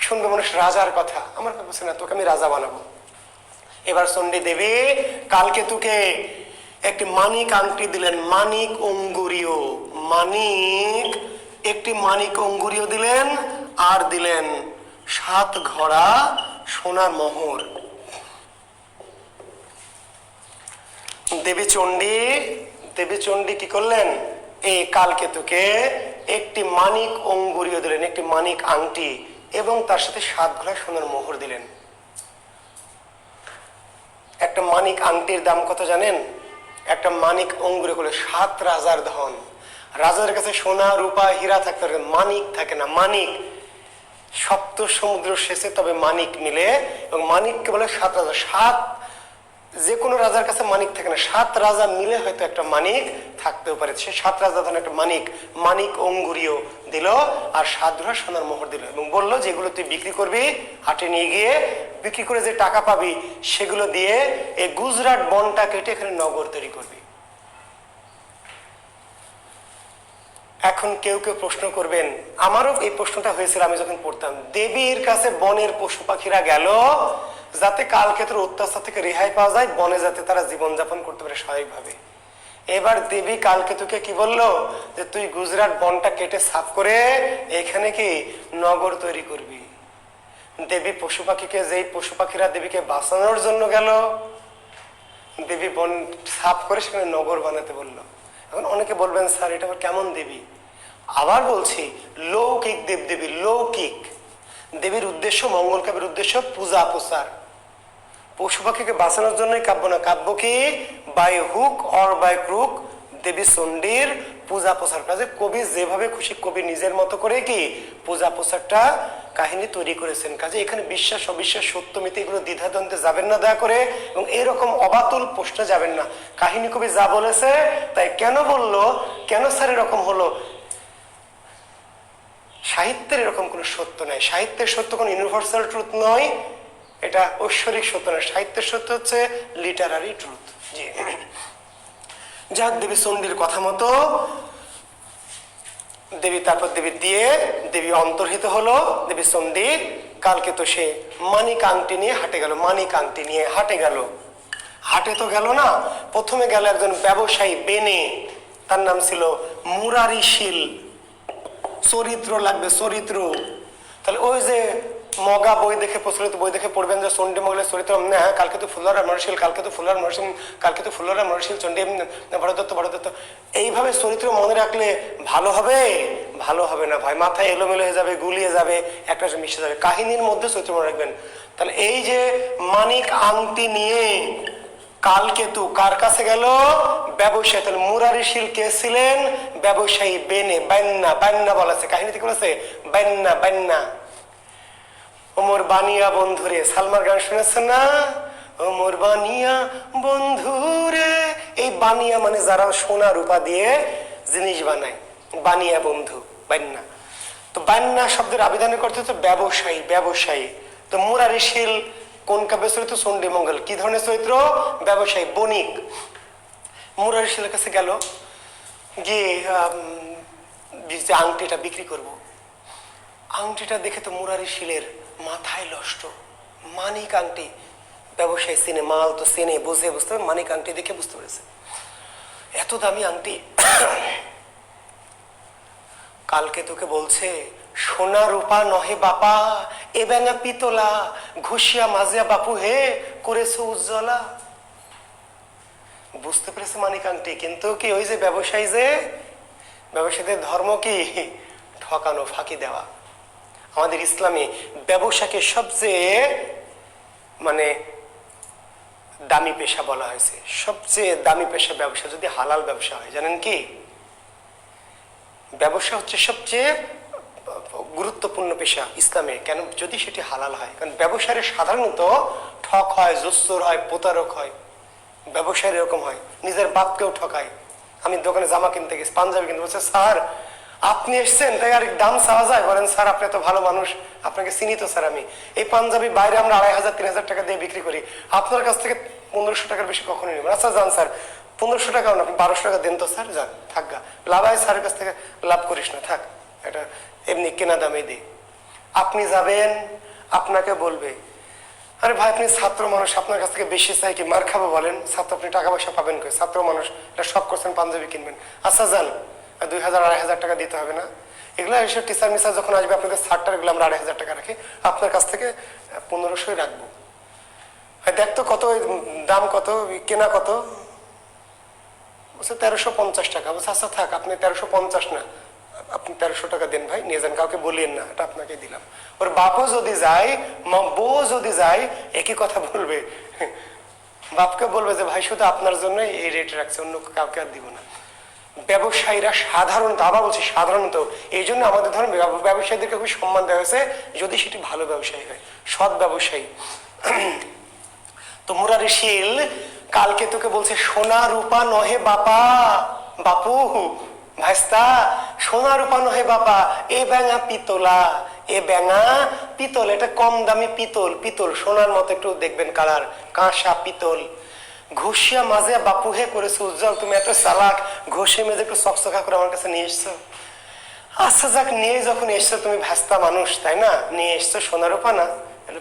শুনবে মানুষ রাজার কথা, আমার বলছে না, তোকে আমি রাজা বানাবো। এবার চণ্ডী দেবী কালকে তোকে একটি মানিক আংটি দিলেন, মানিক অঙ্গুরীয়, মানিক, একটি মানিক অঙ্গুরীয় দিলেন, আর দিলেন 7 ঘড়া সোনার মোহর। দেবী চণ্ডী কি করলেন, এই কালকে তোকে একটি মানিক অঙ্গুরীয় দিলেন, একটি মানিক আংটি, এবং তার সাথে 7 ঘড়া সোনার মোহর দিলেন। একটা মানিক আংটির দাম কত জানেন? একটা মানিক অঙ্গুরে করলে 7 রাজার ধন। রাজার কাছে সোনা রূপা হীরা থাকতে পারে, মানিক থাকে না। মানিক সপ্ত সমুদ্র শেষে তবে মানিক মিলে, এবং মানিককে বলে 7 রাজা। 7 যে কোনো রাজার কাছে মানিক থাকে না, 7 রাজা মিলে হয়তো একটা মানিক থাকতেও পারে। সে 7 রাজা ধন একটা মানিক অঙ্গুরীয় দিল, আর 7 ঘড়া সোনার মোহর দিল, এবং বললো যেগুলো তুই বিক্রি করবি, হাটে নিয়ে গিয়ে বিক্রি করে যে টাকা পাবি, সেগুলো দিয়ে এই গুজরাট বনটা কেটে এখানে নগর তৈরি করবি। এখন কেউ কেউ প্রশ্ন করবেন, আমারও এই প্রশ্নটা হয়েছিল আমি যখন পড়তাম, দেবীর কাছে বনের পশু পাখিরা গেল যাতে কালকেতুর অত্যাচার থেকে রেহাই পাওয়া যায়, বনে যাতে তারা জীবনযাপন করতে পারে স্বাভাবিকভাবে। এবার দেবী কালকেতুকে কি বললো, যে তুই গুজরাট বনটা কেটে সাফ করে এখানে কি নগর তৈরি করবি। দেবী পশু পাখিকে, যেই পশু পাখিরা দেবীকে বাঁচানোর জন্য গেল, দেবী বন সাফ করে সেখানে নগর বানাতে বললো। এখন অনেকে বলবেন স্যার এটা আবার কেমন দেবী? আবার বলছি, লৌকিক দেবদেবী, লৌকিক দেবীর উদ্দেশ্য, মঙ্গল কাব্যের উদ্দেশ্য পূজা প্রচার। পশু পাখিকে বাঁচানোর জন্যই কাব্য না, কাব্য কি by hook or by crook দেবী চণ্ডীর পূজা প্রচার। কাজে কবি যেভাবে খুশি কবি নিজের মতো করে কি পূজা প্রচারটা কাহিনী তৈরি করেছেন। কাজে এখানে বিশ্বাস অবিশ্বাস সত্য মিথ্যে এগুলো দ্বিধাদ্বন্দ্বে যাবেন না দয়া করে, এবং এরকম অবাতুল প্রশ্নে যাবেন না। কাহিনী কবি যা বলেছে তাই কেন বললো, কেন স্যার এরকম হলো, সাহিত্যের এরকম কোনো সত্য নাই। সাহিত্যের সত্য কোনো ইউনিভার্সাল ট্রুথ নয়, এটা ঐশ্বরিক সত্য নয়। সাহিত্যের সত্য হচ্ছে লিটারারি ট্রুথ। জি, যাক, দেবী চণ্ডীর কথা মতো দেবী, তারপর দেবী দিয়ে দেবী অন্তর্হিত হলো। দেবী চণ্ডী কালকে তো সে মানিক আংটি নিয়ে হাটে গেল, মানিক আংটি নিয়ে হাটে গেল। হাটে তো গেল না, প্রথমে গেল একজন ব্যবসায়ী বেনে, তার নাম ছিল মুরারিশীল। চরিত্র লাগবে, চরিত্র। তাহলে ওই যে মগা বই দেখে, প্রচলিত বই দেখে পড়বেন যে চণ্ডী মঙ্গলের চরিত্র, হ্যাঁ কালকে তো ফুলার মরশীল, কালকে তো ফুলার মরশীল, কালকে তো ফুলার মরশীল চণ্ডী ভরদত্ত ভরদত্ত, এইভাবে চরিত্র মনে রাখলে ভালো হবে? ভালো হবে না ভাই, মাথায় এলোমেলো হয়ে যাবে, গুলিয়ে যাবে, একটা মিশে যাবে। কাহিনীর মধ্যে চরিত্র মনে রাখবেন। তাহলে এই যে মানিক আংটি নিয়ে কালকেতু কার কাছে গেল? ব্যবসায়ী। তাহলে মুরারিশীল কে ছিলেন? ব্যবসায়ী বেনে, বান্না, বান্না বলেছে কাহিনীতে, কি বলেছে? বান্না, বান্না। ওমর বানিয়া বন্ধুরে, সালমার গান শুনেছেন না? ওমর বানিয়া বন্ধুরে, এই বানিয়া মানে যারা সোনা রূপা দিয়ে জিনিস বানায়, বানিয়া বন্ধু, বান্না। তো বান্না শব্দের আবিধানিক অর্থ হচ্ছে ব্যবসায়ী, ব্যবসায়ী। তো মুরারিশীল কোন কাব্যের চরিত্র? চণ্ডী মঙ্গল। কি ধরনের চরিত্র? ব্যবসায়ী, বণিক। মুরারিশীলের কাছে গেল, গিয়ে যে আংটিটা বিক্রি করব। আংটিটা দেখে তো মুরারিশীলের মাথায় নষ্ট। মানিক আংটি, ব্যবসায়ী চেনে, মাল তো চেনে, বুঝে, বুঝতে পারে, মানিক আংটি দেখে বুঝতে পেরেছে এত দামি আংটি। কালকে তোকে বলছে সোনা রূপা নহে বাপা, এ ব্যাঙা পিতলা, ঘুষিয়া মাজিয়া বাপু হে করেছে উজ্জ্বলা। বুঝতে পেরেছে মানিক আংটি, কিন্তু কি ওই যে ব্যবসায়ী, যে ব্যবসায়ীদের ধর্ম কি ঠকানো, ফাঁকি দেওয়া। আমাদের ইসলামে ব্যবসাকে সবচেয়ে মানে দামি পেশা বলা হয়েছে। সবচেয়ে দামি পেশা ব্যবসা, যদি হালাল ব্যবসা হয়। জানেন কি, ব্যবসা হচ্ছে সবচেয়ে গুরুত্বপূর্ণ পেশা ইসলামে। কেন? যদি সেটি হালাল হয়। কারণ ব্যবসায় সাধারণত ঠক হয়, জোচ্চোর হয়, প্রতারক হয়। ব্যবসায় এরকম হয়, নিজের বাপকেও ঠকায়। আমি দোকানে জামা কিনতে গেছি, পাঞ্জাবি কিনতে, বলছে স্যার আপনি এসছেন তাই আর দাম চাওয়া যায়? বলেন স্যার আপনি তো ভালো মানুষ, আপনাকে চিনি তো স্যার। আমি এই পাঞ্জাবি বাইরে আমরা 2500 3000 টাকা দিয়ে বিক্রি করি, আপনার কাছ থেকে 1500 টাকার বেশি কখনোই নেবেন। আচ্ছা যান স্যার, 1500 টাকা না, আপনি 1200 টাকা দেন তো স্যার। যান, থাক গা, লাভ হয় স্যারের কাছ থেকে লাভ করিস না, থাক, এটা এমনি কেনা দামে দিই। আপনি যাবেন, আপনাকে বলবে আরে ভাই আপনি ছাত্র মানুষ, আপনার কাছ থেকে বেশি চাই কি মার খাবো? বলেন ছাত্র, আপনি টাকা পয়সা পাবেন কই? ছাত্র মানুষ, এটা শখ করছেন পাঞ্জাবি কিনবেন। আচ্ছা যান, 2000 2500 টাকা দিতে হবে না। এগুলো এসব টিচার মিসার যখন আসবে আপনাদের ছাড়টার, এগুলো আমরা 2500 টাকা রাখি, আপনার কাছ থেকে 1500 রাখবো। দেখতো কত দাম, কত কেনা, কত? বলছে 1350 টাকা। বলছে আচ্ছা থাক, আপনি 1350 না, আপনি 1300 টাকা দেন ভাই, নিয়ে যান, কাউকে বলিয়েন না, এটা আপনাকে দিলাম। ওর বাপও যদি যায়, বউ যদি যায়, একই কথা বলবে। বাপকে বলবে যে ভাই শুধু আপনার জন্য এই রেট রাখছে, অন্য কাউকে আর দিব না। ব্যবসায়ীরা সাধারণত, আবার বলছি সাধারণত, এই জন্য আমাদের ধরুন ব্যবসায়ীদেরকে খুব সম্মান দেওয়া হয়েছে, যদি সেটি ভালো ব্যবসায়ী হয়, সৎ ব্যবসায়ী। তো মুরারিশীল কালকে তোকে বলছে সোনা রূপা নহে বাপা, বাপু ভাইস্তা, সোনা রূপা নহে বাপা, এ ব্যাঙা পিতলা, এ ব্যাঙা পিতল। এটা কম দামি পিতল, পিতল সোনার মতো একটু দেখবেন কালার, কাঁসা পিতল। ঘষিয়া মাজে বাপু হে করেছে উজ্জ্বল, তুমি এত চালাক, ঘষে মেজে একটু চকচকা করে আমার কাছে নিয়ে এসছো। আচ্ছা যাক, নিয়ে যখন এসছো তুমি ভ্যাস্তা মানুষ তাই না, নিয়ে এসছো সোনার পানা,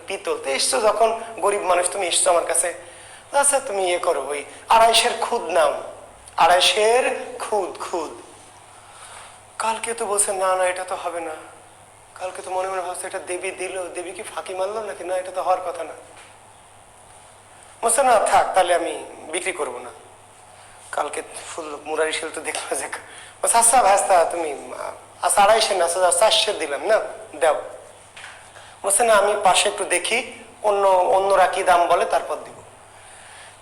পিতল তো এসছো যখন, গরিব মানুষ তুমি এসছো আমার কাছে। আচ্ছা তুমি ইয়ে করো, ওই 250 খুদ নাও, 250 খুদ খুদ। কালকে তো বলছে না না এটা তো হবে না, কালকে তো মনে মনে ভাবছে এটা দেবী দিল, দেবী কি ফাঁকি মারলো নাকি, না এটা তো হওয়ার কথা না। বলছে না থাক তাহলে আমি বিক্রি করব না, কালকে ফুল মুরারি শিল তো দেখলো যে। বলছে আচ্ছা ভ্যাস্তা তুমি আচ্ছা 250 না, 400 দিলাম না, দাও। বলছে না আমি পাশে একটু দেখি, অন্যরা কি দাম বলে তারপর দিব।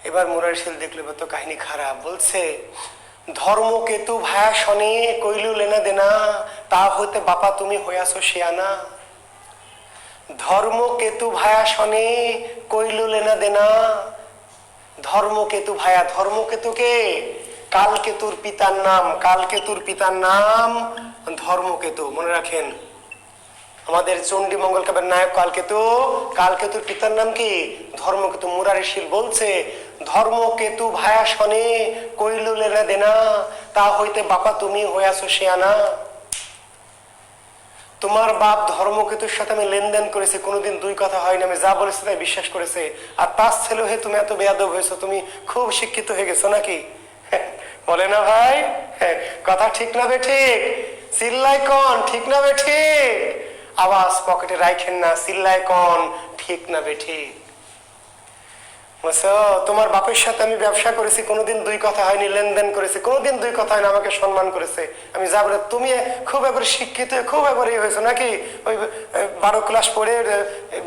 এবার মুরারি শিল দেখলো এবার তো কাহিনী খারাপ। বলছে ধর্মকেতু ভায়া শনে কইলু লেনা দেনা, তা হইতে বাপা তুমি হইয়াছো শিয়ানা। ধর্মকেতু ভায়া শনে কইলু লেনা দেনা, ধর্মকেতু ভায়া, ধর্মকেতুকে কালকেতুর পিতার নাম, কালকেতুর পিতার নাম ধর্মকেতু, মনে রাখেন। আমাদের চণ্ডী মঙ্গল কাব্যের নায়ক কালকেতু, কালকেতুর পিতার নাম কি ধর্মকেতু। মুরারি শিল বলছে ধর্মকেতু ভায়া শনে কইলু লেনা দেনা, তা হইতে বাপা তুমি হইয়াছো শিয়ানা। তোমার বাপ ধর্মকেতুর সাথে আমি লেনদেন করেছি, কোনোদিন দুই কথা হয়নি, আমি যা বলেছি তাই বিশ্বাস করেছে। আর তার ছেলে হয়ে তুমি এত বেয়াদব হয়েছো, তুমি খুব শিক্ষিত হয়ে গেছো নাকি? বলে না ভাই, কথা ঠিক না বে ঠিক? চিল্লাই কন ঠিক না বে ঠিক? আওয়াজ পকেটে রাখেন না, চিল্লাই কন ঠিক না বে ঠিক? তোমার বাপের সাথে আমি ব্যবসা করেছি, কোনোদিন দুই কথা হয়নি, লেনদেন করেছি, কোনোদিন দুই কথা হয়নি, আমাকে সম্মান করেছে। আমি যা বলে, তুমি খুব একবার শিক্ষিত, খুব একবার হয়েছো নাকি? ওই 12 ক্লাস পড়ে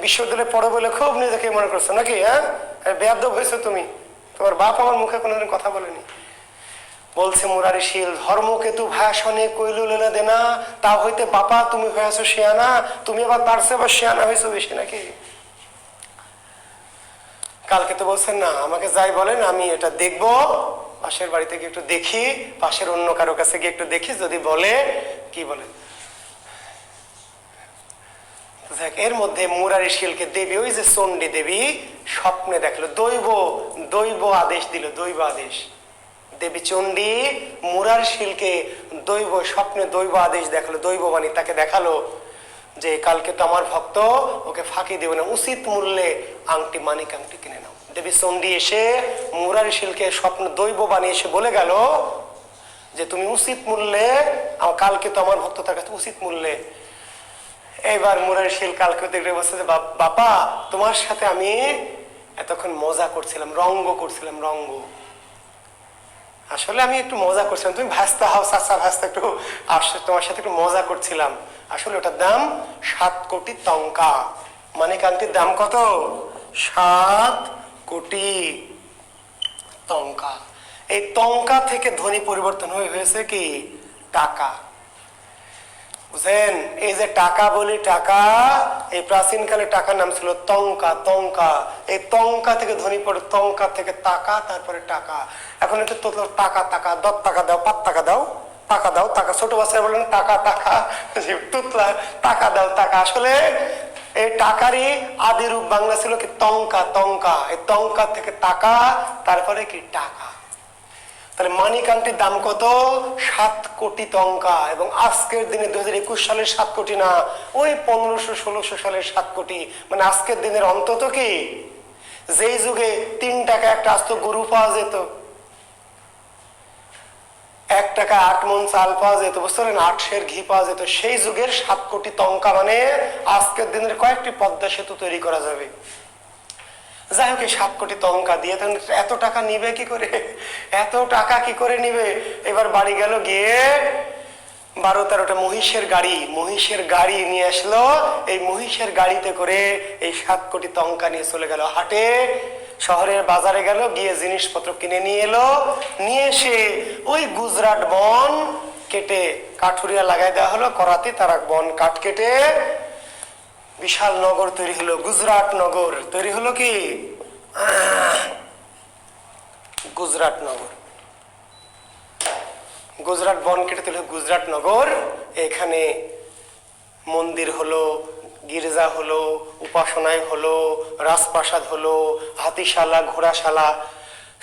বিশ্ববিদ্যালয়ে পড়ো বলে খুব নিজেকে মনে করছো নাকি? হ্যাঁ, বেয়াদব হয়েছো তুমি। তোমার বাপ আমার মুখে কোনোদিন কথা বলেনি। বলছে মুরারি শিল ধর্মকেতু ভাষণে কইলু লেনা দেনা, তা হইতে বাপা তুমি হয়েছো শিয়ানা। তুমি আবার তার চেয়ে আবার শিয়ানা হয়েছো বেশি নাকি? কালকে তো বলছেন না আমাকে যাই বলেন আমি এটা দেখবো, পাশের বাড়িতে গিয়ে একটু দেখি, পাশের অন্য কারো কাছে গিয়ে একটু দেখি, যদি বলে কি বলে। এর মধ্যে মুরারি শিলকে দেবী, ওই যে চণ্ডী দেবী স্বপ্নে দেখলো, দৈব আদেশ দিল, দৈব আদেশ। দেবী চণ্ডী মুরারি শিলকে স্বপ্নে দৈব আদেশ দেখালো, দৈববাণী তাকে দেখালো যে কালকে তো আমার ভক্ত, ওকে ফাঁকি দেবে না, উচিত মূল্যে আংটি, মানিক আংটি কিনে নাও। দেবী চণ্ডী এসে মুরারি শিলকে স্বপ্ন দৈব বানিয়ে এসে বলে গেল যে তুমি উচিত মূল্যে, কালকে তো আমার ভক্ত তার কাছে উচিত মূল্যে। এবার মুরারি শিল কালকে দেখলে বলছে যে বাবা তোমার সাথে আমি এতক্ষণ মজা করছিলাম, রঙ্গ করছিলাম, রঙ্গ। আসলে আমি একটু মজা করছিলাম, তুমি ভাস্তা হও, চাচা ভাস্তা, একটু আসলে তোমার সাথে একটু মজা করছিলাম। আসলে ওটার দাম 7 কোটি টঙ্কা। মানে কান্তির দাম কত? 7 কোটি টঙ্কা। এই টঙ্কা থেকে ধনী পরিবর্তন হয়েছে কি টাকা। বুঝেন, এই যে টাকা বলি, টাকা, এই প্রাচীনকালে টাকার নাম ছিল টঙ্কা, টঙ্কা। এই টঙ্কা থেকে ধনী পড়ে, টঙ্কা থেকে টাকা, তারপরে টাকা। এখন একটু তো টাকা, টাকা 10 টাকা দাও, 5 টাকা দাও, টাকা দাও, টাকা। ছোট বাচ্চারা বলেন টাকা, টাকা, তুতলা, টাকা দাও, টাকা। আসলে এই টাকারই আদি রূপ বাংলা ছিল কি টঙ্কা, টঙ্কা। এই টঙ্কা থেকে টাকা, তারপরে কি টাকা। তাহলে মানিক আংটির দাম কত? 7 কোটি টঙ্কা। এবং আজকের দিনে 2021 সালের 7 কোটি না, ওই 1500-1600 সালের 7 কোটি। মানে আজকের দিনের অন্তত কি, যেই যুগে 3 টাকা একটা আস্ত গরু পাওয়া যেত, 1 টাকা 8 মণ চাল পাওয়া যেত, বুঝতে পারলেন, 8 সের ঘি পাওয়া যেত, সেই যুগের 7 কোটি টঙ্কা। মানে আজকের দিনের কয়েকটি পদ্মা সেতু তৈরি করা যাবে। যাই হোক, 7 কোটি টঙ্কা দিয়ে এত টাকা নিবে কি করে, এত টাকা কি করে নিবে? এবার বাড়ি গেল, গিয়ে 12-13টা মহিষের গাড়ি নিয়ে আসলো। এই মহিষের গাড়িতে করে এই 7 কোটি টঙ্কা নিয়ে চলে গেল হাটে, শহরের বাজারে গেল, গিয়ে জিনিসপত্র কিনে নিয়ে এলো। নিয়ে এসে ওই গুজরাট বন কেটে কাঠুরিয়া লাগাই দেওয়া হলো, করাতি তারা বন কাঠ কেটে বিশাল নগর তৈরি হলো, গুজরাট নগর তৈরি হলো। কি গুজরাট নগর, গুজরাট বন কেটে তৈরি হলো গুজরাট নগর। এখানে মন্দির হলো, গির্জা হলো, উপাসনায় হলো, রাজপ্রাসাদ হলো, হাতিশালা, ঘোড়াশালা,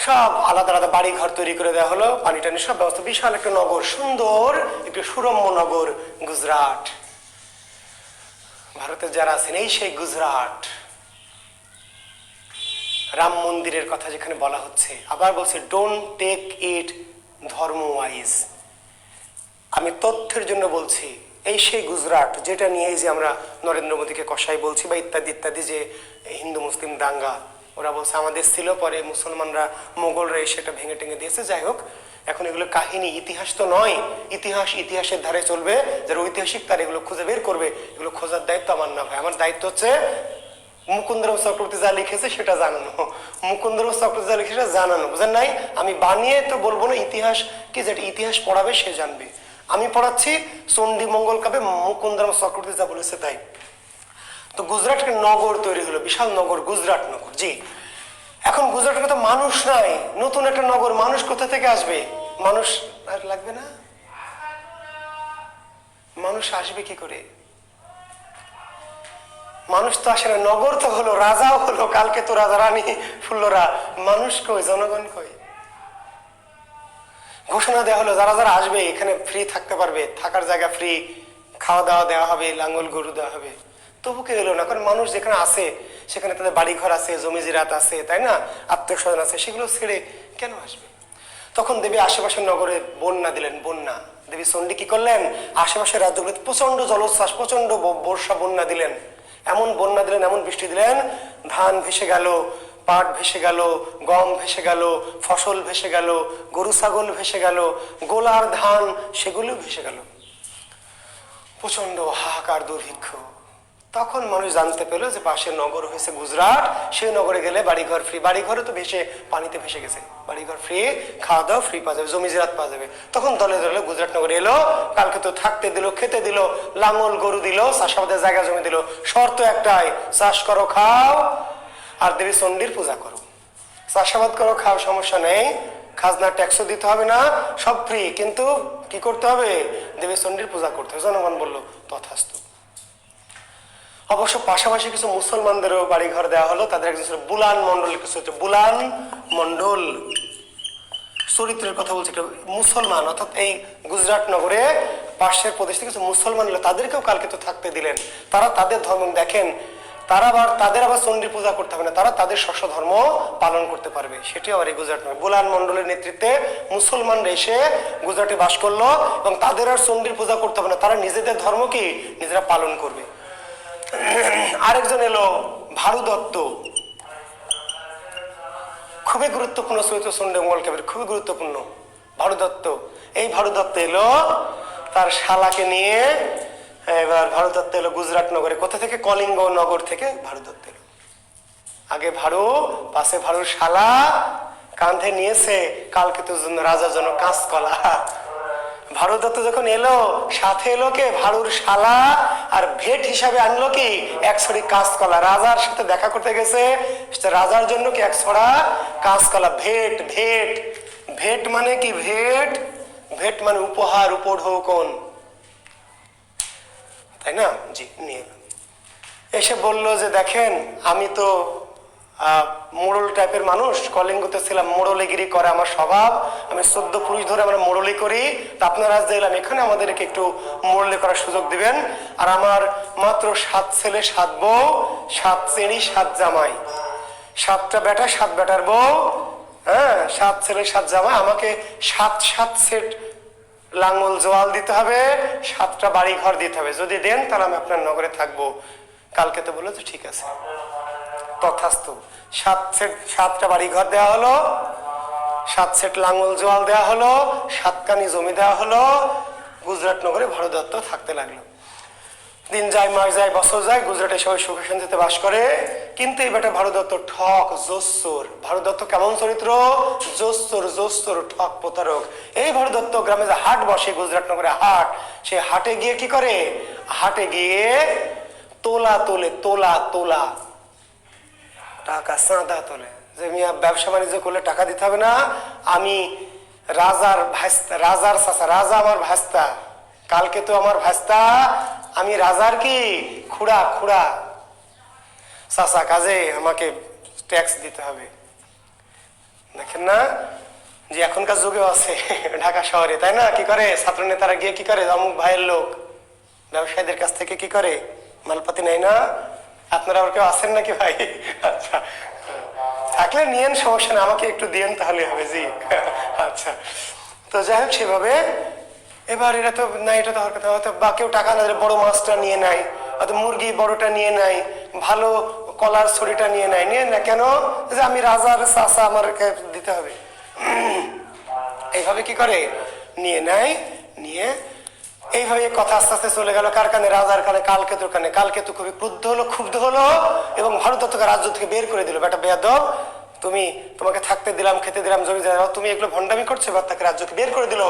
সব আলাদা আলাদা বাড়ি ঘর তৈরি করে দেওয়া হলো, পানি টানি সব ব্যবস্থা, বিশাল একটা নগর, সুন্দর একটু সুরম্য নগর গুজরাট। ভারতের যারা আছেন এই সেই গুজরাট, রাম মন্দিরের কথা যেখানে বলা হচ্ছে, আবার বলছে ডোন্ট টেক ইট ধর্ম ওয়াইজ। আমি তথ্যের জন্য বলছি, এই সেই গুজরাট যেটা নিয়ে যে আমরা নরেন্দ্র মোদীকে কসাই বলছি বা ইত্যাদি ইত্যাদি, যে হিন্দু মুসলিম দাঙ্গা, ওরা বলছে আমাদের ছিল, পরে মুসলমানরা মোগলরা সেটা ভেঙে টেঙে দিয়েছে। যাই হোক, এখন এগুলো কাহিনী, ইতিহাস তো নয়। ইতিহাস ইতিহাসের ধারে চলবে, যারা ঐতিহাসিক তারা এগুলো খুঁজে বের করবে। এগুলো খোঁজার দায়িত্ব আমার না ভাই, আমার দায়িত্ব হচ্ছে মুকুন্দরাম চক্রবর্তী যা লিখেছে সেটা জানানো। মুকুন্দরাম চক্রবর্তী যা লিখেছে জানানো, বুঝেন নাই? আমি বানিয়ে তো বলবো না, ইতিহাস কি, যেটা ইতিহাস পড়াবে সে জানবে। আমি পড়াচ্ছি চণ্ডী মঙ্গল কাব্যে মুকুন্দরাম চক্রবর্তী যা বলেছে তাই। তো গুজরাটের নগর তৈরি হলো, বিশাল নগর, গুজরাট নগর। জি, এখন গুজরাটের তো মানুষ নাই, নতুন একটা নগর, মানুষ কোথা থেকে আসবে? মানুষ আর লাগবে না, মানুষ আসবে কি করে? মানুষ তো আসে না, নগর তো হলো, রাজাও হলো, কালকে তো রাজা রানী ফুল্লরা, মানুষ কই, জনগণ কই? ঘোষণা দেওয়া হলো যারা যারা আসবে এখানে ফ্রি থাকতে পারবে, থাকার জায়গা ফ্রি, খাওয়া দাওয়া দেওয়া হবে, লাঙ্গল গরু দেওয়া হবে। তবু কে এলো না? কারণ মানুষ যেখানে আছে সেখানে তাদের বাড়িঘর আছে, জমি জিরাত আছে, তাই না, আত্মীয় স্বজন আছে, সেগুলো ছেড়ে কেন আসবে? তখন দেবী আশেপাশের নগরে বন্যা দিলেন, বন্যা। দেবী চণ্ডী কি করলেন? আশেপাশের রাজ্যগুলিতে প্রচন্ড জলোচ্ছ্বাস, প্রচন্ড বর্ষা বন্যা দিলেন, এমন বন্যা দিলেন, এমন বৃষ্টি দিলেন, ধান ভেসে গেল, পাট ভেসে গেল, গম ভেসে গেল, ফসল ভেসে গেল, গরু ছাগল ভেসে গেল, গোলার ধান সেগুলো ভেসে গেল, প্রচন্ড হাহাকার, দুর্ভিক্ষ। তখন মানুষ জানতে পেল যে পাশের নগর হয়েছে গুজরাট, সেই নগরে গেলে বাড়িঘর ফ্রি, বাড়িঘরে তো ভেসে পানিতে ভেসে গেছে, বাড়িঘর ফ্রি, খাওয়া দাওয়া ফ্রি পাওয়া যাবে, জমি জিরাত পাওয়া যাবে। তখন দলে দলে গুজরাট নগরে এলো, কালকে তো থাকতে দিল, খেতে দিল, লাঙল গরু দিল, চাষাবাদের জায়গা জমি দিল, শর্ত একটাই, চাষ করো খাও আর দেবী চণ্ডীর পূজা করো। চাষাবাদ করো খাও, সমস্যা নেই, খাজনা ট্যাক্সও দিতে হবে না, সব ফ্রি, কিন্তু কি করতে হবে? দেবী চণ্ডীর পূজা করতে হবে। জনগণ বলল তথাস্তু। অবশ্য পাশাপাশি কিছু মুসলমানদেরও বাড়িঘর দেওয়া হলো, তাদের একজন ছিল বুলান মন্ডল, কিছু হচ্ছে বুলান মন্ডল, চরিত্রের কথা বলছে, মুসলমান, অর্থাৎ এই গুজরাট নগরে পাশের প্রদেশে কিছু মুসলমান হলো, তাদেরকেও কালকে তো থাকতে দিলেন। তারা তাদের ধর্ম দেখেন, তাদের আবার চণ্ডীর পূজা করতে হবে না, তারা তাদের শস্য ধর্ম পালন করতে পারবে। সেটি আবার এই গুজরাট নগর, বুলান মন্ডলের নেতৃত্বে মুসলমানরা এসে গুজরাটে বাস করলো, এবং তাদের আর চণ্ডীর পূজা করতে হবে না, তারা নিজেদের ধর্ম কি নিজেরা পালন করবে। আরেকজন এলো ভারু দত্ত, খুবই গুরুত্বপূর্ণ চরিত্র চণ্ডী মঙ্গল কাব্যের, খুবই গুরুত্বপূর্ণ ভারু দত্ত। এই ভারু দত্ত এলো তার শালাকে নিয়ে। এবার ভারু দত্ত এলো গুজরাট নগরে, কোথা থেকে? কলিঙ্গ নগর থেকে ভারু দত্ত এলো। আগে ভারু, পাশে ভারুর শালা, কাঁধে নিয়েছে কালকে তো রাজার জন্য কাঁচকলা। ভারু দত্ত যখন এলো, সাথে এলো কে? ভারুর শালা, আর ভেট হিসাবে আনলো কি? এক ছড়ি কাঁচকলা। রাজার সাথে দেখা করতে গেছে, রাজার জন্য কি এক ছড়া কাঁচকলা। ভেট, ভেট, ভেট মানে কি? ভেট, ভেট মানে উপহার, উপঢৌকন, তাই না? জি, নিয়ে এসে বললো যে দেখেন আমি তো মোড়ল টাইপের মানুষ, কলিঙ্গতে ছিলাম, মোড়লিগিরি করে আমার স্বভাব, আমি 14 পুরুষ ধরে আমরা মোড়লি করি, তা আপনারা আজ দেখলাম এখানে আমাদেরকে একটু মোড়লি করার সুযোগ দিবেন। আর আমার মাত্র 7 ছেলে 7 বউ, 7 চেড়ি 7 জামাই, 7টা বেটা 7 বেটার বউ, হ্যাঁ, 7 ছেলে 7 জামাই, আমাকে 7 সেট লাঙ্গল জোয়াল দিতে হবে, 7টা বাড়ি ঘর দিতে হবে, যদি দেন তাহলে আমি আপনার নগরে থাকবো। কালকে তো বললো যে ঠিক আছে, তথাস্তু। 7টা বাড়ি ঘর দেওয়া হলো, 7 সেট লাঙ্গল জোয়াল দেওয়া হলো, 7 কানি জমি দেওয়া হলো। গুজরাট নগরে ভারু দত্ত থাকতে লাগলো। দিন যায়, মাস যায়, বছর যায়, গুজরাটে সবাই সুখে শান্তিতে বাস করে। কিন্তু এই বেটা ভারু দত্ত ঠক, জোচ্চোর। ভারু দত্ত কেমন চরিত্র? জোচ্চোর, জোচ্চোর, ঠক, প্রতারক। এই ভারু দত্ত গ্রামে যে হাট বসে, গুজরাট নগরে হাট, সে হাটে গিয়ে কি করে? হাটে গিয়ে তোলা তোলে, তোলা তোলা টাকা, চাঁদা তোলে, যে মিয়া ব্যবসা বাণিজ্য করলে টাকা দিতে হবে না, আমি রাজার ভাস্তা, রাজার চাচা, রাজা আমার ভাস্তা, কালকে তো আমার ভাস্তা, আমি রাজার কি খুড়া, খুড়া চাচা, কাজে আমাকে ট্যাক্স দিতে হবে। দেখেন না যে এখনকার যুগেও আছে ঢাকা শহরে, তাই না? কি করে ছাত্র নেতারা গিয়ে কি করে, অমুক ভাইয়ের লোক ব্যবসায়ীদের কাছ থেকে কি করে মালপাতি নেয় না? আপনারা আর কেউ আছেন নাকি ভাই? আচ্ছা, থাকলে নিয়েন, সমস্যা না, আমাকে একটু দিয়েন তাহলে হবে। জি আচ্ছা, তো যাই হোক সেভাবে। এবার এরা তো না, এটা তো হওয়ার কথা, হয়তো বা কেউ টাকা না দিলে বড় মাছটা নিয়ে নেয়, হয়তো মুরগি বড়টা নিয়ে নেয়, ভালো কলার ছড়িটা নিয়ে নেয়। নিয়ে না কেন? যে আমি রাজার চাচা, আমাকে দিতে হবে। এইভাবে কি করে নিয়ে নেয়। নিয়ে এইভাবে কথা আস্তে আস্তে চলে গেল কার কানে? রাজার কানে, কালকেতুর কানে। কালকেতু খুবই ক্রুদ্ধ হলো, ক্ষুব্ধ হলো এবং ভারতকে রাজ্য থেকে বের করে দিল। বেটা বেয়াদব, তোমাকে থাকতে দিলাম, খেতে দিলাম, জমি জায়গা, তুমি এগুলো ভণ্ডামি করছো। এবার তাকে রাজ্যকে বের করে দিল।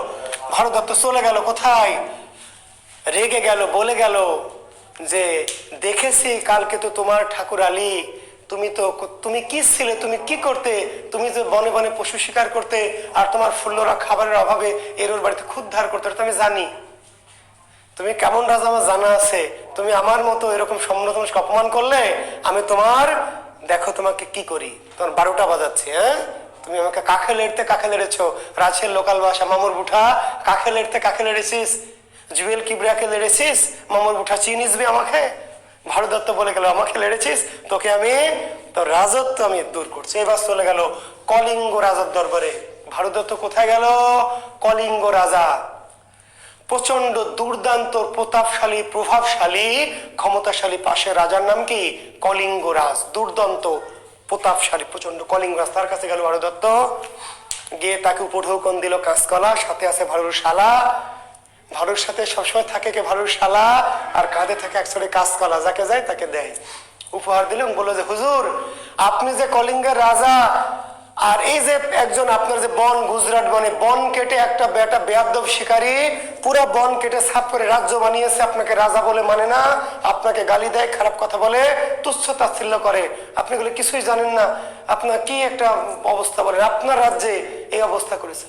ভারতদত্ত চলে গেল কোথায়? রেগে গেল, বলে গেল যে দেখেছি কালকে তো তোমার ঠাকুর আলী, তুমি কি ছিলে, তুমি কি করতে? তুমি যে বনে বনে পশু শিকার করতে, আর তোমার ফুল্লরা খাবারের অভাবে এর ওর বাড়িতে ক্ষুদ্ধার করতে, তো আমি জানি তুমি কেমন রাজা, আমার জানা আছে। তুমি আমার মতো এরকম সম্রাটকে অপমান করলে আমি তোমার, দেখো তোমাকে কি করি, তোমার 12টা বাজাচ্ছে। হ্যাঁ, তুমি আমাকে কাকে লেড়েছো, রাজের লোকাল ভাষা মামুর বুঠা, কাকে লেড়েছিস, জুয়েল কিবরিয়াকে লেড়েছিস, মামুর বুঠা চিনিস বে আমাকে? ভারতদত্ত বলে গেল আমাকে লেড়েছিস, তোকে আমি, তোর রাজত্ব আমি দূর করছি। এবার চলে গেল কলিঙ্গ রাজার দরবারে। ভারতদত্ত কোথায় গেল? কলিঙ্গ রাজা, প্রচন্ড দুর্দান্ত প্রতাপশালী, প্রভাবশালী, ক্ষমতাশালী পাশের রাজার নাম কি? কলিঙ্গ রাজ। দুর্দান্ত প্রতাপশালী প্রচন্ড কলিঙ্গ রাজ, তার কাছে গেল ভারতদত্ত। গিয়ে তাকে উপঢৌকন দিল কাঁচকলা, সাথে আছে ভালুর শালা। ভালুর সাথে সবসময় থাকে কে? ভালুর শালা, আর কাঁধে থাকে একসাথে কাঁচকলা, যাকে যায় তাকে দেয়। উপহার দিল, বললো যে হুজুর, আপনি যে কলিঙ্গের রাজা, আর এই যে একজন আপনার যে বন, গুজরাট বনে বন কেটে একটা বেটা বেয়াদব শিকারী পুরো বন কেটে সাফ করে রাজ্য বানিয়েছে, আপনাকে রাজা বলে মানে না, আপনাকে গালি দেয়, খারাপ কথা বলে, তুচ্ছ তাচ্ছিল্য করে, আপনি এগুলো কিছুই জানেন না, আপনার কি একটা অবস্থা বলেন, আপনার রাজ্যে এই অবস্থা করেছে।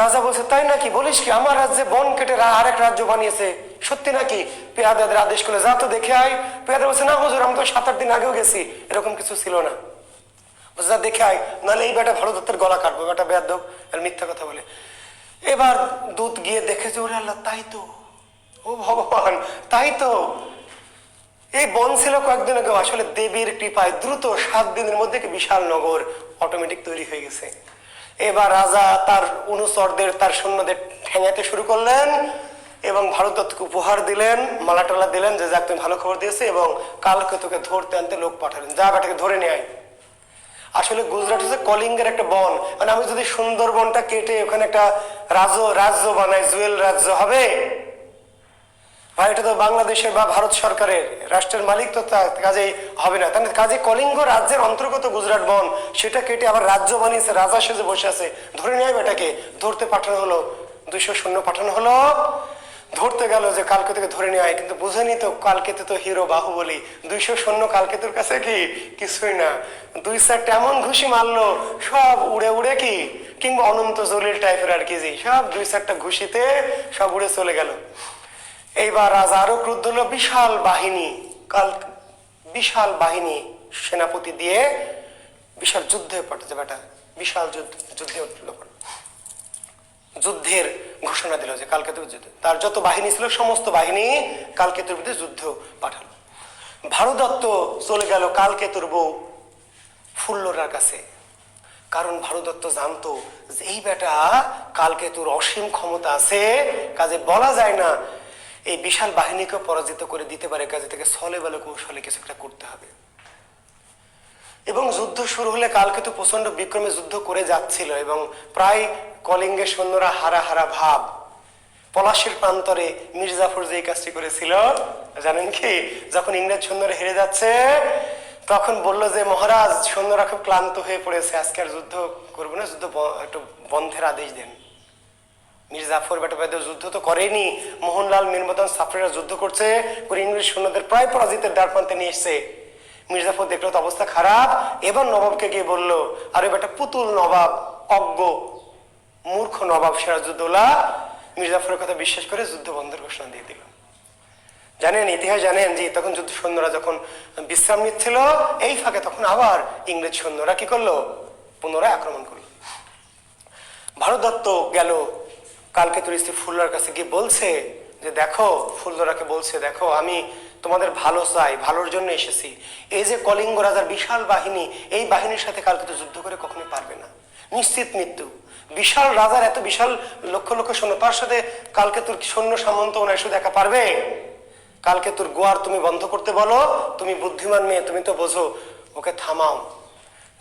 রাজা বলছে তাই নাকি? বলিস কি? আমার রাজ্যে বন কেটে আরেক রাজ্য বানিয়েছে, সত্যি নাকি? পেয়াদাদের আদেশ করে যা তো দেখে আয়। পেয়াদা বলছে না হুজুর, আমি তো 7-8 দিন আগেও গেছি, এরকম কিছু ছিল না। যা দেখে আয়, নাহলে এই বেটা ভারতদত্তের গলা কাটবো, বেটা বেয়াদব আর মিথ্যা কথা বলে। এবার দূত গিয়ে দেখেছে, ওরে আল্লাহ, তাই তো, ও ভগবান, তাই তো, এই বন ছিল কয়েকদিন আগে, আসলে দেবীর কৃপায় দ্রুত 7 দিনের মধ্যে বিশাল নগর অটোমেটিক তৈরি হয়ে গেছে। এবার রাজা তার অনুচরদের, তার সৈন্যদের ঠেঙাতে শুরু করলেন এবং ভারতদত্তকে উপহার দিলেন, মালা টালা দিলেন, যে যাক তুমি ভালো খবর দিয়েছে, এবং কালকে তোকে ধরতে আনতে লোক পাঠালেন, যা বেটাকে ধরে নিয়ে আয়। আসলে গুজরাট হচ্ছে কলিঙ্গের একটা বন, মানে আমি যদি সুন্দরবনটা কেটে ওখানে একটা রাজ্য বানাই, জুয়েল রাজ্য হবে ভাই, এটা তো বাংলাদেশের বা ভারত সরকারের রাষ্ট্রের মালিক, তো কাজেই হবে না। তাহলে কাজে কলিঙ্গ রাজ্যের অন্তর্গত গুজরাট বন, সেটা কেটে আবার রাজ্য বানিয়েছে, রাজা সেজে বসে আছে, ধরে নেয় বেটাকে। ধরতে পাঠানো হলো, 200 সৈন্য পাঠানো হলো, ধরতে গেল যে কালকে থেকে ধরে নেওয়া হয়, কিন্তু বুঝেনি তো কালকেতে তো হিরো বাহুবলী, 200 সৈন্য কালকেতুর কাছে কি কিছুই না। 2-4টা এমন ঘুষি মারলো, সব উড়ে উড়ে কি, কিংবা অনন্ত জলিল টাইপের আর কি, সব 2-4টা ঘুষিতে সব উড়ে চলে গেল। এইবার রাজা আরো ক্রুদ্ধ হলো, বিশাল বাহিনী সেনাপতি দিয়ে বিশাল যুদ্ধে পাঠাচ্ছে বেটা, বিশাল যুদ্ধে উঠল, যুদ্ধের ঘোষণা দিল যে কালকেতুর যুদ্ধ। তার যত বাহিনী ছিল সমস্ত বাহিনী কালকেতুর বিরুদ্ধে যুদ্ধ পাঠালো। ভারতদত্ত চলে গেল কালকেতুর বউ ফুল্লরার কাছে, কারণ ভারতদত্ত জানতো যে এই বেটা কালকেতুর অসীম ক্ষমতা আছে, কাজে বলা যায় না এই বিশাল বাহিনীকে পরাজিত করে দিতে পারে, কাজে থেকে ছলে বলে কৌশলে কিছু একটা করতে হবে। এবং যুদ্ধ শুরু হলে কালকেতু প্রচন্ড বিক্রমে যুদ্ধ করে যাচ্ছিল এবং প্রায় কলিঙ্গের সৈন্যরা হারা হারা ভাব। পলাশির প্রান্তরে মির্জাফর যে কাজটি করেছিল জানেন কি? যখন ইংরেজ সৈন্যরা হেরে যাচ্ছে তখন বললো যে মহারাজ, সৈন্যরা খুব ক্লান্ত হয়ে পড়েছে, আজকে আর যুদ্ধ করবো না, যুদ্ধ একটু বন্ধের আদেশ দেন। মির্জাফর বেটা যুদ্ধ তো করেনি, মোহনলাল মীরমদন সাফরেরা যুদ্ধ করছে, করে ইংরেজ সৈন্যদের প্রায় পরাজিতের দ্বারপ্রান্তে নিয়ে এসছে। মির্জাফর দেখলো তো অবস্থা খারাপ, এবার নবাবকে গিয়ে বললো, আরে বেটা পুতুল নবাব, অজ্ঞ মূর্খ নবাব সিরাজউদ্দৌলা মির্জাফরের কথা বিশ্বাস করে যুদ্ধ বন্ধের ঘোষণা দিয়ে দিল। জানেন, ইতিহাস জানেন যে তখন যুদ্ধ সৈন্যরা যখন বিশ্রাম নিচ্ছিল, এই ফাঁকে তখন আবার ইংরেজ সৈন্যরা কি করলো, পুনরায় আক্রমণ করলো। ভারতদত্ত গেল কালকেতুর স্ত্রী ফুল্লরার কাছে গিয়ে বলছে যে দেখো, ফুল্লরাকে বলছে দেখো, আমি তোমাদের ভালো চাই, ভালোর জন্য এসেছি। এই যে কলিঙ্গ রাজার বিশাল বাহিনী, এই বাহিনীর সাথে কালকেতু যুদ্ধ করে কখনোই পারবে না, নিশ্চিত মৃত্যু। বিশাল রাজার এত বিশাল লক্ষ লক্ষ সৈন্য, তার সাথে কালকেতুর সৈন্য সামন্ত ওনার শুধু দেখা পারবে? কালকেতুর গোয়ার তুমি বন্ধ করতে বলো, তুমি বুদ্ধিমান মেয়ে, তুমি তো বোঝো, ওকে থামাও।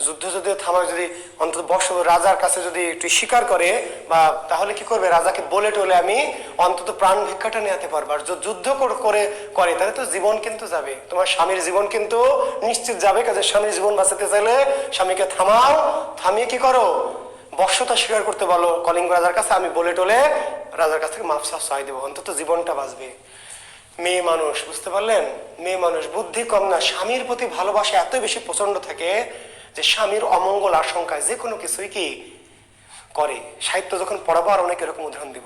যুদ্ধ যদি থামাও, যদি অন্তত রাজার কাছে যদি একটু স্বীকার করে, বা তাহলে কি করবে, রাজাকে বলে টলে আমি অন্তত প্রাণ ভিক্ষাটা নেওয়াতে পারবো। আর যুদ্ধ করে তাহলে তো জীবন কিন্তু যাবে, তোমার স্বামীর জীবন কিন্তু নিশ্চিত যাবে। কাজে স্বামীর জীবন বাঁচাতে চাইলে স্বামীকে থামাও, থামিয়ে কি করো, বর্ষতা স্বীকার করতে বলো কলিঙ্গ রাজার কাছে, আমি বলে টলে রাজার কাছ থেকে মাফ চাই দেবো, অন্তত জীবনটা বাঁচবে। মেয়ে মানুষ, বুঝতে পারলেন, মেয়ে মানুষ বুদ্ধি কম না, স্বামীর প্রতি ভালোবাসা এত বেশি প্রচন্ড থাকে যে স্বামীর অমঙ্গল আশঙ্কায় যে কোনো কিছুই কি করে। সাহিত্য যখন পড়াবো আর অনেক এরকম উদাহরণ দিব,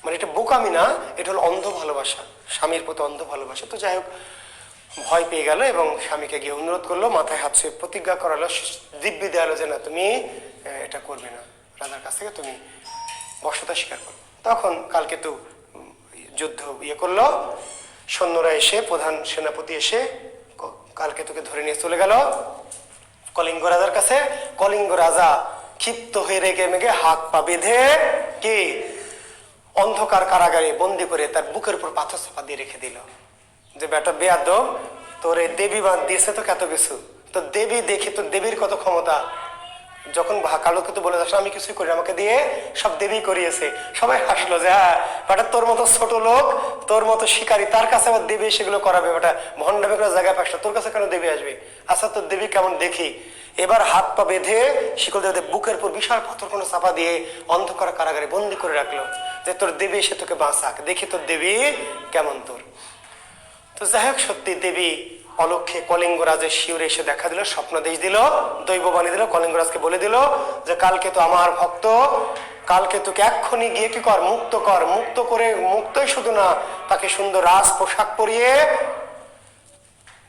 মানে এটা বোকামি না, এটা হলো অন্ধ ভালোবাসা, স্বামীর প্রতি অন্ধ ভালোবাসা। তো যাই হোক, ভয় পেয়ে গেল এবং স্বামীকে গিয়ে অনুরোধ করলো, মাথায় হাত ছুঁয়ে প্রতিজ্ঞা করালো, দিব্যি দেওয়ালো যে না, তুমি এটা করবে না, রাজার কাছ থেকে তুমি বর্ষতা স্বীকার করো। তখন কালকেতু যুদ্ধ করলো, সৈন্যরা এসে, প্রধান সেনাপতি এসে কালকেতুকে ধরে নিয়ে চলে গেল কলিঙ্গ রাজার কাছে। কলিঙ্গ রাজা ক্ষিপ্ত হয়ে রেগে মেগে হাত পা বেঁধে কি অন্ধকার কারাগারে বন্দি করে তার বুকের উপর পাথর চাপা দিয়ে রেখে দিল, যে বেটা বেয়াদব, তোর এই দেবী বাঁধ দিয়েছে তো কত কিছু, তো দেবী দেখি, তোর দেবীর কত ক্ষমতা। যখন কালকেতু বলে যাচ্ছে আমি কিছুই করি, আমাকে দিয়ে সব দেবী করিয়েছে, সবাই হাসলো যে হ্যাঁ বেটা, তোর মতো ছোট লোক, তোর মতো শিকারী, তার কাছে আবার দেবী সেগুলো করাবে, বেটা ভণ্ডামি করে জায়গায় পাস না, তোর কাছে কেন দেবী আসবে, আচ্ছা তোর দেবী কেমন দেখি। এবার হাত পা বেঁধে শিকল দিয়ে বুকের উপর বিশাল পাথর কোনো চাপা দিয়ে অন্ধকার কারাগারে বন্দি করে রাখলো, যে তোর দেবী এসে তোকে বাঁচাক, দেখি তোর দেবী কেমন তোর। তো যাই হোক, সত্যি দেবী অলক্ষে কলিঙ্গ রাজের শিউরে এসে দেখা দিল, স্বপ্নাদেশ দিল, দৈববাণী দিল, কলিঙ্গরাজকে বলে দিল যে কালকেতু আমার ভক্ত, কালকেতুকে এক্ষুনি গিয়ে কি কর, মুক্ত কর, মুক্ত করে, মুক্তই শুধু না, তাকে সুন্দর রাজ পোশাক পরিয়ে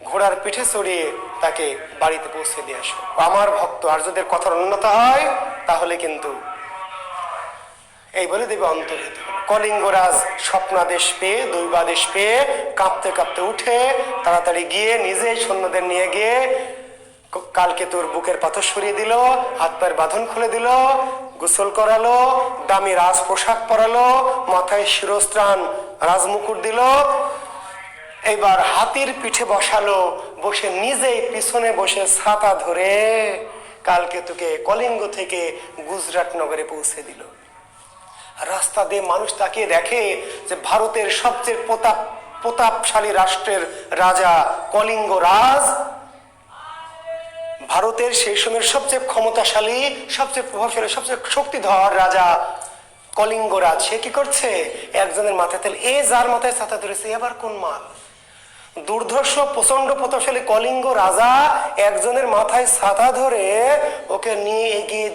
ঘোড়ার পিঠে চড়িয়ে তাকে বাড়িতে পৌঁছে দিয়ে আসো, আমার ভক্ত। আর যদি কথার অন্যতা হয় তাহলে কিন্তু, এই বলে দেবে অন্তর্হিত। কলিঙ্গরাজ স্বপ্নাদেশ পেয়ে, দৈবাদেশ পেয়ে কাঁপতে কাঁপতে উঠে তাড়াতাড়ি গিয়ে নিজে সৈন্যদের নিয়ে গিয়ে কালকেতুর বুকের পাথর সরিয়ে দিল, হাত পায়ের বাঁধন খুলে দিল, গোসল করালো, দামি রাজ পোশাক পরালো, মাথায় শিরস্ত্রাণ রাজমুকুট দিল, এবার হাতির পিঠে বসালো, বসে নিজেই পিছনে বসে ছাতা ধরে কালকেতুকে কলিঙ্গ থেকে গুজরাট নগরে পৌঁছে দিল। রাস্তা দিয়ে মানুষ তাকিয়ে দেখে যে ভারতের সবচেয়ে প্রতাপশালী রাষ্ট্রের রাজা কলিঙ্গ রাজ, ভারতের সেই সময়ের সবচেয়ে ক্ষমতাশালী, সবচেয়ে প্রভাবশালী, সবচেয়ে শক্তিধর রাজা কলিঙ্গ রাজ, সে কি করছে, একজনের মাথায় তেল, এ যার মাথায় ছাতা ধরেছে এবার কোন মাল। দুর্ধর্ষ প্রচন্ড প্রতাপশালী কলিঙ্গ রাজা একজনের মাথায় ছাতা ধরে ওকে নিয়ে এগিয়ে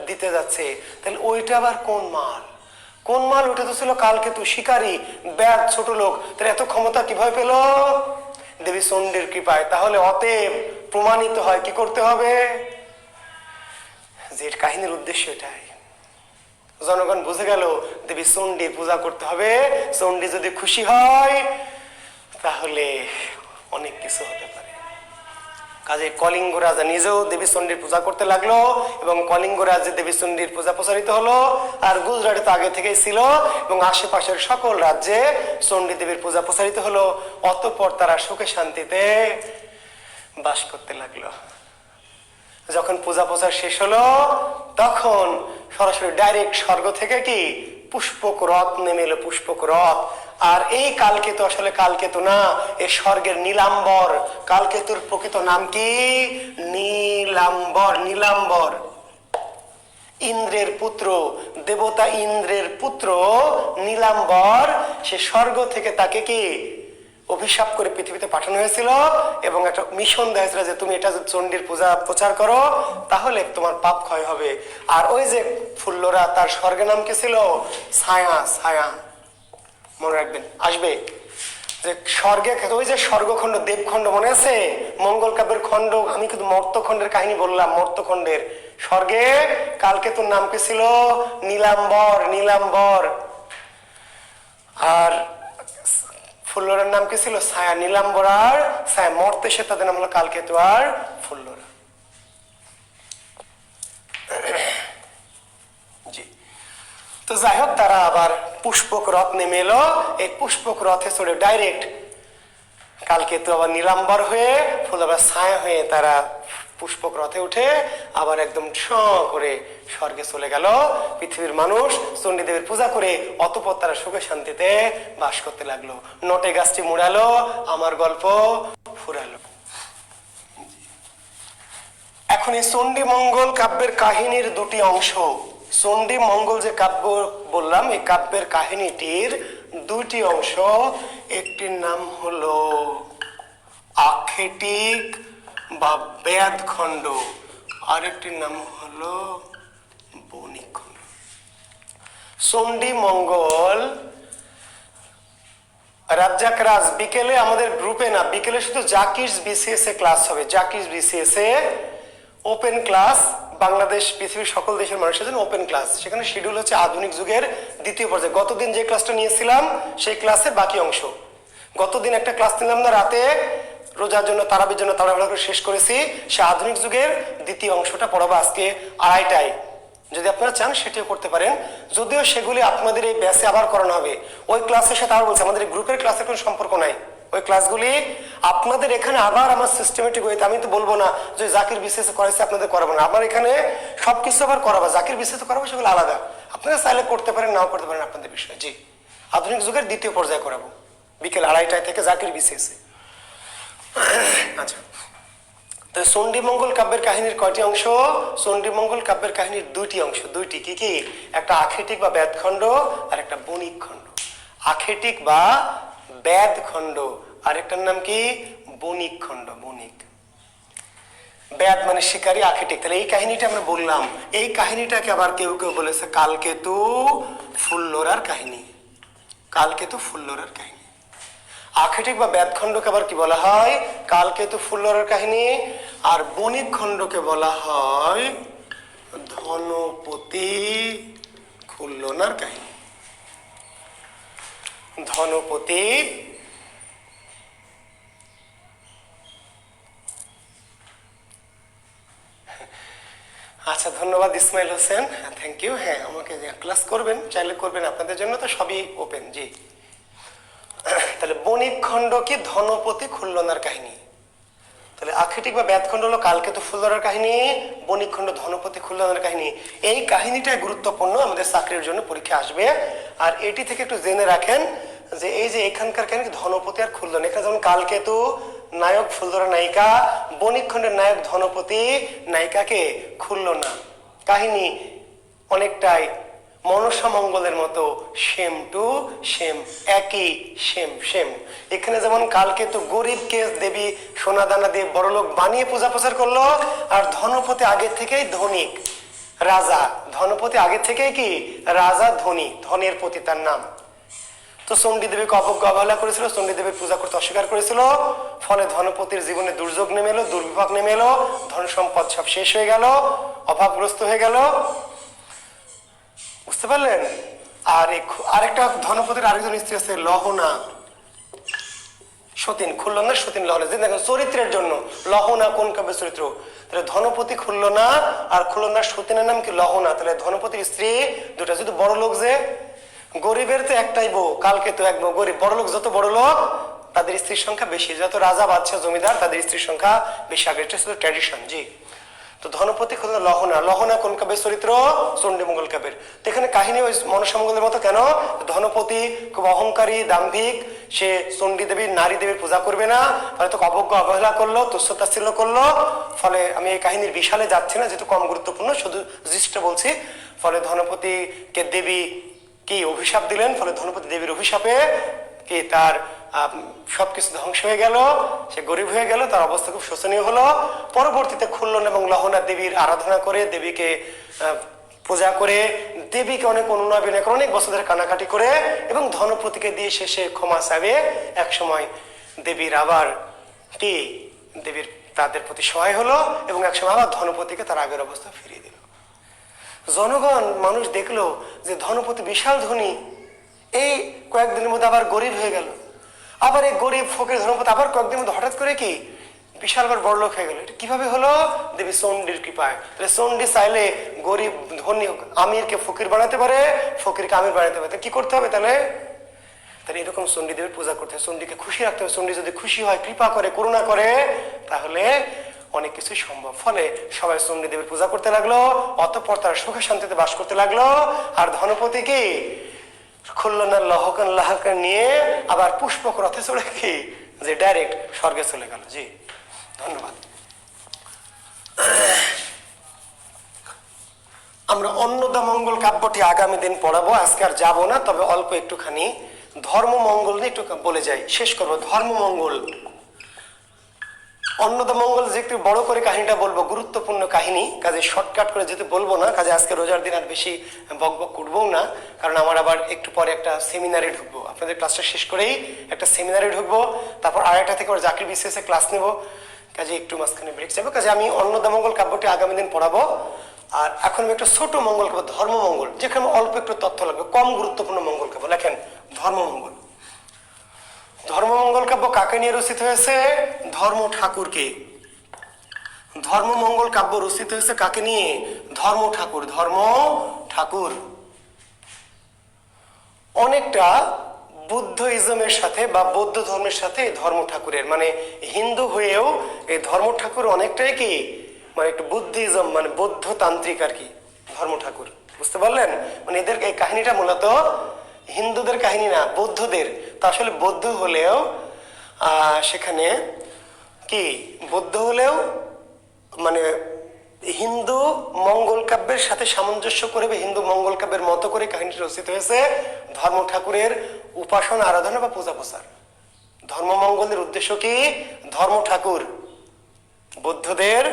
দিতে যাচ্ছে, তাহলে ওইটা আবার কোন মাল, কোন মাল? ওটা তো ছিল কালকেতু, শিকারী, ব্যাগ, ছোট লোক, তাহলে এত ক্ষমতা কিভাবে পেল? দেবী চণ্ডীর কৃপায়। তাহলে অতএব প্রমাণিত হয় কি করতে হবে, যে কাহিনীর উদ্দেশ্য এটাই। জনগণ বুঝে গেল দেবী চণ্ডীর পূজা করতে হবে, চণ্ডী যদি খুশি হয় তাহলে অনেক কিছু হতে পারে। কাজে কলিঙ্গ রাজা নিজেও দেবী চণ্ডীর পূজা করতে লাগলো এবং কলিঙ্গ রাজ্যে দেবী চণ্ডীর পূজা প্রচারিত হলো। আর গুজরাটে তো আগে থেকেই ছিল এবং আশেপাশের সকল রাজ্যে চণ্ডী দেবীর পূজা প্রচারিত হলো। অতঃপর তারা সুখে শান্তিতে বাস করতে লাগলো। যখন পূজা প্রচার শেষ হলো তখন সরাসরি ডাইরেক্ট স্বর্গ থেকে কি পুষ্পক রথ নেমে এলো, পুষ্পক রথ। আর এই কালকেতু আসলে কালকেতু না, এই স্বর্গের নীলাম্বর। কালকেতুর প্রকৃত নাম কি? নীলাম্বর। নীলাম্বর ইন্দ্রের পুত্র, দেবতা ইন্দ্রের পুত্র নীলাম্বর। সে স্বর্গ থেকে তাকে কি অভিশাপ করে পৃথিবীতে পাঠানো হয়েছিল এবং একটা মিশন দেওয়া হয়েছিল যে তুমি এটা যদি চণ্ডীর পূজা প্রচার করো তাহলে তোমার পাপ ক্ষয় হবে। আর ওই যে ফুল্লরা, তার স্বর্গের নাম কি ছিল? ছায়া। ছায়া, মনে রাখবেন, আসবে। যে স্বর্গে ওই যে স্বর্গখণ্ড দেবখণ্ড মনে আছে, মঙ্গল কাব্যের খণ্ড, আমি কিন্তু মর্তখণ্ডের কাহিনী বললাম, মর্তখণ্ডের স্বর্গে কালকেতুর নাম কি ছিল? নীলাম্বর, নীলাম্বর। আর ফুল্লরার নাম কি ছিল? ছায়া। নীলাম্বর আর ছায়া, মর্তে সে তাদের নাম হলো কালকেতু আর ফুল্লরা। জি, তো যাই হোক, তারা আবার পুষ্পক রথ নেমে এলো। এই পুষ্পক রথে চড়ে ডাইরেক্ট কালকেতু আবার নীলাম্বর হয়ে ফুলরা ছায়া হয়ে তারা পুষ্পক রথে উঠে আবার একদম ছ করে স্বর্গে চলে গেল। পৃথিবীর মানুষ চণ্ডী দেবীর পূজা করে অতঃপর তারা সুখে শান্তিতে বাস করতে লাগলো। নটে গাছটি মুড়ালো, আমার গল্প ফুরালো। এখন এই চণ্ডী মঙ্গল কাব্যের কাহিনীর দুটি অংশ। চণ্ডী মঙ্গল যে কাব্য বললাম, এই কাব্যের কাহিনীটির দুটি অংশ। একটির নাম হলো আক্ষেটিক বা বেদ খণ্ড, আরেকটির নাম হলো বণিক খণ্ড। চণ্ডী মঙ্গল রাজ্জাক রাজ বিকেলে আমাদের গ্রুপে না, বিকেলে শুধু জাকির বিসিএস এ ক্লাস হবে। জাকির বিসিএস এ ওপেন ক্লাস, বাংলাদেশ পৃথিবীর সকল দেশের মানুষের জন্য ওপেন ক্লাস। সেখানে শিডিউল হচ্ছে আধুনিক যুগের দ্বিতীয় পর্যায়ে। গতদিন যে ক্লাসটা নিয়েছিলাম সেই ক্লাসের বাকি অংশ। গতদিন একটা ক্লাস নিলাম না রাতে, রোজার জন্য তারাবির জন্য তাড়াহুড়া করে শেষ করেছি। সে আধুনিক যুগের দ্বিতীয় অংশটা পড়াবো আজকে 2:30টায়। যদি আপনারা চান সেটিও করতে পারেন, যদিও সেগুলি আপনাদের এই ব্যাচে আবার করানো হবে। ওই ক্লাসের সাথে আবার বলছি, আমাদের গ্রুপের ক্লাসের কোনো সম্পর্ক নাই। ওই ক্লাসগুলি আপনাদের এখানে আবার আমার সিস্টেমেটিক ওয়েতে, আমি তো বলবো না যে জাকির বিসিএস করাইছে আপনাদের করাবো না। আমার এখানে সবকিছু আবার করাবো, জাকির বিসিএস করাবো, সেগুলো আলাদা। আপনারা চাইলে করতে পারেন, নাও করতে পারেন, আপনাদের বিষয়। জি, আধুনিক যুগের দ্বিতীয় পর্যায়ে করাবো বিকেল 2:30টায় থেকে জাকির বিসিএস। আচ্ছা, তো চণ্ডী মঙ্গল কাব্যের কাহিনীর কয়টি অংশ? চণ্ডী মঙ্গল কাব্যের কাহিনীর দুইটি অংশ। দুইটি কি কি? একটা আক্ষেটিক বা বেদ খণ্ড আর একটা বণিক খণ্ড। আক্ষেটিক বা বেদ খণ্ড, আরেকটার নাম কি? বণিক খণ্ড। বণিক, বেদ মানে শিকারী, আক্ষেটিক। তাহলে এই কাহিনীটা আমরা বললাম। এই কাহিনীটাকে আবার কেউ কেউ বলেছে কালকেতু ফুল্লরার কাহিনী। কালকেতু ফুল্লরার কাহিনী। আক্ষেটিক বা বেদ খণ্ডকে আবার কি বলা হয়? কালকেতু ফুল্লরার কাহিনী। আর বণিক খণ্ডকে বলা হয় ধনপতি খুল্লনার কাহিনী। ধনপতি আচ্ছা, ধন্যবাদ ইসমাইল হোসেন, থ্যাংক ইউ। হ্যাঁ, আমাকে ক্লাস করবেন, চাইলে করবেন, আপনাদের জন্য তো সবই ওপেন। জি, তাহলে বণিক খণ্ড কি? ধনপতি খুল্লনার কাহিনী। তাহলে আক্ষেটিক বা বেদ খণ্ড হলো কালকেতু ফুল্লরার কাহিনী, বণিক খণ্ড ধনপতি খুল্লনার কাহিনী। এই কাহিনীটাই গুরুত্বপূর্ণ, আমাদের চাকরির জন্য পরীক্ষা আসবে। আর এটি থেকে একটু জেনে রাখেন যে এই যে এখানকার কাহিনী ধনপতি আর খুল্লন, এখানে যেমন কালকেতু নায়ক, ফুল্লরা নায়িকা, বণিক খণ্ডের নায়ক ধনপতি, নায়িকাকে খুল্লনা। কাহিনী অনেকটাই মনসা মঙ্গলের মতো, সেম টু সেম, একই, সেম সেম। এখানে যেমন কালকেতু গরিবকে দেবী সোনা দানা দিয়ে বড়লোক বানিয়ে পূজা প্রচার করলো, আর ধনপতি আগে থেকেই ধনিক রাজা। ধনপতি আগে থেকেই কি? রাজা, ধনী, ধনের প্রতি তার নাম। তো চণ্ডী দেবীকে অবজ্ঞা অবহেলা করেছিল, চণ্ডী দেবীর পূজা করতে অস্বীকার করেছিল। ফলে ধনপতির জীবনে দুর্যোগ নেমে এলো, দুর্বিপাক নেমে এলো, ধন সম্পদ সব শেষ হয়ে গেল, অভাবগ্রস্ত হয়ে গেল। বুঝতে পারলেন? আর আরেকটা ধনপতির আরেকজন স্ত্রী আছে লহনা, সতীন। খুল্লনা, সতীন, লহনা। যে দেখেন চরিত্রের জন্য লহনা কোন কাব্যের চরিত্র? তাহলে ধনপতি খুল্লনা আর খুল্লনার সতীনের নাম কি? লহনা। তাহলে ধনপতির স্ত্রী দুটা। যদি বড় লোক, যে গরিবের তো একটাই বউ, কালকেতু এক বউ। গরিব, বড় লোক যত বড় লোক তাদের স্ত্রীর সংখ্যা বেশি, যত রাজা বাদশাহ জমিদার তাদের স্ত্রীর সংখ্যা বেশি। আগে এটা ছিল ট্র্যাডিশন। জি, তো ধনপতি খুল্লনা, লহনা। লহনা কোন কাব্যের চরিত্র? চণ্ডী মঙ্গল কাব্যের। তো এখানে কাহিনী ওই মনসা মঙ্গলের মতো কেন? ধনপতি খুব অহংকারী, দাম্ভিক, সে চণ্ডী দেবীর, নারী দেবীর পূজা করবে না, ফলে তো অবজ্ঞা অবহেলা করলো, তুচ্ছতাচ্ছিল্য করলো। ফলে আমি এই কাহিনীর বিশালে যাচ্ছি না, যেহেতু কম গুরুত্বপূর্ণ, শুধু জিষ্ট বলছি। ফলে ধনপতিকে দেবী কি অভিশাপ দিলেন, ফলে ধনপতি দেবীর অভিশাপে কি তার সবকিছু ধ্বংস হয়ে গেল, সে গরিব হয়ে গেল, তার অবস্থা খুব শোচনীয় হলো। পরবর্তীতে খুল্লন এবং লহনা দেবীর আরাধনা করে দেবীকে পূজা করে দেবীকে অনেক অনুনয় বিনয় করে অনেক বছর ধরে কানাকাটি করে এবং ধনপতিকে দিয়ে শেষে ক্ষমা চাবে। এক সময় দেবীর আবার কি দেবীর তাদের প্রতি সহায় হলো এবং একসময় আবার ধনপতিকে তার আগের অবস্থা ফিরিয়ে দিল। জনগণ মানুষ দেখলো যে ধনপতি বিশাল ধনী, এই কয়েকদিনের মধ্যে আবার গরিব হয়ে গেল। আবার এই গরিব ফকির ধনপতি আবার কয়েকদিনের মধ্যে হঠাৎ করে কি বিশাল বড় বড়লোক হয়ে গেল। এটা কিভাবে হলো? দেবী চণ্ডীর কৃপায়। তাহলে চণ্ডী চাইলে গরিব ধনী আমিরকে ফকির বানাতে পারে, ফকিরকে আমির বানাতে পারে। কি করতে হবে তাহলে? তাহলে এরকম চণ্ডী দেবীর পূজা করতে হবে, চণ্ডীকে খুশি রাখতে হবে। চণ্ডী যদি খুশি হয়, কৃপা করে, করুণা করে, তাহলে অনেক কিছুই সম্ভব। ফলে সবাই চণ্ডী দেবীর পূজা করতে লাগলো, অতঃপর তারা সুখে শান্তিতে বাস করতে লাগলো। আর ধনপতি কি খুল্লনার লহকান লাহাকান নিয়ে আবার পুষ্পক রথে চড়ে কি যে ডাইরেক্ট স্বর্গে চলে গেল। জি ধন্যবাদ। আমরা অন্নদামঙ্গল কাব্যটি আগামী দিন পড়াবো, আজকে আর যাবো না, তবে অল্প একটুখানি ধর্মমঙ্গল নিয়ে একটু বলে যাই, শেষ করবো। ধর্মমঙ্গল, অন্নদামঙ্গল যে একটু বড় করে কাহিনীটা বলবো, গুরুত্বপূর্ণ কাহিনী, কাজে শর্টকাট করে যেতে বলবো না। কাজে আজকে রোজার দিন আর বেশি বক বক করবো না, কারণ আমার আবার একটু পরে একটা সেমিনারে ঢুকবো। আপনাদের ক্লাসটা শেষ করেই একটা সেমিনারে ঢুকবো, তারপর আড়াইটা থেকে ওর জাকির বিসিএস ক্লাস নেবো। কাজে একটু মাঝখানে ব্রেক যাবে। কাজে আমি অন্নদামঙ্গল কাব্যটি আগামী দিন পড়াবো। আর এখন আমি একটা ছোট মঙ্গল কাব্য, ধর্মমঙ্গল, যেখানে অল্প একটু তথ্য লাগবে, কম গুরুত্বপূর্ণ মঙ্গল কাব্য। লেখেন ধর্মমঙ্গল। ধর্মমঙ্গল কাব্য কাকে নিয়ে রচিত হয়েছে? ধর্ম ঠাকুরকে। ধর্মমঙ্গল কাব্য রচিত হয়েছে কাকে নিয়ে? ধর্ম ঠাকুর। ধর্ম ঠাকুর অনেকটা বুদ্ধিজমের সাথে বা বৌদ্ধ ধর্মের সাথে ধর্ম ঠাকুরের, মানে হিন্দু হয়েও এই ধর্ম ঠাকুর অনেকটাই কি মানে একটু বুদ্ধিজম মানে বৌদ্ধ তান্ত্রিক আর কি ধর্ম ঠাকুর। বুঝতে পারলেন? মানে এদের এই কাহিনীটা মূলত হিন্দুদের কাহিনী না, বৌদ্ধদের। তা আসলে বৌদ্ধ হলেও সেখানে কি বৌদ্ধ হলেও মানে হিন্দু মঙ্গল কাব্যের সাথে সামঞ্জস্য করে হিন্দু মঙ্গল কাব্যের মতো করে কাহিনীটি রচিত হয়েছে ধর্ম ঠাকুরের উপাসনা, আরাধনা বা পূজা প্রচার। ধর্মমঙ্গলের উদ্দেশ্য কি? ধর্ম ঠাকুর, বৌদ্ধদের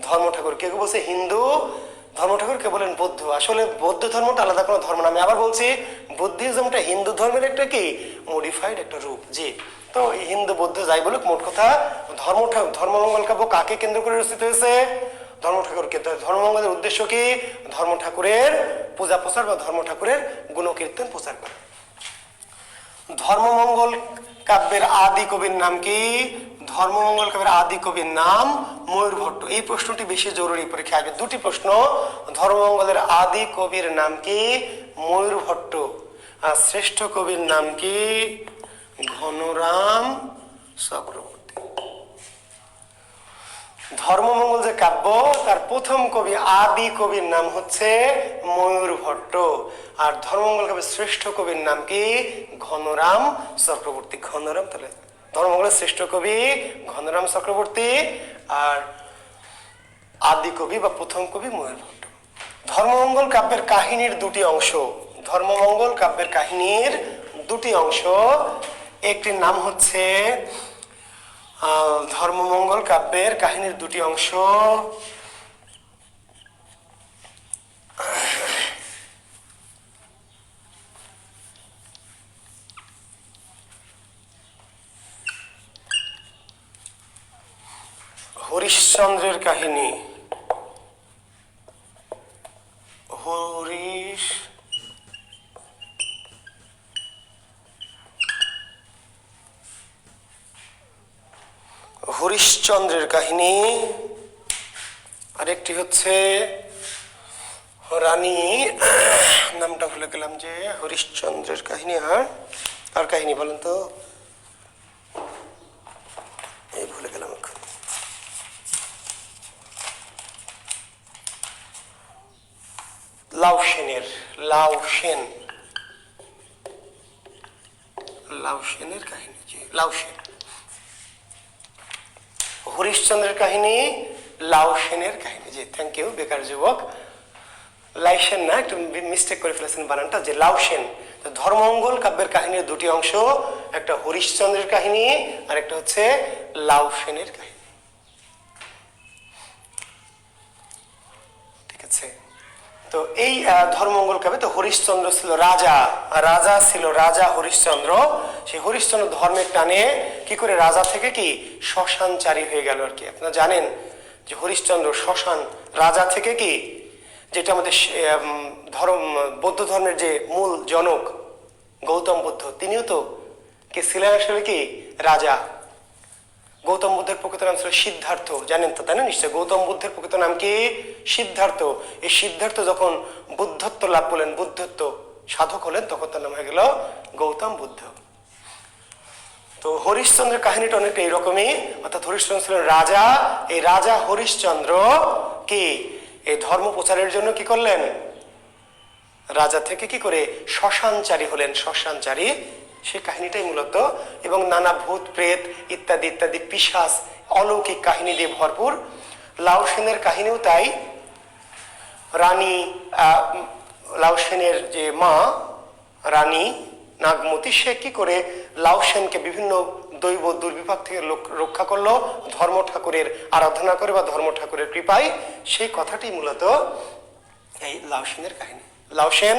ধর্ম ঠাকুর। কেউ বলছে হিন্দু ধর্ম ঠাকুর, কে বলেন বৌদ্ধ। আসলে বৌদ্ধ ধর্মটা আলাদা কোনো ধর্ম না। আমি আবার বলছি, বুদ্ধিজমটা হিন্দু ধর্মের একটা কি মডিফাইড একটা রূপ। জি, তো হিন্দু বৌদ্ধ যাই বলুক, মোট কথা ধর্মমঙ্গল কাব্য কাকে কেন্দ্র করে রচিত হয়েছে? ধর্ম ঠাকুরকে। ধর্মমঙ্গলের উদ্দেশ্য কি? ধর্ম ঠাকুরের পূজা প্রচার বা ধর্ম ঠাকুরের গুণকীর্তন প্রচার করা। ধর্মমঙ্গল কাব্যের আদি কবির নাম কি? ধর্মমঙ্গল কাব্যের আদি কবির নাম ময়ূর ভট্ট। এই প্রশ্নটি বেশি জরুরি, পরীক্ষায় আসবে। দুটি প্রশ্ন। ধর্মমঙ্গলের আদি কবির নাম কি? ময়ূর ভট্ট। আর শ্রেষ্ঠ কবির নাম কি? ঘনরাম চক্রবর্তী। ধর্মমঙ্গল যে কাব্য, তার প্রথম কবি আদি কবির নাম হচ্ছে ময়ূর ভট্ট। আর ধর্মমঙ্গল কাব্যের শ্রেষ্ঠ কবির নাম কি? ঘনরাম চক্রবর্তী। ঘনরাম, তাহলে ধর্মমঙ্গলের শ্রেষ্ঠ কবি ঘনরাম চক্রবর্তী আর আদি কবি বা প্রথম কবি ময়ূর ভট্ট। ধর্মমঙ্গল কাব্যের কাহিনীর দুটি অংশ। ধর্মমঙ্গল কাব্যের কাহিনীর দুটি অংশ। একটির নাম হচ্ছে ধর্মমঙ্গল কাব্যের কাহিনীর দুটি অংশ। হরিশ্চন্দ্রের কাহিনী। হরিশ্চন্দ্রের কাহিনী। আরেকটি হচ্ছে রানী, নামটা ভুলে গেলাম, যে হরিশ্চন্দ্রের কাহিনী। আর কাহিনী বলেন তো, এই ভুলে গেলাম। লাউ সেনের কাহিনী। লাউ সেন। হরিশ্চন্দ্রের কাহিনী, লাউ সেনের কাহিনী। জি, থ্যাংক ইউ। বেকার যুবক, লাইসেন না, একটু মিস্টেক করে ফেলেছেন বানানটা, যে লাউ সেন। ধর্মমঙ্গল কাব্যের কাহিনীর দুটি অংশ, একটা হরিশ্চন্দ্রের কাহিনী আর একটা হচ্ছে লাউ সেনের কাহিনী। ঠিক আছে? তো তো এই ধর্মমঙ্গল কাব্যে তো হরিশ্চন্দ্র ছিল রাজা, রাজা হরিশ্চন্দ্র। সেই হরিশ্চন্দ্র ধর্মের টানে কি করে রাজা থেকে কি শ্মশানচারী হয়ে গেল আর কি। আপনারা জানেন যে হরিশ্চন্দ্র শ্মশান রাজা থেকে কি, যেটা আমাদের ধর্ম বৌদ্ধ ধর্মের যে মূল জনক গৌতম বুদ্ধ, তিনিও তো কে ছিলেন আসলে কি রাজা। গৌতম বুদ্ধের প্রকৃত নাম ছিল সিদ্ধার্থ, জানেন তো তাই না নিশ্চয়? গৌতম বুদ্ধের প্রকৃত নাম কি সিদ্ধার্থ। এই সিদ্ধার্থ যখন বুদ্ধত্ব লাভ করলেন, বুদ্ধত্ব সাধক হলেন, তখন তার নাম হয়ে গেল গৌতম বুদ্ধ। তো হরিশ্চন্দ্রের কাহিনীটা অনেকটা এইরকমই, অর্থাৎ হরিশ্চন্দ্র ছিলেন রাজা। এই রাজা হরিশ্চন্দ্র কি এই ধর্ম প্রচারের জন্য কি করলেন, রাজা থেকে কি করে শ্মশানচারী হলেন, শ্মশানচারী সেই কাহিনীটাই মূলত। এবং নানা ভূত প্রেত ইত্যাদি ইত্যাদি পিশাচ অলৌকিক কাহিনী দিয়ে ভরপুর। লাউ সেনের কাহিনীও তাই। রানী লাউ সেনের যে মা রানী নাগমতী, সে কি করে লাউ সেনকে বিভিন্ন দৈব দুর্বিপাক থেকে রক্ষা করলো ধর্ম ঠাকুরের আরাধনা করে বা ধর্ম ঠাকুরের কৃপায়, সেই কথাটি মূলত এই লাউ সেনের কাহিনী। লাউ সেন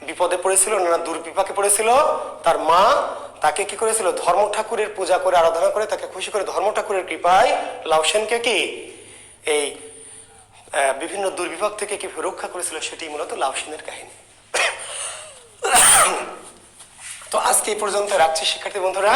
বিপদে পড়েছিল, নানা দুর্বিপাকে পড়েছিল। তার মা তাকে কি করেছিল, ধর্ম ঠাকুরের পূজা করে আরাধনা করে তাকে খুশি করে ধর্ম ঠাকুরের কৃপায় লাউ সেনকে কি এই বিভিন্ন দুর্বিপাক থেকে কি রক্ষা করেছিল, সেটি মূলত লাউ সেনের কাহিনী। তো আজকে এই পর্যন্ত রাখছি শিক্ষার্থী বন্ধুরা।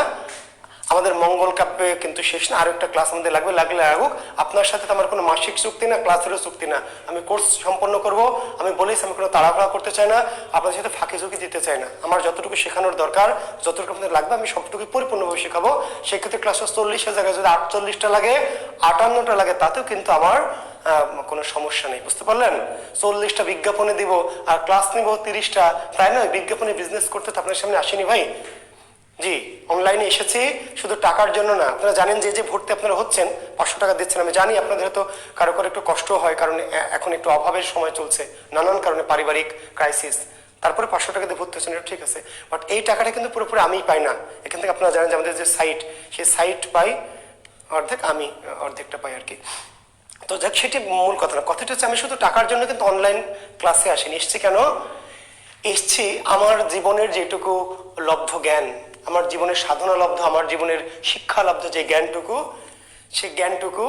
আমাদের মঙ্গল কাব্যে কিন্তু শেষ না, আরো একটা ক্লাস আমাদের লাগবে, লাগলে লাগুক। আপনার সাথে তো আমার কোনো মাসিক চুক্তি না, ক্লাসেরও চুক্তি না। আমি কোর্স সম্পন্ন করব, আমি বলেছি আমি কোনো তাড়াহুড়া করতে চাই না, আপনাদের সাথে ফাঁকি ঝুঁকি দিতে চাই না। আমার যতটুকু শেখানোর দরকার, যতটুকু আপনাদের লাগবে, আমি সবটুকু পরিপূর্ণভাবে শেখাবো। সেক্ষেত্রে ক্লাসে 40-এর জায়গায় যদি 48টা লাগে, 58টা লাগে, তাতেও কিন্তু আমার কোনো সমস্যা নেই, বুঝতে পারলেন? 40টা বিজ্ঞাপনে দিব আর ক্লাস নিব 30টা, তাই নয়? বিজ্ঞাপনে বিজনেস করতে তো আপনার সামনে আসেনি ভাই, জি অনলাইনে এসেছি শুধু টাকার জন্য না। আপনারা জানেন যে যে ভর্তি আপনারা হচ্ছেন 500 টাকা দিচ্ছেন, আমি জানি আপনাদের হয়তো কারো কারো একটু কষ্ট হয়, কারণ এখন একটু অভাবের সময় চলছে, নানান কারণে পারিবারিক ক্রাইসিস, তারপরে 500 টাকা দিয়ে ভর্তি হচ্ছেন, এটা ঠিক আছে। বাট এই টাকাটা কিন্তু পুরোপুরি আমিই পাই না। এখান থেকে আপনারা জানেন যে আমাদের যে সাইট, সেই সাইট পাই অর্ধেক, আমি অর্ধেকটা পাই আর কি। তো যাক, সেটি মূল কথা না। কথাটা হচ্ছে আমি শুধু টাকার জন্য কিন্তু অনলাইন ক্লাসে আসিনি। এসছি কেন? এসছি আমার জীবনের যেটুকু লব্ধ জ্ঞান, আমার জীবনের সাধনা লব্ধ, আমার জীবনের শিক্ষা লব্ধ যে জ্ঞানটুকু, সেই জ্ঞানটুকু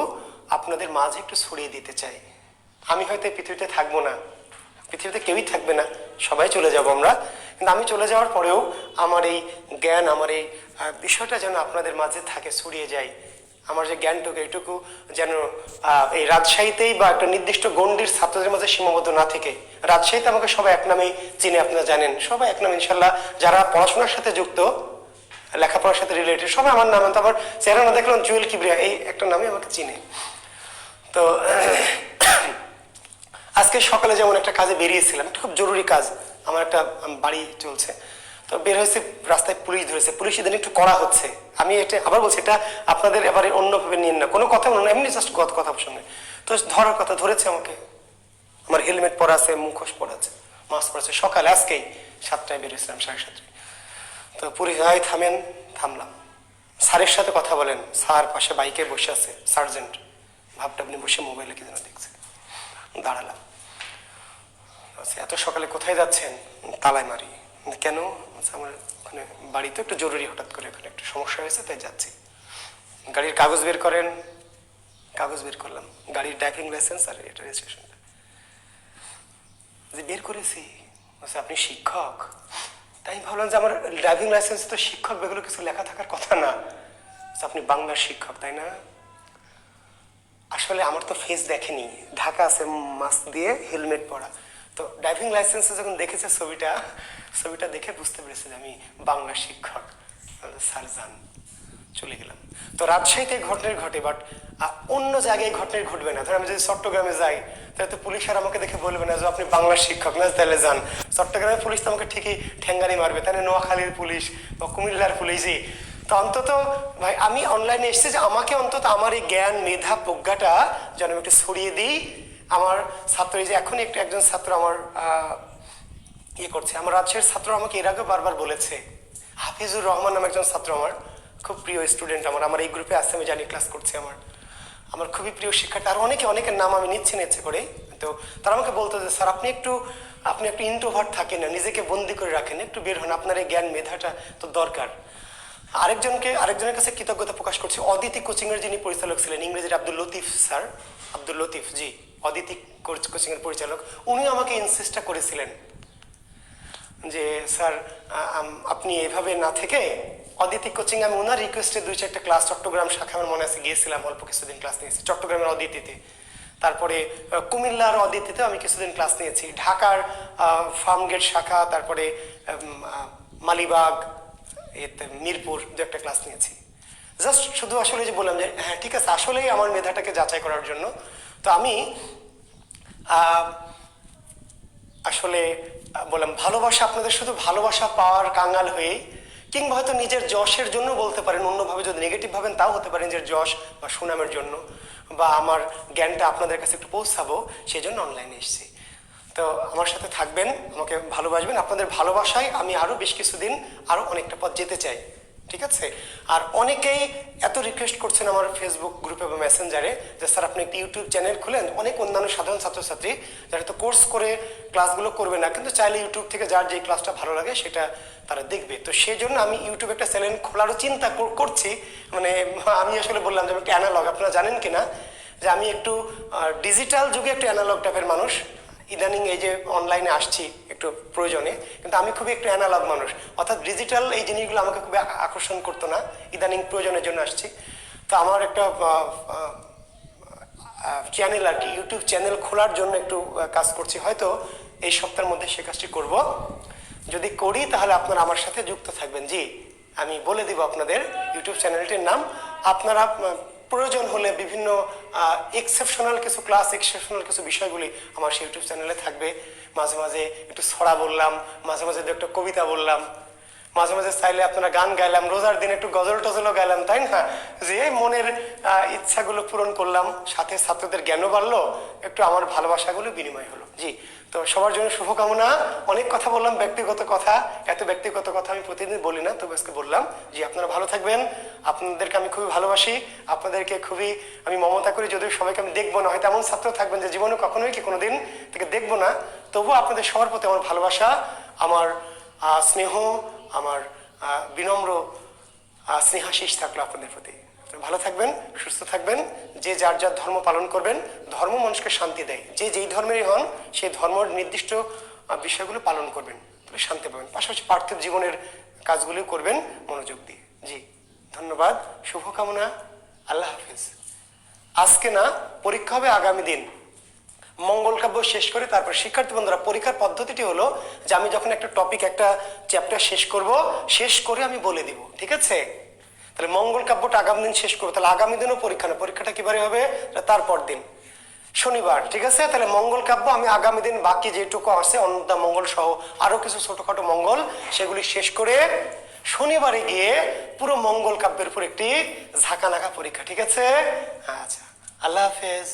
আপনাদের মাঝে একটু ছড়িয়ে দিতে চাই। আমি হয়তো এই পৃথিবীতে থাকবো না, পৃথিবীতে কেউই থাকবে না, সবাই চলে যাব আমরা, কিন্তু আমি চলে যাওয়ার পরেও আমার এই জ্ঞান, আমার এই বিষয়টা যেন আপনাদের মাঝে থাকে, ছড়িয়ে যায়। আমার যে জ্ঞানটুকু, এইটুকু যেন এই রাজশাহীতেই বা একটা নির্দিষ্ট গণ্ডির ছাত্রদের মাঝে সীমাবদ্ধ না থেকে, রাজশাহীতে আমাকে সবাই এক নামেই চিনে, আপনারা জানেন, সবাই এক নামে ইনশাল্লাহ, যারা পড়াশোনার সাথে যুক্ত, লেখাপড়ার সাথে রিলেটেড, সবাই আমার নাম, তো আবার চেহারা না দেখলাম জুয়েল কিবরিয়া, এই একটা নামে আমাকে চিনে। তো আজকে সকালে যেমন একটা কাজে বেরিয়েছিলাম, একটা খুব জরুরি কাজ, আমার একটা বাড়ি চলছে, তো বের হয়েছে, রাস্তায় পুলিশ ধরেছে, পুলিশ ইদানিং একটু কড়া হচ্ছে। আমি এটা আবার বলছি, এটা আপনাদের এবারে অন্যভাবে নিন না, কোনো কথা বলুন না, এমনি জাস্ট কথা সঙ্গে। তো ধরার কথা, ধরেছে আমাকে, আমার হেলমেট পরা আছে, মুখোশ পরা আছে, মাস্ক পরা আছে, সকালে আজকেই 7টায় বেরিয়েছিলাম, 7:30। তো পুলিশ থামেন, থামলাম। স্যারের সাথে কথা বলেন, স্যার পাশে বাইকে বসে আছে, সার্জেন্ট ভাবটা আপনি বসে মোবাইলে কি যেন দেখছে। দাঁড়ালাম, এত সকালে কোথায় যাচ্ছেন? তালাই মারি। কেন? আমার ওখানে বাড়িতে একটু জরুরি, হঠাৎ করে ওখানে একটু সমস্যা হয়েছে, তাই যাচ্ছি। গাড়ির কাগজ বের করেন, কাগজ বের করলাম, গাড়ির ড্রাইভিং লাইসেন্স আর এটা রেজিস্ট্রেশনটা যে বের করেছি। আপনি শিক্ষক? তাই ভাবলাম যে আমার ড্রাইভিং লাইসেন্স তো শিক্ষক বেগুলো কিছু লেখা থাকার কথা না, আপনি বাংলার শিক্ষক তাই না? আসলে আমার তো ফেস দেখেনি, ঢাকা আছে, মাস্ক দিয়ে, হেলমেট পরা। তো ড্রাইভিং লাইসেন্সে যখন দেখেছে ছবিটা দেখে বুঝতে পেরেছে যে আমি বাংলা শিক্ষক। স্যার যান, চলে গেলাম। তো রাজশাহীতে ঘটনার ঘটে, বাট অন্য জায়গায় ঘটনার ঘটবে না। ধর আমি যদি চট্টগ্রামে যাই, তাহলে তো পুলিশ আর আমাকে দেখে বলবে না যে আপনি বাংলার শিক্ষক না, তাহলে যান। চট্টগ্রামের পুলিশ তো আমাকে ঠিকই ঠেঙ্গানি মারবে, তাহলে নোয়াখালীর পুলিশ বা কুমিল্লার পুলিশই। তো অন্তত ভাই আমি অনলাইনে এসেছি যে আমাকে অন্তত আমার এই জ্ঞান, মেধা, প্রজ্ঞাটা যেন আমি একটু ছড়িয়ে দিই। আমার ছাত্র, এই যে এখনই একজন ছাত্র আমার করছে, আমার রাজশাহীর ছাত্র আমাকে এর আগে বারবার বলেছে, হাফিজুর রহমান নামে একজন ছাত্র, আমার খুব প্রিয় স্টুডেন্ট, আমার এই গ্রুপে আছে, আমি জানি, ক্লাস করছে, আমার খুবই প্রিয় শিক্ষার্থী। আর অনেকের নাম আমি নিচ্ছি না ইচ্ছে করে, তো তারা আমাকে বলতো যে স্যার আপনি একটু ইন্ট্রোভার্ট থাকেন না, নিজেকে বন্দি করে রাখেন, একটু বের হন, আপনার এই জ্ঞান মেধাটা তো দরকার। আরেকজনের কাছে কৃতজ্ঞতা প্রকাশ করছি, অদিতি কোচিং এর যিনি পরিচালক ছিলেন, ইংরেজির আব্দুল লতিফ স্যার, আব্দুল লতিফ জি, অদিতি কোচিং এর পরিচালক, উনি আমাকে ইনসিস্টটা করেছিলেন যে স্যার আপনি এইভাবে না থেকে অদিতি কোচিং, আমি ওনার রিকোয়েস্টে 2-4টা ক্লাস চট্টগ্রাম শাখা আমার মনে আছে গিয়েছিলাম, অল্প কিছুদিন ক্লাস নিয়েছি চট্টগ্রামের অদিতিতে, তারপরে কুমিল্লার অদিতিতেও আমি কিছুদিন ক্লাস নিয়েছি, ঢাকার ফার্মগেট শাখা, তারপরে মালিবাগ, মিরপুর 2-একটা ক্লাস নিয়েছি। জাস্ট শুধু আসলে যে বললাম যে হ্যাঁ ঠিক আছে, আসলেই আমার মেধাটাকে যাচাই করার জন্য। তো আমি আসলে বললাম ভালোবাসা, আপনাদের শুধু ভালোবাসা পাওয়ার কাঙ্গাল হয়ে, কিংবা হয়তো নিজের যশের জন্য বলতে পারেন, অন্যভাবে যদি নেগেটিভ ভাবেন তাও হতে পারে, নিজের যশ বা সুনামের জন্য, বা আমার জ্ঞানটা আপনাদের কাছে একটু পৌঁছাবো সেই জন্য অনলাইনে এসেছি। তো আমার সাথে থাকবেন, আমাকে ভালোবাসবেন, আপনাদের ভালোবাসায় আমি আরও বেশ কিছুদিন আরও অনেকটা পথ যেতে চাই, ঠিক আছে? আর অনেকেই এত রিকোয়েস্ট করছেন আমার ফেসবুক গ্রুপে বা মেসেঞ্জারে যে স্যার আপনি একটি ইউটিউব চ্যানেল খুলেন, অনেক অন্যান্য সাধারণ ছাত্রছাত্রী যারা তো কোর্স করে ক্লাসগুলো করবে না, কিন্তু চাইলে ইউটিউব থেকে যার যে ক্লাসটা ভালো লাগে সেটা তারা দেখবে। তো সেই জন্য আমি ইউটিউবে একটা চ্যানেল খোলারও চিন্তা করছি। মানে আমি আসলে বললাম যে আমি একটা অ্যানালগ, আপনারা জানেন কিনা যে আমি একটু ডিজিটাল যুগে একটু অ্যানালগ টাইপের মানুষ, ইদানিং এই যে অনলাইনে আসছি একটু প্রয়োজনে, কিন্তু আমি খুবই একটু অ্যানালগ মানুষ, অর্থাৎ ডিজিটাল এই জিনিসগুলো আমাকে খুবই আকর্ষণ করতো না, ইদানিং প্রয়োজনের জন্য আসছি। তো আমার একটা চ্যানেল আর কি, ইউটিউব চ্যানেল খোলার জন্য একটু কাজ করছি, হয়তো এই সপ্তাহের মধ্যে সে কাজটি করব। যদি করি তাহলে আপনারা আমার সাথে যুক্ত থাকবেন। জি, আমি বলে দিব আপনাদের ইউটিউব চ্যানেলটির নাম। আপনারা প্রয়োজন হলে বিভিন্ন এক্সেপশনাল কিছু ক্লাস, এক্সেপশনাল কিছু বিষয়গুলি আমার সেই ইউটিউব চ্যানেলে থাকবে। মাঝে মাঝে একটু ছড়া বললাম, মাঝে মাঝে একটা কবিতা বললাম, মাঝে মাঝে চাইলে আপনারা গান গাইলাম, রোজার দিন একটু গজল টজলও গাইলাম, তাই না? যে মনের ইচ্ছাগুলো পূরণ করলাম, সাথে ছাত্রদের জ্ঞানও বাড়লো, একটু আমার ভালোবাসাগুলো বিনিময় হলো। জি, তো সবার জন্য শুভকামনা। অনেক কথা বললাম, ব্যক্তিগত কথা, এত ব্যক্তিগত কথা আমি প্রতিদিন বলি না, তবে আজকে বললাম। জি, আপনারা ভালো থাকবেন, আপনাদেরকে আমি খুবই ভালোবাসি, আপনাদেরকে খুবই আমি মমতা করি, যদিও সবাইকে আমি দেখবো না, হয়তো এমন ছাত্র থাকবেন যে জীবনে কখনোই কি কোনোদিন থেকে দেখবো না, তবুও আপনাদের সবার প্রতি আমার ভালোবাসা, আমার স্নেহ, আমার বিনম্র স্নেহাশিস থাকলো আপনাদের প্রতি। ভালো থাকবেন, সুস্থ থাকবেন, যে যার যার ধর্ম পালন করবেন। ধর্ম মানুষকে শান্তি দেয়, যে যেই ধর্মেরই হন সেই ধর্মের নির্দিষ্ট বিষয়গুলো পালন করবেন, তাহলে শান্তি পাবেন। পাশাপাশি পার্থিব জীবনের কাজগুলি করবেন মনোযোগ দিয়ে। জি, ধন্যবাদ, শুভকামনা, আল্লাহ হাফিজ। আজকে না, পরীক্ষা হবে আগামী দিন, মঙ্গল কাব্য শেষ করে তারপর শিক্ষার্থী বন্ধুরা পরীক্ষার পদ্ধতিটি হলো যে আমি যখন একটা টপিক, একটা চ্যাপ্টার শেষ করব, শেষ করে আমি বলে দিব, ঠিক আছে? তাহলে মঙ্গল কাব্যটা আগামী দিন শেষ করবো, তাহলে আগামী দিনও পরীক্ষা না, পরীক্ষাটা কিবারে হবে? তারপর দিন শনিবার, ঠিক আছে? তাহলে মঙ্গল কাব্য আমি আগামী দিন বাকি যেটুকু আছে অন্নদা মঙ্গল সহ আরো কিছু ছোটখাটো মঙ্গল, সেগুলি শেষ করে শনিবারে গিয়ে পুরো মঙ্গল কাব্যের উপর একটি ঝাঁকানাকা পরীক্ষা, ঠিক আছে? আচ্ছা, আল্লাহ হাফেজ।